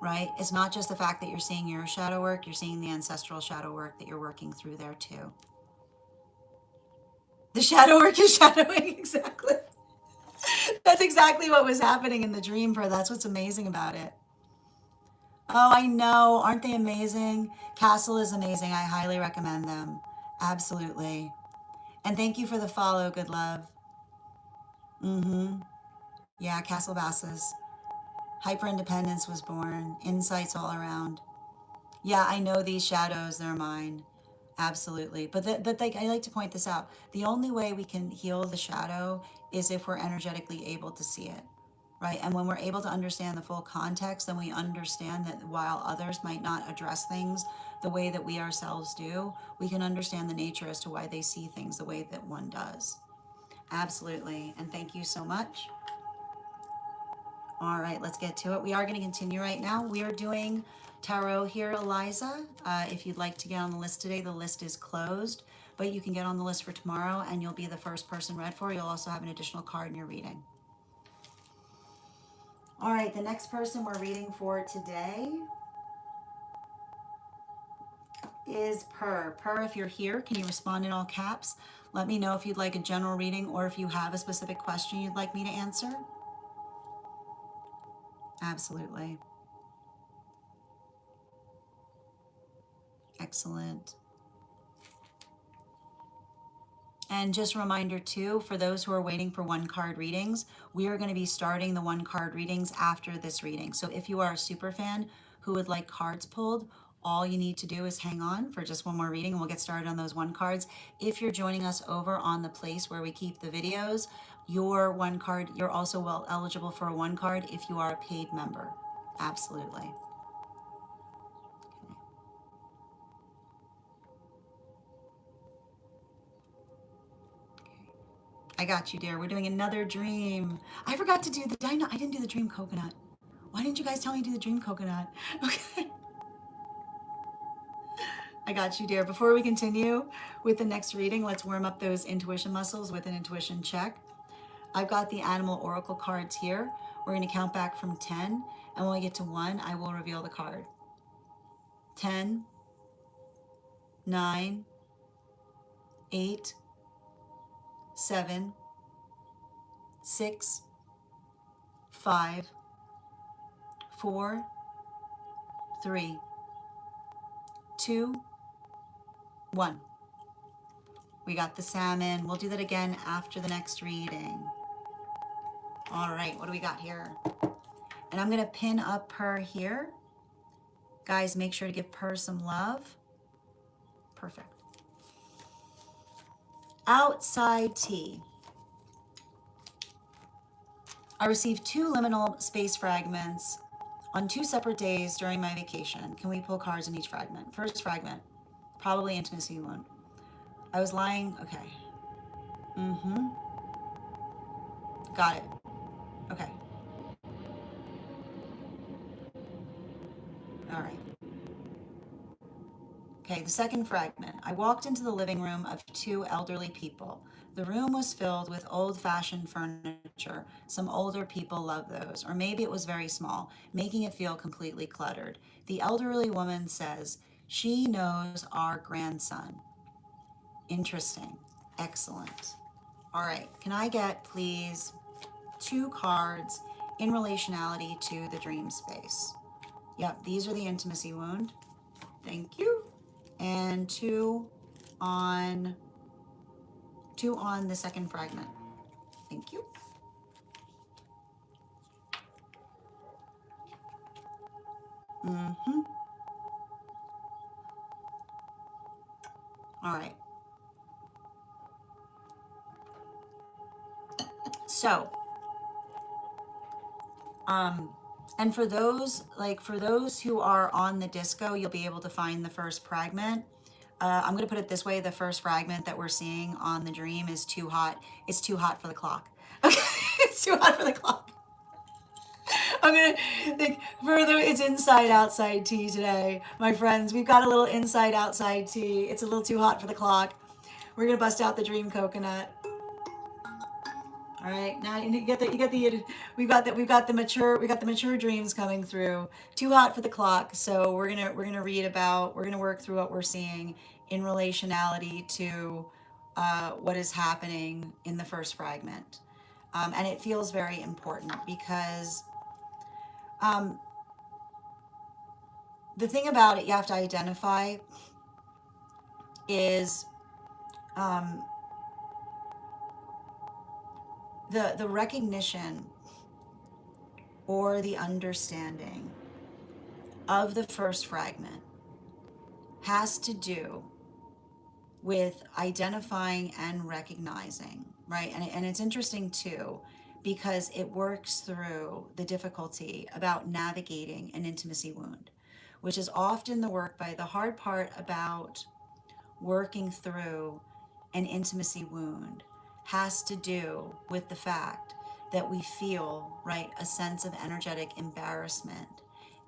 right? It's not just the fact that you're seeing your shadow work, you're seeing the ancestral shadow work that you're working through there too. The shadow work is shadowing, exactly. That's exactly what was happening in the dream, Per. That's what's amazing about it. Oh, I know. Aren't they amazing? Castle is amazing. I highly recommend them. Absolutely. And thank you for the follow, good love. Mm-hmm. Yeah, Castle Basses. Hyper independence was born. Insights all around. Yeah, I know these shadows, they're mine. Absolutely. But like, I like to point this out. The only way we can heal the shadow is if we're energetically able to see it, right? And when we're able to understand the full context, then we understand that while others might not address things the way that we ourselves do, we can understand the nature as to why they see things the way that one does. Absolutely. And thank you so much. All right, let's get to it. We are going to continue right now. We are doing tarot here, Eliza. If you'd like to get on the list today, the list is closed, but you can get on the list for tomorrow and you'll be the first person read for. You'll also have an additional card in your reading. All right, the next person we're reading for today is Per. Per, if you're here, can you respond in all caps? Let me know if you'd like a general reading or if you have a specific question you'd like me to answer. Absolutely. Excellent. And just a reminder too, for those who are waiting for 1-card readings, we are going to be starting the 1-card readings after this reading. So if you are a super fan who would like cards pulled, all you need to do is hang on for just one more reading and we'll get started on those 1 cards. If you're joining us over on the place where we keep the videos, your 1 card, you're also well eligible for a 1 card if you are a paid member. Absolutely. I got you, dear. We're doing another dream. I forgot to do the, I didn't do the dream coconut. Why didn't you guys tell me to do the dream coconut? Okay. I got you, dear. Before we continue with the next reading, let's warm up those intuition muscles with an intuition check. I've got the animal oracle cards here. We're going to count back from 10, and when we get to 1, I will reveal the card. 10, 9, 8, 7, 6, 5, 4, 3, 2, 1. We got the salmon. We'll do that again after the next reading. All right, what do we got here? And I'm going to pin up her here. Guys, make sure to give her some love. Perfect. Outside tea. I received 2 liminal space fragments on 2 separate days during my vacation. Can we pull cards in each fragment? First fragment, probably intimacy wound. I was lying. Okay. Got it. Okay. All right. Okay, the second fragment. I walked into the living room of 2 elderly people. The room was filled with old-fashioned furniture. Some older people love those. Or maybe it was very small, making it feel completely cluttered. The elderly woman says, she knows our grandson. Interesting. Excellent. All right, can I get, please, 2 cards in relationality to the dream space? Yep, these are the intimacy wound. Thank you. And 2 on the second fragment. Thank you. All right. So, and for those who are on the disco, you'll be able to find the first fragment. I'm going to put it this way. The first fragment that we're seeing on the dream is too hot. It's too hot for the clock. Okay. It's too hot for the clock. I'm going to think further. It's inside outside tea today, my friends. We've got a little inside outside tea. It's a little too hot for the clock. We're going to bust out the dream coconut. All right, now we've got the mature dreams coming through. Too hot for the clock. So we're gonna work through what we're seeing in relationality to what is happening in the first fragment, and it feels very important because the thing about it you have to identify is the recognition or the understanding of the first fragment has to do with identifying and recognizing, right? And it's interesting too, because it works through the difficulty about navigating an intimacy wound, which is often the hard part about working through an intimacy wound has to do with the fact that we feel, right, a sense of energetic embarrassment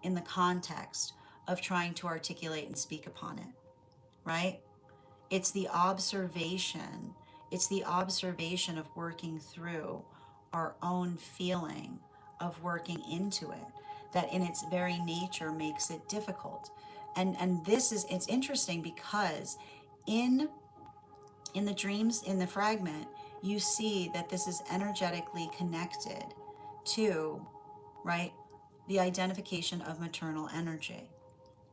in the context of trying to articulate and speak upon it, right? It's the observation, of working through our own feeling of working into it that in its very nature makes it difficult. And it's interesting because in the dreams, in the fragment, you see that this is energetically connected to, right, the identification of maternal energy,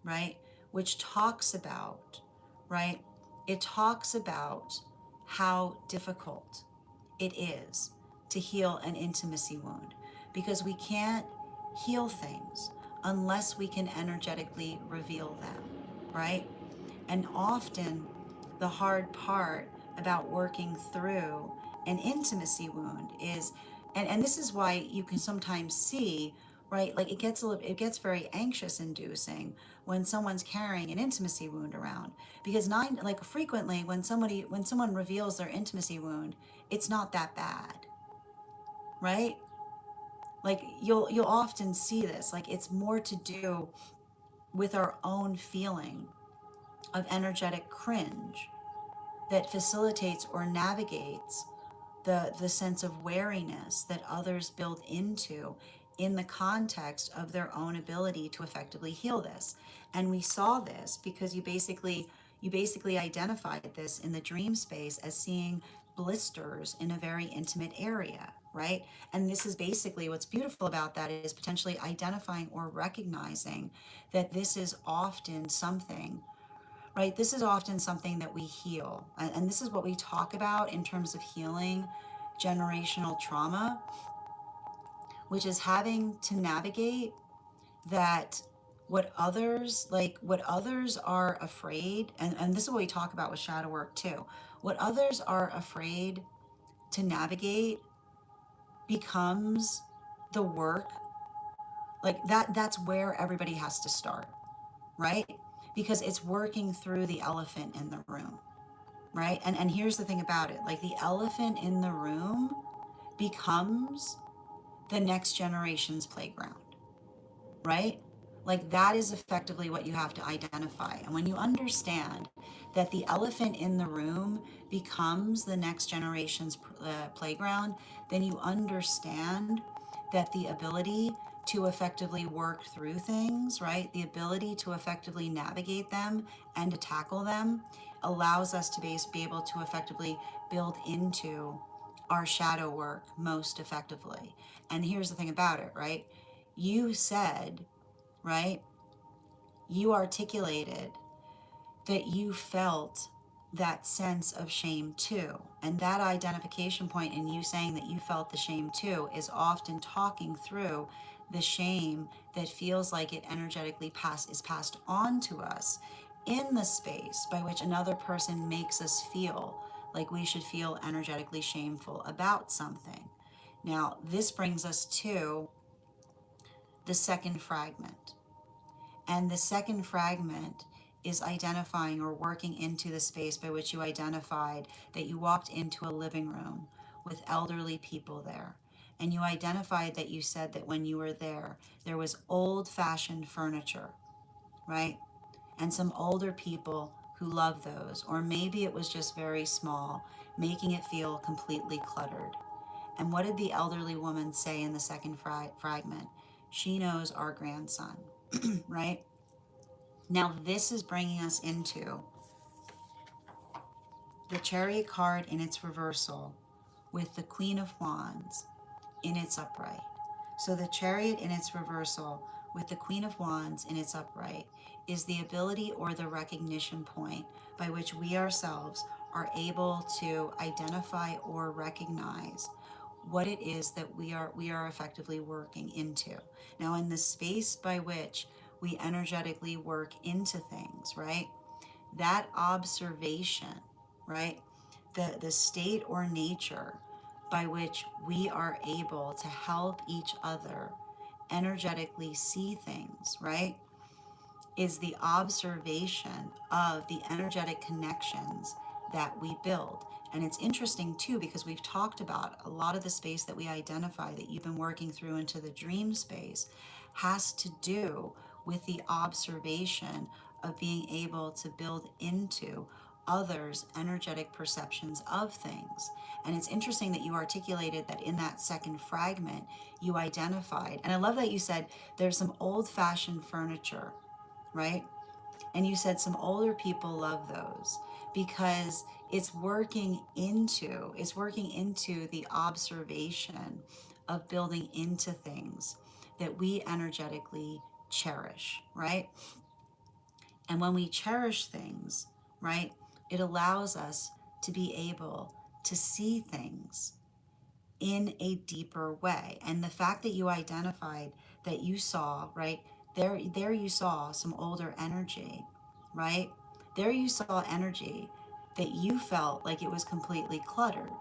right, which talks about, right, it talks about how difficult it is to heal an intimacy wound because we can't heal things unless we can energetically reveal them, right? And often the hard part about working through an intimacy wound is, and this is why you can sometimes see, right, like it gets very anxious inducing when someone's carrying an intimacy wound around, because frequently when someone reveals their intimacy wound, it's not that bad, right? Like you'll often see this, like it's more to do with our own feeling of energetic cringe that facilitates or navigates the sense of wariness that others build into in the context of their own ability to effectively heal this. And we saw this because you basically identified this in the dream space as seeing blisters in a very intimate area, right? And this is basically what's beautiful about that is potentially identifying or recognizing that this is often something, right? This is often something that we heal. And this is what we talk about in terms of healing generational trauma, which is having to navigate that what others are afraid, and this is what we talk about with shadow work too. What others are afraid to navigate becomes the work, like that's where everybody has to start, right? Because it's working through the elephant in the room, right? And here's the thing about it, like the elephant in the room becomes the next generation's playground, right? Like that is effectively what you have to identify. And when you understand that the elephant in the room becomes the next generation's playground, then you understand that the ability to effectively work through things, right? The ability to effectively navigate them and to tackle them allows us to be able to effectively build into our shadow work most effectively. And here's the thing about it, right? You said, right? You articulated that you felt that sense of shame too. And that identification point in you saying that you felt the shame too is often talking through the shame that feels like it energetically is passed on to us in the space by which another person makes us feel like we should feel energetically shameful about something. Now, this brings us to the second fragment. And the second fragment is identifying or working into the space by which you identified that you walked into a living room with elderly people there. And you identified that you said that when you were there, there was old fashioned furniture, right? And some older people who love those. Or maybe it was just very small, making it feel completely cluttered. And what did the elderly woman say in the second fragment? She knows our grandson, right? Now, this is bringing us into the Chariot card in its reversal with the Queen of Wands in its upright. So, the Chariot in its reversal with the Queen of Wands in its upright is the ability or the recognition point by which we ourselves are able to identify or recognize what it is that we are effectively working into. Now, in the space by which we energetically work into things, right? That observation, right? The state or nature by which we are able to help each other energetically see things, right? Is the observation of the energetic connections that we build. And it's interesting too, because we've talked about a lot of the space that we identify that you've been working through into the dream space has to do with the observation of being able to build into others' energetic perceptions of things. And it's interesting that you articulated that in that second fragment, you identified, and I love that you said there's some old fashioned furniture, right? And you said some older people love those because it's working into the observation of building into things that we energetically cherish, right? And when we cherish things, right, it allows us to be able to see things in a deeper way. And the fact that you identified that you saw, right, there you saw some older energy, right? There you saw energy that you felt like it was completely cluttered,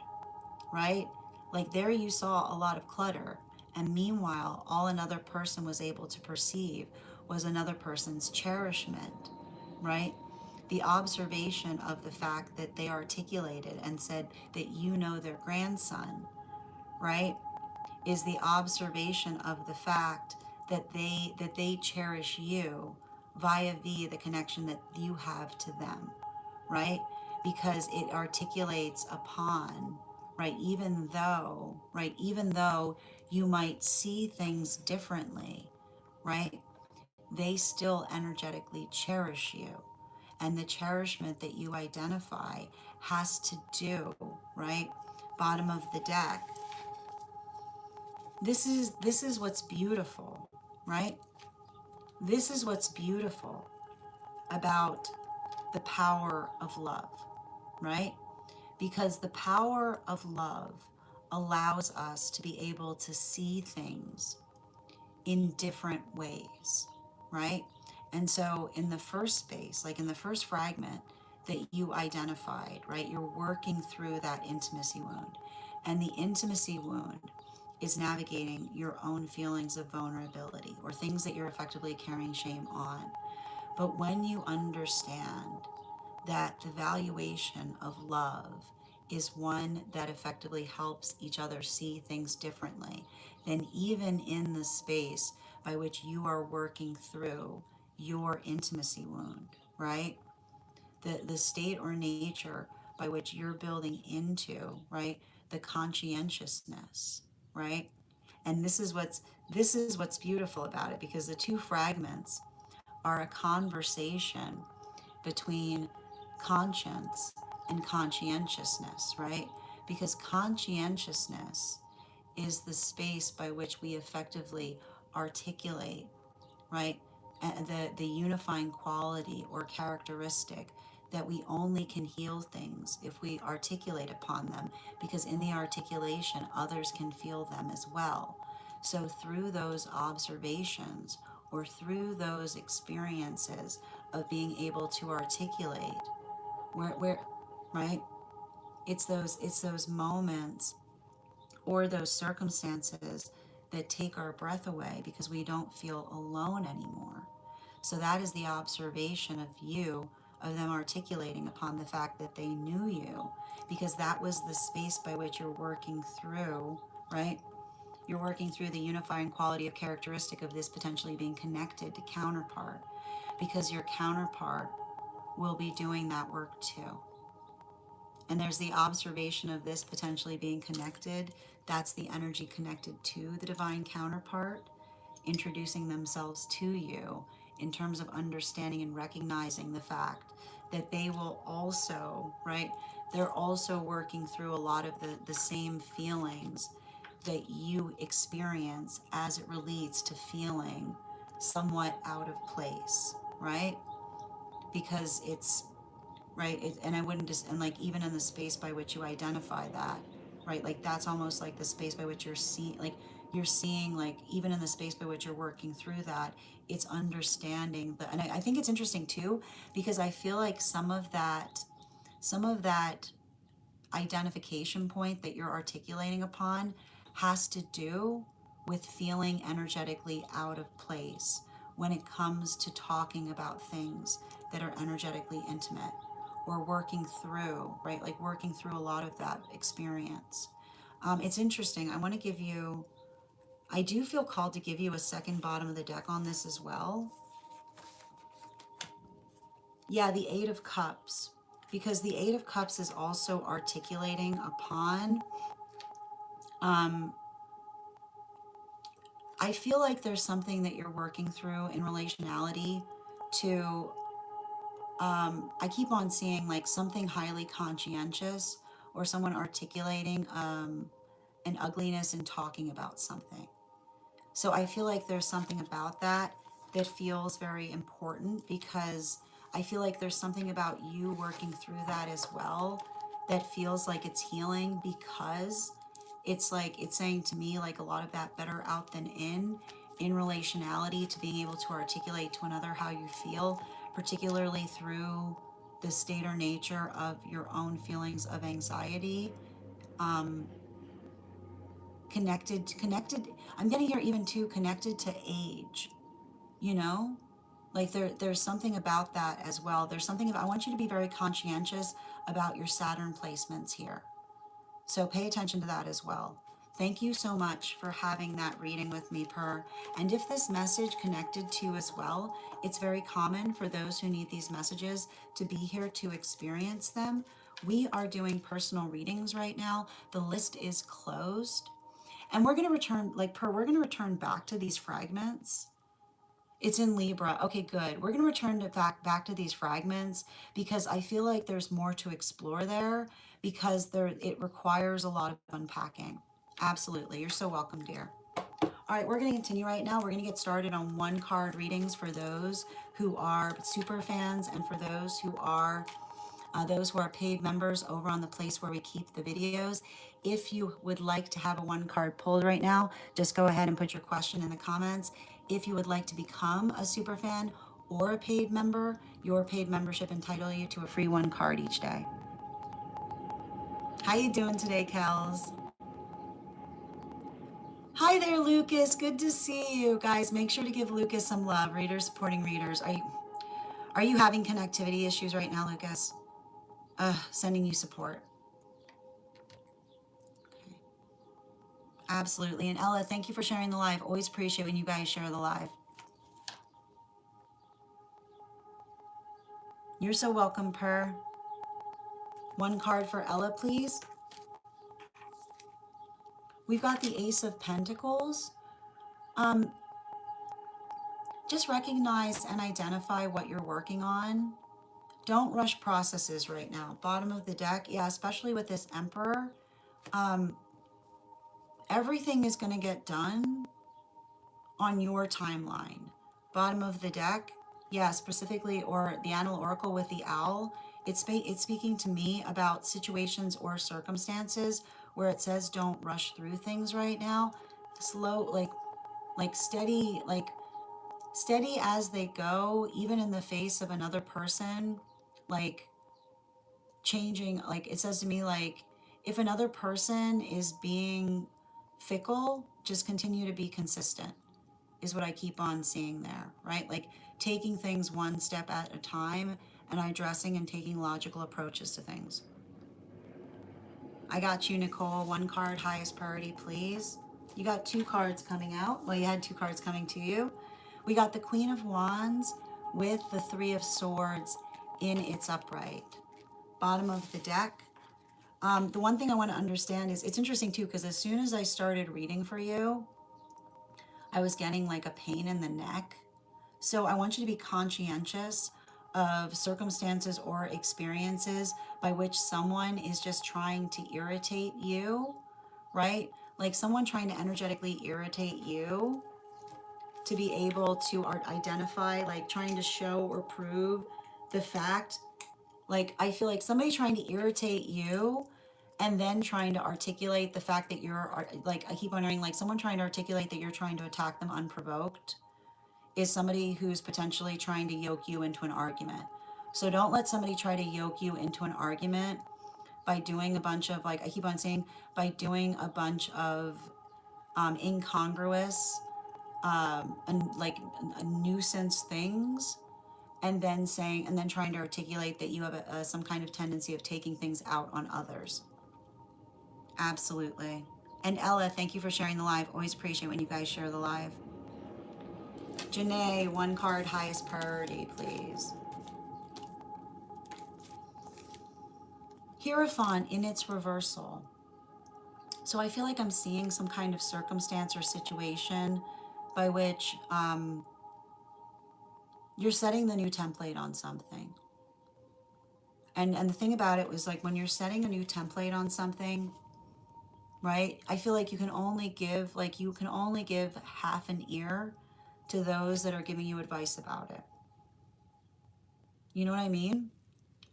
right? Like there you saw a lot of clutter. And meanwhile, all another person was able to perceive was another person's cherishment, right? The observation of the fact that they articulated and said that you know their grandson, right, is the observation of the fact that they cherish you via the connection that you have to them, right? Because it articulates upon, even though you might see things differently, right? They still energetically cherish you. And the cherishment that you identify has to do, right? Bottom of the deck. This is what's beautiful, right? This is what's beautiful about the power of love, right? Because the power of love allows us to be able to see things in different ways, right? And so, in the first space, like in the first fragment that you identified, right, you're working through that intimacy wound. And the intimacy wound is navigating your own feelings of vulnerability or things that you're effectively carrying shame on. But when you understand that the valuation of love is one that effectively helps each other see things differently, then even in the space by which you are working through your intimacy wound, right? The state or nature by which you're building into, right? The conscientiousness, right? And this is what's beautiful about it, because the two fragments are a conversation between conscience and conscientiousness, right? Because conscientiousness is the space by which we effectively articulate, right? The unifying quality or characteristic that we only can heal things if we articulate upon them, because in the articulation, others can feel them as well. So, through those observations or through those experiences of being able to articulate, where right? It's those moments or those circumstances that take our breath away because we don't feel alone anymore. So that is the observation of you, of them articulating upon the fact that they knew you, because that was the space by which you're working through, right? You're working through the unifying quality of characteristic of this potentially being connected to counterpart, because your counterpart will be doing that work too. And there's the observation of this potentially being connected. That's the energy connected to the divine counterpart, introducing themselves to you in terms of understanding and recognizing the fact that they will also, right? They're also working through a lot of the same feelings that you experience as it relates to feeling somewhat out of place, right? Because it's right? And I wouldn't just, and like even in the space by which you identify that, right? Like that's almost like the space by which you're seeing, like even in the space by which you're working through that, it's understanding the, and I think it's interesting too, because I feel like some of that identification point that you're articulating upon has to do with feeling energetically out of place when it comes to talking about things that are energetically intimate or working through, right? Like working through a lot of that experience. It's interesting. I do feel called to give you a second bottom of the deck on this as well. Yeah, the Eight of Cups. Because the Eight of Cups is also articulating upon um, I feel like there's something that you're working through in relationality to, I keep on seeing like something highly conscientious or someone articulating an ugliness in talking about something. So I feel like there's something about that that feels very important, because I feel like there's something about you working through that as well that feels like it's healing, because it's like it's saying to me like a lot of that better out than in relationality to being able to articulate to another how you feel, particularly through the state or nature of your own feelings of anxiety. um, connected, I'm getting here even too connected to age, you know, like there's something about that as well. There's something about, I want you to be very conscientious about your Saturn placements here, so pay attention to that as well. Thank you so much for having that reading with me, Per. And if this message connected to you as well, it's very common for those who need these messages to be here to experience them. We are doing personal readings right now. The list is closed. And we're going to return, like Per, we're going to return back to these fragments. It's in Libra. Okay, good. We're going to return to back to these fragments because I feel like there's more to explore there because it requires a lot of unpacking. Absolutely. You're so welcome, dear. All right, we're going to continue right now. We're going to get started on one card readings for those who are super fans and for those who are paid members over on the place where we keep the videos. If you would like to have a one card pulled right now, just go ahead and put your question in the comments. If you would like to become a super fan or a paid member, your paid membership entitles you to a free one card each day. How you doing today, Kels? Hi there, Lucas. Good to see you. Guys, make sure to give Lucas some love. Readers supporting readers. Are you having connectivity issues right now, Lucas? Sending you support. Okay. Absolutely. And Ella, thank you for sharing the live. Always appreciate when you guys share the live. You're so welcome, Per. One card for Ella, please. We've got the Ace of Pentacles. Just recognize and identify what you're working on. Don't rush processes right now. Bottom of the deck, yeah, especially with this Emperor. Everything is going to get done on your timeline. Bottom of the deck, yeah, specifically, or the Annal Oracle with the owl. It's speaking to me about situations or circumstances where it says don't rush through things right now. Slow, like steady, steady as they go, even in the face of another person, like changing. Like it says to me, like if another person is being fickle, just continue to be consistent is what I keep on seeing there, right? Like taking things one step at a time and addressing and taking logical approaches to things. I got you, Nicole. One card, highest priority, please. You got two cards coming out. Well, you had two cards coming to you. We got the Queen of Wands with the Three of Swords in its upright. Bottom of the deck. The one thing I want to understand is, it's interesting too, because as soon as I started reading for you, I was getting like a pain in the neck. So I want you to be conscientious of circumstances or experiences by which someone is just trying to irritate you, right? Like someone trying to energetically irritate you to be able to identify, like trying to show or prove the fact. Like I feel like somebody trying to irritate you and then trying to articulate the fact that you're, like I keep wondering, like someone trying to articulate that you're trying to attack them unprovoked is somebody who's potentially trying to yoke you into an argument. So don't let somebody try to yoke you into an argument by doing a bunch of, like I keep on saying, by doing a bunch of incongruous and like nuisance things, and then saying, and then trying to articulate that you have some kind of tendency of taking things out on others. Absolutely. And Ella, thank you for sharing the live. Always appreciate when you guys share the live. Janae, one card, highest priority, please. Hierophant in its reversal. So I feel like I'm seeing some kind of circumstance or situation by which you're setting the new template on something. And the thing about it was, like, when you're setting a new template on something, right, I feel like you can only give half an ear to those that are giving you advice about it. You know what I mean?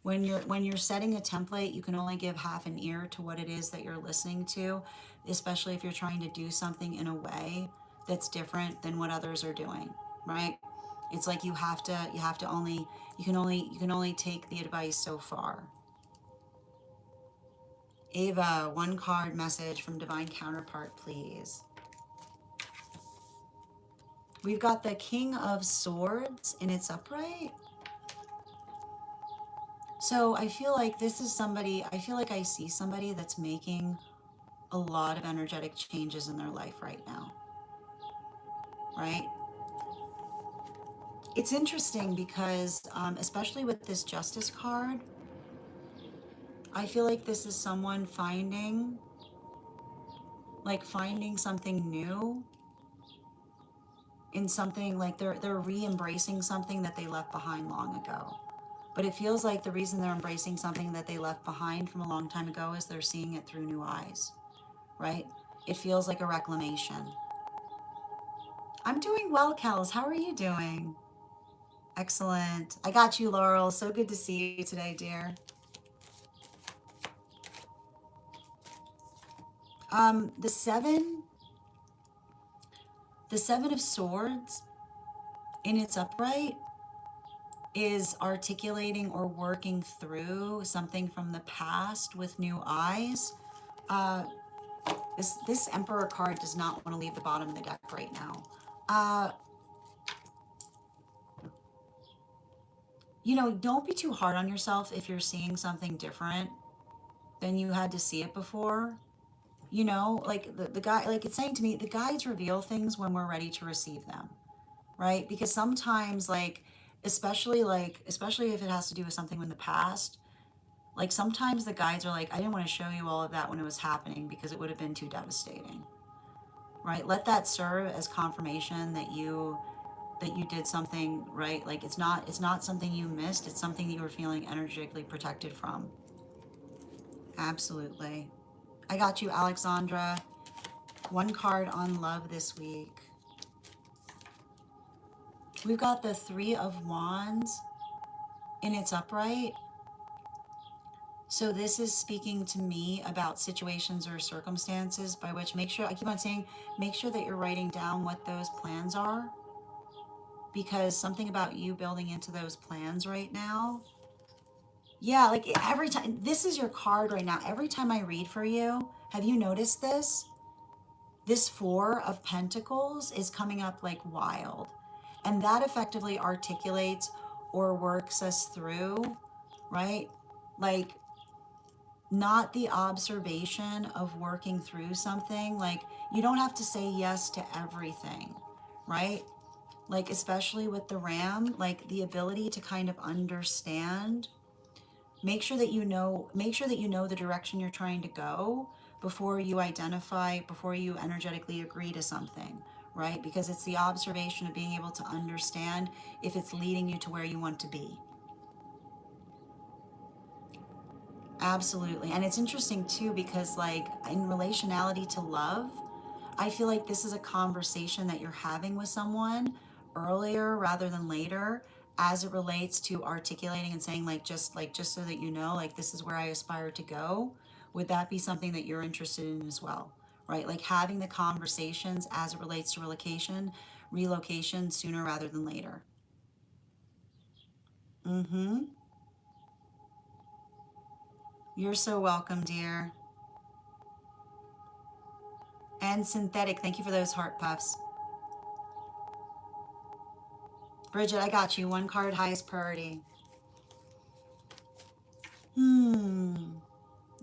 When you're setting a template, you can only give half an ear to what it is that you're listening to, especially if you're trying to do something in a way that's different than what others are doing, right? It's like you can only take the advice so far. Ava, one card message from Divine Counterpart, please. We've got the King of Swords in its upright. So I feel like this is somebody, I feel like I see somebody that's making a lot of energetic changes in their life right now, right? It's interesting because, especially with this Justice card, I feel like this is someone finding something new in something, like they're re-embracing something that they left behind long ago. But it feels like the reason they're embracing something that they left behind from a long time ago is they're seeing it through new eyes, right? It feels like a reclamation. I'm doing well, Kels. How are you doing? Excellent. I got you, Laurel. So good to see you today, dear. The seven of swords in its upright is articulating or working through something from the past with new eyes. This Emperor card does not want to leave the bottom of the deck right now. You know, don't be too hard on yourself if you're seeing something different than you had to see it before. You know, like the guy, like it's saying to me, the guides reveal things when we're ready to receive them, right? Because sometimes, especially if it has to do with something in the past, like sometimes the guides are like, I didn't want to show you all of that when it was happening because it would have been too devastating, right? Let that serve as confirmation that you did something right. Like it's not something you missed, it's something you were feeling energetically protected from. Absolutely. I got you, Alexandra. One card on love this week. We've got the Three of Wands in its upright. So this is speaking to me about situations or circumstances by which, make sure, I keep on saying, make sure that you're writing down what those plans are, because something about you building into those plans right now. Yeah, like every time, this is your card right now. Every time I read for you, have you noticed this? This Four of Pentacles is coming up like wild. And that effectively articulates or works us through, right? Like, not the observation of working through something. Like, you don't have to say yes to everything, right? Like, especially with the Ram, like the ability to kind of understand. Make sure that you know the direction you're trying to go before you energetically agree to something, right? Because it's the observation of being able to understand if it's leading you to where you want to be. Absolutely. And it's interesting too, because like in relationality to love, I feel like this is a conversation that you're having with someone earlier rather than later, as it relates to articulating and saying just so that you know, like, this is where I aspire to go. Would that be something that you're interested in as well? Right? Like having the conversations as it relates to relocation sooner rather than later. Mm-hmm. You're so welcome, dear. And Synthetic, thank you for those heart puffs. Bridget, I got you. One card, highest priority.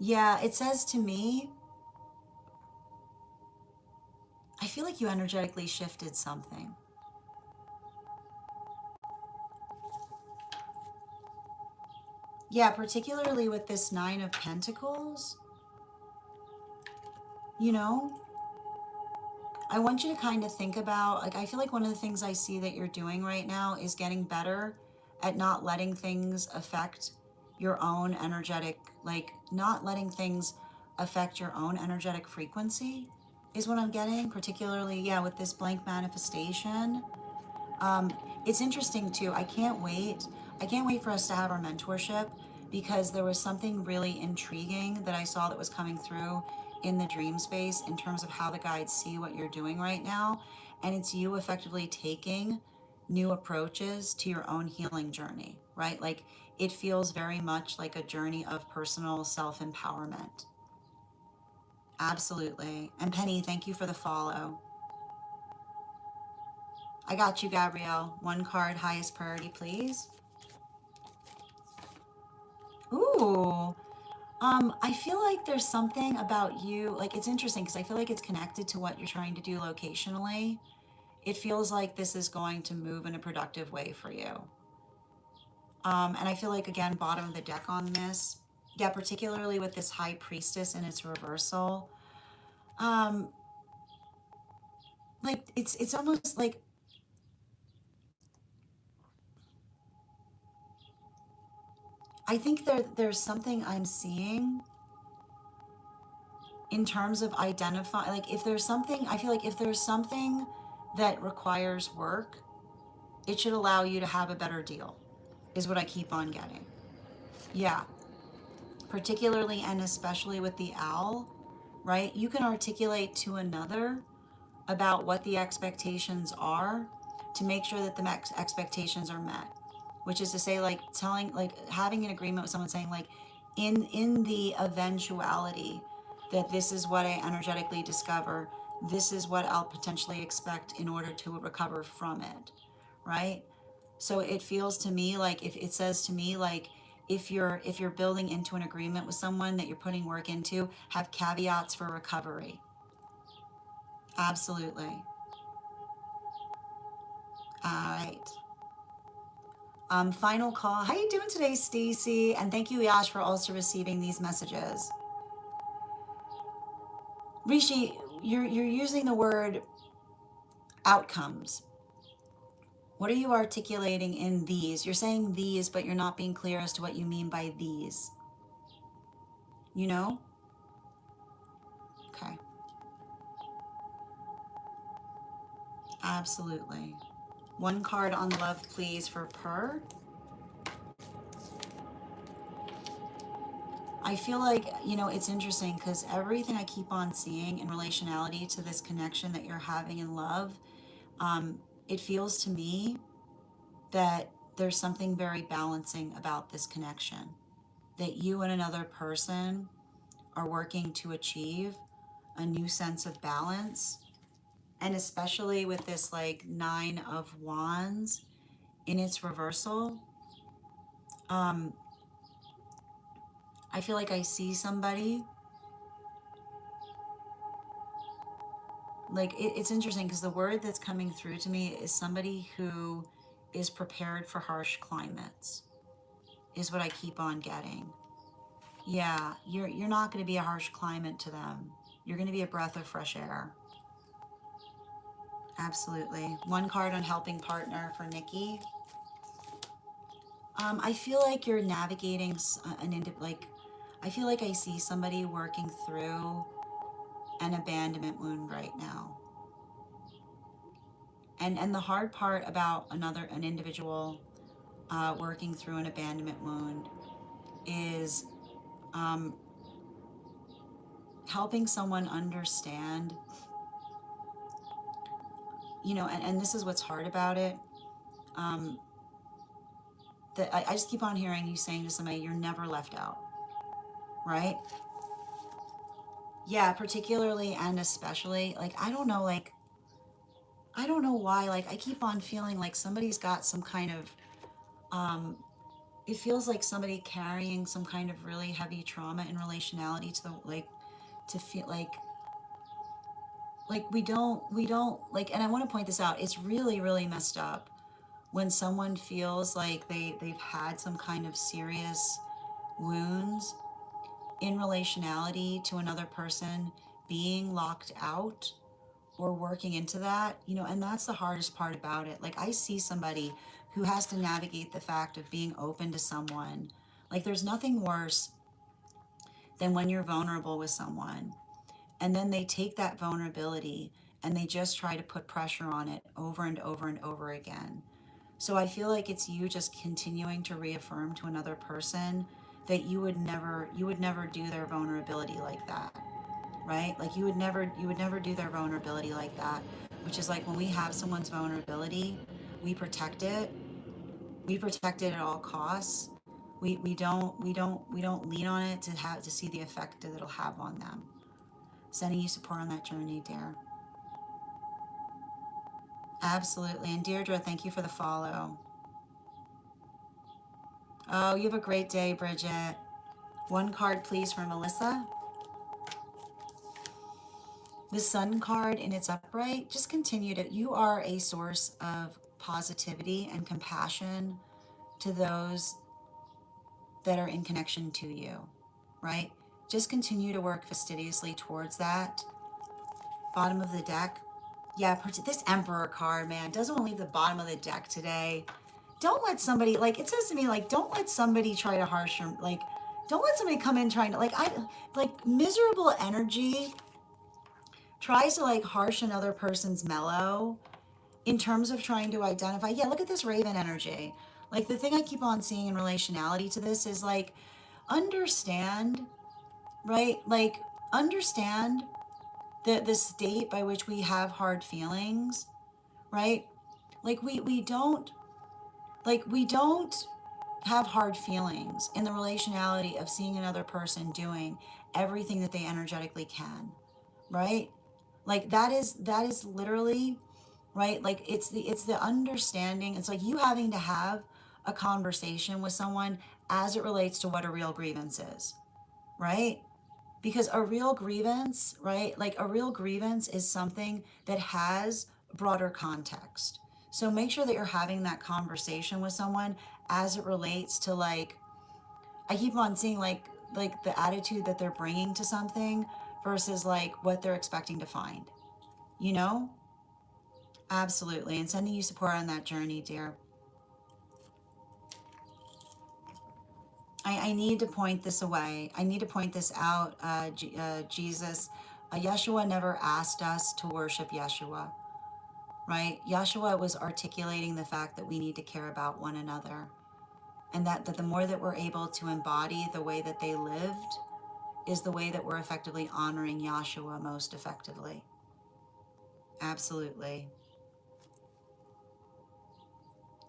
Yeah, it says to me, I feel like you energetically shifted something. Yeah, particularly with this Nine of Pentacles, you know, I want you to kind of think about, like, I feel like one of the things I see that you're doing right now is getting better at not letting things affect your own energetic, like, not letting things affect your own energetic frequency is what I'm getting, particularly, yeah, with this blank manifestation. It's interesting too. I can't wait. I can't wait for us to have our mentorship, because there was something really intriguing that I saw that was coming through in the dream space in terms of how the guides see what you're doing right now. And it's you effectively taking new approaches to your own healing journey, right? Like, it feels very much like a journey of personal self-empowerment. Absolutely. And Penny, thank you for the follow. I got you, Gabrielle. One card, highest priority, please. Ooh, I feel like there's something about you, like it's interesting because I feel like it's connected to what you're trying to do locationally. It feels like this is going to move in a productive way for you. And I feel like, again, bottom of the deck on this, yeah, particularly with this high priestess and its reversal, um, like it's almost like I think there's something I'm seeing in terms of identify, like if there's something, I feel like if there's something that requires work, it should allow you to have a better deal, is what I keep on getting. Yeah, particularly and especially with the owl, right? You can articulate to another about what the expectations are to make sure that the expectations are met, which is to say, like telling, like having an agreement with someone saying, like, in the eventuality that this is what I energetically discover, this is what I'll potentially expect in order to recover from it, right? So it feels to me like, if it says to me like, if you're building into an agreement with someone that you're putting work into, have caveats for recovery. Absolutely. All right. Final call. How you doing today, Stacy? And thank you, Yash, for also receiving these messages. Rishi, you're using the word outcomes. What are you articulating in these? You're saying these, but you're not being clear as to what you mean by these. You know? Okay. Absolutely. One card on love, please, for Per. I feel like, it's interesting because everything I keep on seeing in relationality to this connection that you're having in love, it feels to me that there's something very balancing about this connection, that you and another person are working to achieve a new sense of balance. And especially with this, like, Nine of Wands in its reversal, um, I feel like I see somebody, like, it's interesting because the word that's coming through to me is somebody who is prepared for harsh climates, is what I keep on getting. Yeah, you're not going to be a harsh climate to them. You're going to be a breath of fresh air. Absolutely. One card on helping partner for Nikki. I feel like you're navigating like, I feel like I see somebody working through an abandonment wound right now. And the hard part about an individual working through an abandonment wound is um, helping someone understand, and this is what's hard about it. Um, that I just keep on hearing you saying to somebody, you're never left out, right? Yeah, particularly and especially, like, I don't know, like, I don't know why, like, I keep on feeling like somebody's got some kind of, um, it feels like somebody carrying some kind of really heavy trauma in relationality to the, like, to feel like we don't, like, and I want to point this out, it's really, really messed up when someone feels like they've had some kind of serious wounds in relationality to another person, being locked out or working into that, and that's the hardest part about it. Like, I see somebody who has to navigate the fact of being open to someone. Like, there's nothing worse than when you're vulnerable with someone and then they take that vulnerability and they just try to put pressure on it over and over and over again. So I feel like it's you just continuing to reaffirm to another person that you would never do their vulnerability like that, right? Like, you would never do their vulnerability like that, which is like, when we have someone's vulnerability, we protect it. We protect it at all costs. We don't lean on it to see the effect that it'll have on them. Sending you support on that journey, dear. Absolutely. And Deirdre, thank you for the follow. Oh, you have a great day, Bridget. One card, please, for Melissa. The Sun card in its upright, just continue to, you are a source of positivity and compassion to those that are in connection to you, right? Just continue to work fastidiously towards that. Bottom of the deck. Yeah, this Emperor card, man, doesn't want to leave the bottom of the deck today. Don't let somebody, like, it says to me, like, don't let somebody try to harsh your, like, don't let somebody come in trying to, like, miserable energy tries to, like, harsh another person's mellow in terms of trying to identify. Yeah, look at this Raven energy. Like, the thing I keep on seeing in relationality to this is, like, understand, right? Like, understand the state by which we have hard feelings, right? Like, we don't, like, we don't have hard feelings in the relationality of seeing another person doing everything that they energetically can, right? Like, that is literally, right? Like, it's the understanding. It's like you having to have a conversation with someone as it relates to what a real grievance is, right? Because a real grievance, right? Like, a real grievance is something that has broader context. So make sure that you're having that conversation with someone as it relates to, like, I keep on seeing, like the attitude that they're bringing to something versus like what they're expecting to find. You know? Absolutely. And sending you support on that journey, dear. I need to point this away. I need to point this out, Jesus. Yeshua never asked us to worship Yeshua, right? Yeshua was articulating the fact that we need to care about one another. And that the more that we're able to embody the way that they lived is the way that we're effectively honoring Yeshua most effectively. Absolutely.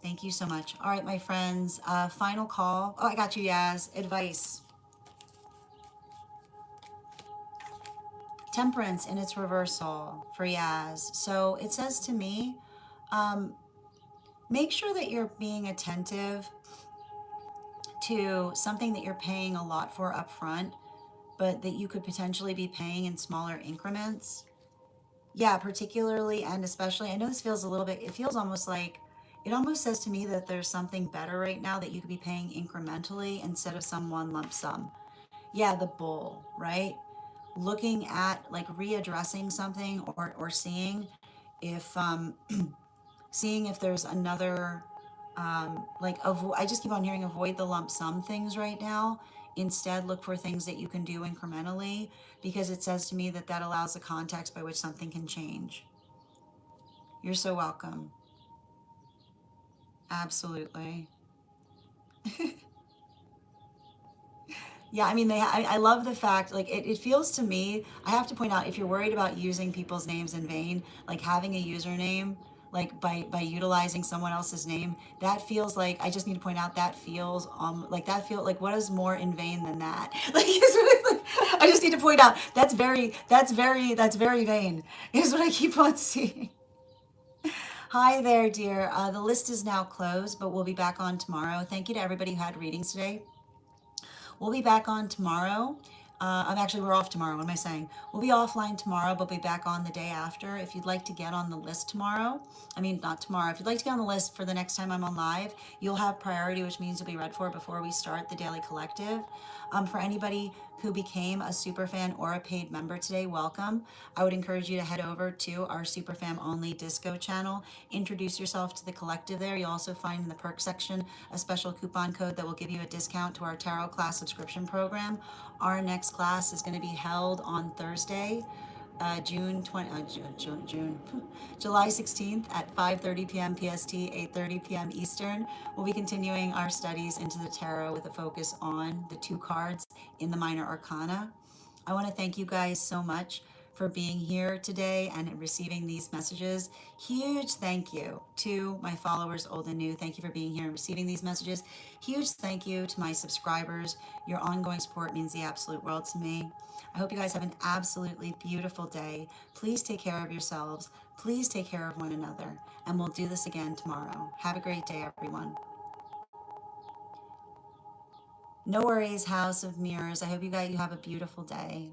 Thank you so much. All right, my friends, final call. Oh, I got you, Yaz. Advice. Temperance in its reversal for Yaz. So it says to me, make sure that you're being attentive to something that you're paying a lot for up front, but that you could potentially be paying in smaller increments. Yeah, particularly and especially, I know this feels a little bit, it feels almost like, it almost says to me that there's something better right now that you could be paying incrementally instead of some one lump sum. Yeah, the bull, right? Looking at, like, readdressing something, or seeing if seeing if there's another, I just keep on hearing avoid the lump sum things right now. Instead, look for things that you can do incrementally, because it says to me that that allows the context by which something can change. You're so welcome. Absolutely. Yeah, I mean, I love the fact, like, it feels to me, I have to point out, if you're worried about using people's names in vain, like having a username, like by utilizing someone else's name, that feels like, I just need to point out, that feels, like, that feel like, what is more in vain than that? Like, I just need to point out, that's very vain, is what I keep on seeing. Hi there, dear. The list is now closed, but we'll be back on tomorrow. Thank you to everybody who had readings today. We'll be back on tomorrow. We're off tomorrow. What am I saying? We'll be offline tomorrow, but we'll be back on the day after. If you'd like to get on the list tomorrow, I mean, not tomorrow, if you'd like to get on the list for the next time I'm on live, you'll have priority, which means you'll be read for before we start the Daily Collective. For anybody who became a superfan or a paid member today, welcome. I would encourage you to head over to our Superfam Only Disco channel. Introduce yourself to the collective there. You'll also find in the perk section a special coupon code that will give you a discount to our tarot class subscription program. Our next class is going to be held on Thursday, July 16th at 5:30 p.m. PST, 8:30 p.m. Eastern. We'll be continuing our studies into the tarot with a focus on the 2 cards in the minor arcana. I want to thank you guys so much for being here today and receiving these messages. Huge thank you to my followers, old and new. Thank you for being here and receiving these messages. Huge thank you to my subscribers. Your ongoing support means the absolute world to me. I hope you guys have an absolutely beautiful day. Please take care of yourselves. Please take care of one another. And we'll do this again tomorrow. Have a great day, everyone. No worries, House of Mirrors. I hope you have a beautiful day.